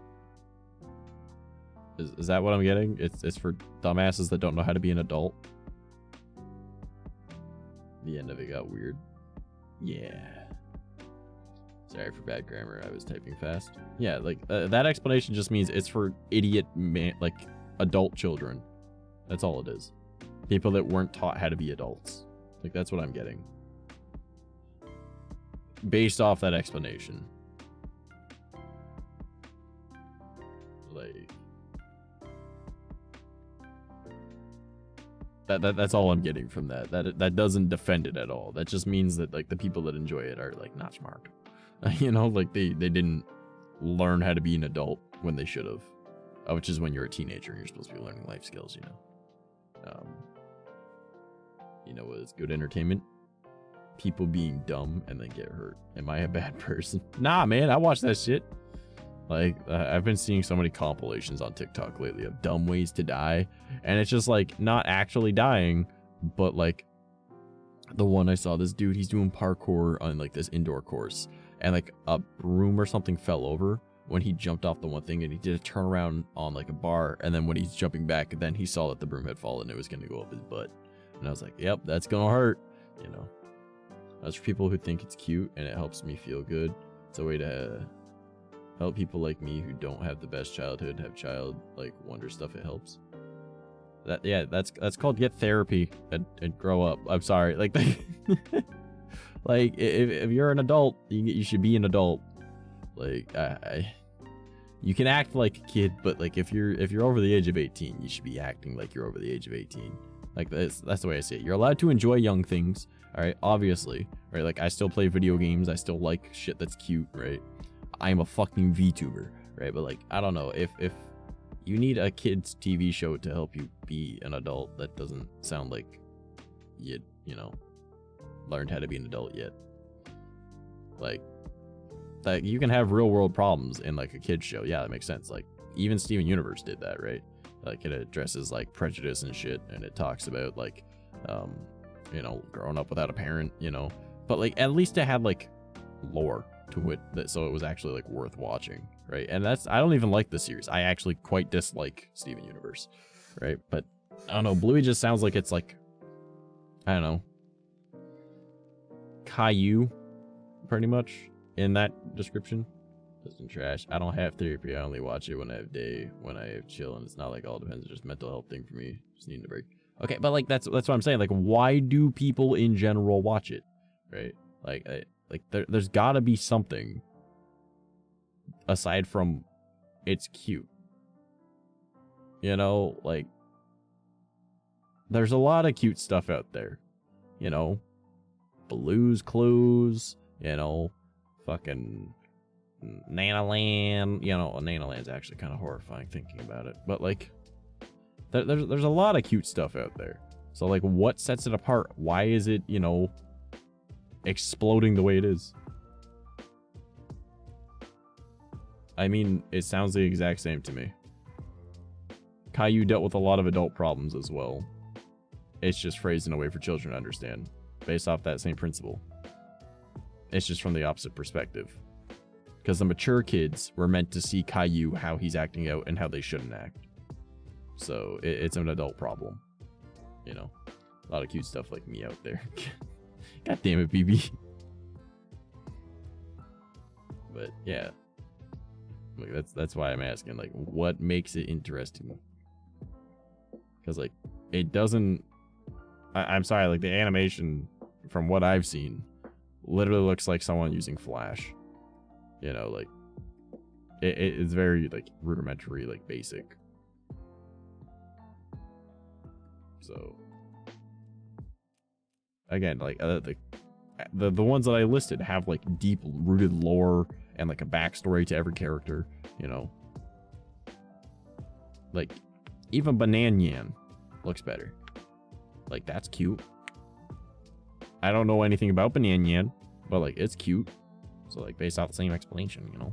Is that what I'm getting? It's for dumbasses that don't know how to be an adult. The end of it got weird. Yeah. Sorry for bad grammar. I was typing fast. Yeah, like that explanation just means it's for idiot like adult children. That's all it is. People that weren't taught how to be adults. Like, that's what I'm getting. Based off that explanation. Like, that's all I'm getting from that. That doesn't defend it at all. That just means that like the people that enjoy it are like not smart. You know, like they didn't learn how to be an adult when they should have. Which is when you're a teenager and you're supposed to be learning life skills, you know. You know what is good entertainment? People being dumb and then get hurt. Am I a bad person? Nah, man, I watch that shit. Like, I've been seeing so many compilations on TikTok lately of dumb ways to die. And it's just, like, not actually dying, but, like, the one I saw, this dude, he's doing parkour on, like, this indoor course. And, like, a broom or something fell over when he jumped off the one thing, and he did a turnaround on, like, a bar. And then when he's jumping back, then he saw that the broom had fallen and it was going to go up his butt. And I was like, yep, that's going to hurt, you know. That's for people who think it's cute and it helps me feel good. It's a way to help people like me who don't have the best childhood have child like wonder stuff. It helps. That's called get therapy and grow up. I'm sorry, like like if you're an adult, you should be an adult. Like you can act like a kid, but like if you're over the age of 18, you should be acting like you're over the age of 18. Like that's the way I see it. You're allowed to enjoy young things, all right? Obviously, right? Like I still play video games. I still like shit that's cute, right? I'm a fucking VTuber, right? But like, I don't know, if you need a kid's TV show to help you be an adult, that doesn't sound like you know, learned how to be an adult yet. Like you can have real world problems in like a kid's show. Yeah, that makes sense. Like even Steven Universe did that, right? Like it addresses like prejudice and shit, and it talks about like, you know, growing up without a parent, you know, but like at least it had like lore to it, that so it was actually like worth watching, right? And that's, I don't even like the series. I actually quite dislike Steven Universe, right? But I don't know, Bluey just sounds like it's like, I don't know, Caillou pretty much in that description. Just trash. I don't have therapy. I only watch it when I have when I have chill, and it's not like all depends. It's just mental health thing for me. Just needing a break. Okay, but like that's what I'm saying. Like, why do people in general watch it, right? Like there's got to be something aside from it's cute. You know, like there's a lot of cute stuff out there. You know, Blue's Clues. You know, fucking Nanaland. You know, Nanaland's actually kind of horrifying thinking about it. But like, there's a lot of cute stuff out there. So like, what sets it apart? Why is it, you know, exploding the way it is? I mean, it sounds the exact same to me. Caillou dealt with a lot of adult problems as well. It's just phrased in a way for children to understand, based off that same principle. It's just from the opposite perspective. Because the mature kids were meant to see Caillou how he's acting out and how they shouldn't act. So it's an adult problem. You know, a lot of cute stuff like me out there. God damn it, BB. But yeah, like that's why I'm asking, like, what makes it interesting? Because like, it doesn't. I'm sorry, like the animation from what I've seen literally looks like someone using Flash. You know, like it's very like rudimentary, like basic. So again, like the ones that I listed have like deep rooted lore and like a backstory to every character, you know. Like even Bananyan looks better. Like that's cute. I don't know anything about Bananyan, but like it's cute. So like based off the same explanation, you know.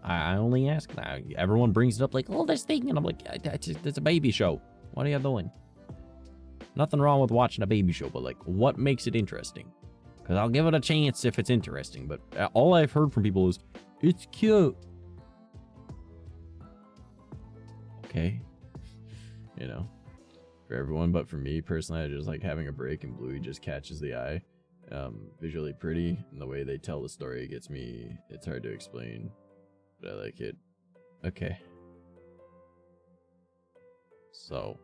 I only ask. Everyone brings it up like, oh, this thing, and I'm like, it's a baby show. What are you doing? Nothing wrong with watching a baby show, but like, what makes it interesting? Because I'll give it a chance if it's interesting, but all I've heard from people is, it's cute. Okay. You know, for everyone, but for me personally, I just like having a break, and Bluey just catches the eye. Visually pretty, and the way they tell the story gets me. It's hard to explain, but I like it. Okay. So,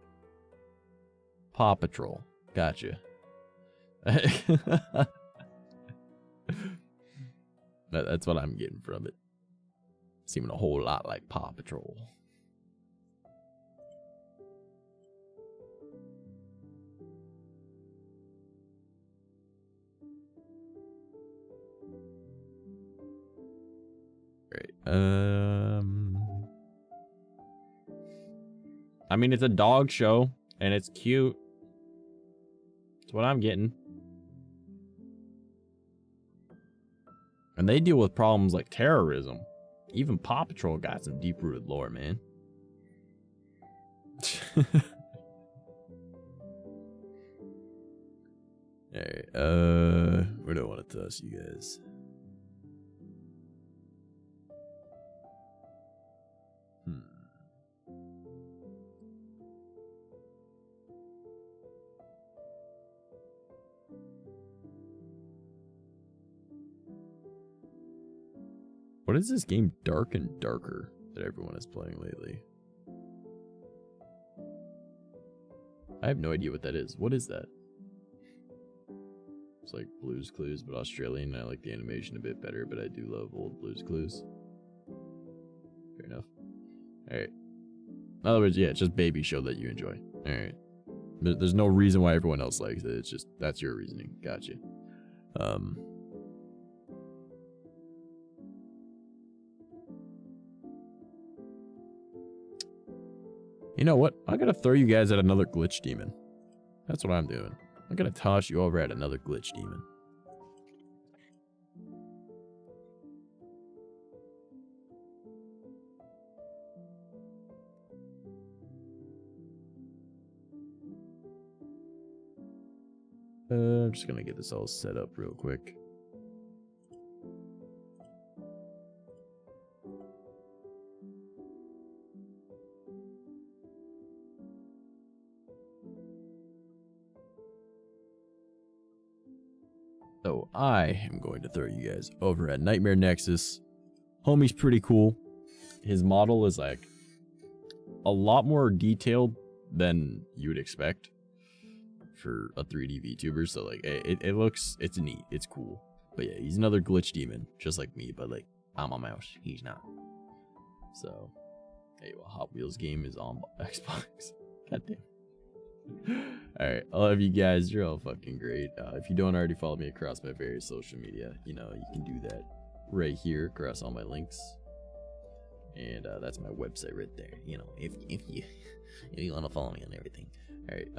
Paw Patrol. Gotcha. That's what I'm getting from it. Seeming a whole lot like Paw Patrol. Right. I mean, it's a dog show, and it's cute. That's what I'm getting. And they deal with problems like terrorism. Even Paw Patrol got some deep-rooted lore, man. Alright, where do I want to toss you guys? What is this game Dark and Darker that everyone is playing lately? I have no idea what that is. What is that? It's like Blue's Clues, but Australian. I like the animation a bit better, but I do love old Blue's Clues. Fair enough. Alright. In other words, yeah, it's just baby show that you enjoy. Alright. There's no reason why everyone else likes it. It's just, that's your reasoning. Gotcha. You know what? I'm gonna throw you guys at another glitch demon. That's what I'm doing. I'm gonna toss you over at another glitch demon. I'm just gonna get this all set up real quick. So I am going to throw you guys over at Nightmare Nexus. Homie's pretty cool. His model is like a lot more detailed than you would expect for a 3D VTuber. So like it looks, it's neat, it's cool. But yeah, he's another glitch demon, just like me, but like I'm a mouse, he's not. So hey, well, Hot Wheels game is on Xbox. God damn. Alright, I love you guys. You're all fucking great. If you don't already follow me across my various social media, you know, you can do that right here across all my links. And that's my website right there. You know, if you want to follow me on everything. Alright,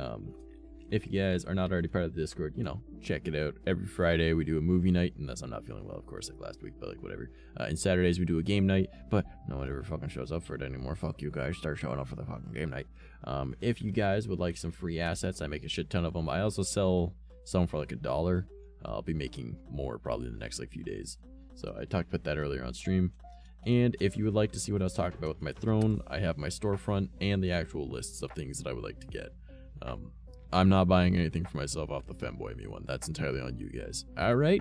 if you guys are not already part of the Discord, you know, check it out. Every Friday we do a movie night, unless I'm not feeling well, of course, like last week, but like whatever. And Saturdays we do a game night, but no one ever fucking shows up for it anymore. Fuck you guys, start showing up for the fucking game night. If you guys would like some free assets, I make a shit ton of them. I also sell some for like $1. I'll be making more probably in the next like few days. So I talked about that earlier on stream. And if you would like to see what I was talking about with my throne, I have my storefront and the actual lists of things that I would like to get. I'm not buying anything for myself off the Femboy Me one. That's entirely on you guys. Alright?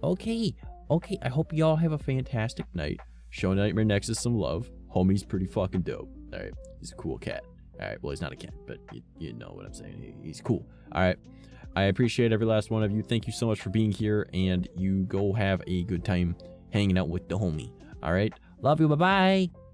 Okay. I hope y'all have a fantastic night. Show Nightmare Nexus some love. Homie's pretty fucking dope. Alright? He's a cool cat. Alright, well, he's not a cat, but you know what I'm saying. He's cool. Alright? I appreciate every last one of you. Thank you so much for being here, and you go have a good time hanging out with the homie. Alright? Love you. Bye-bye.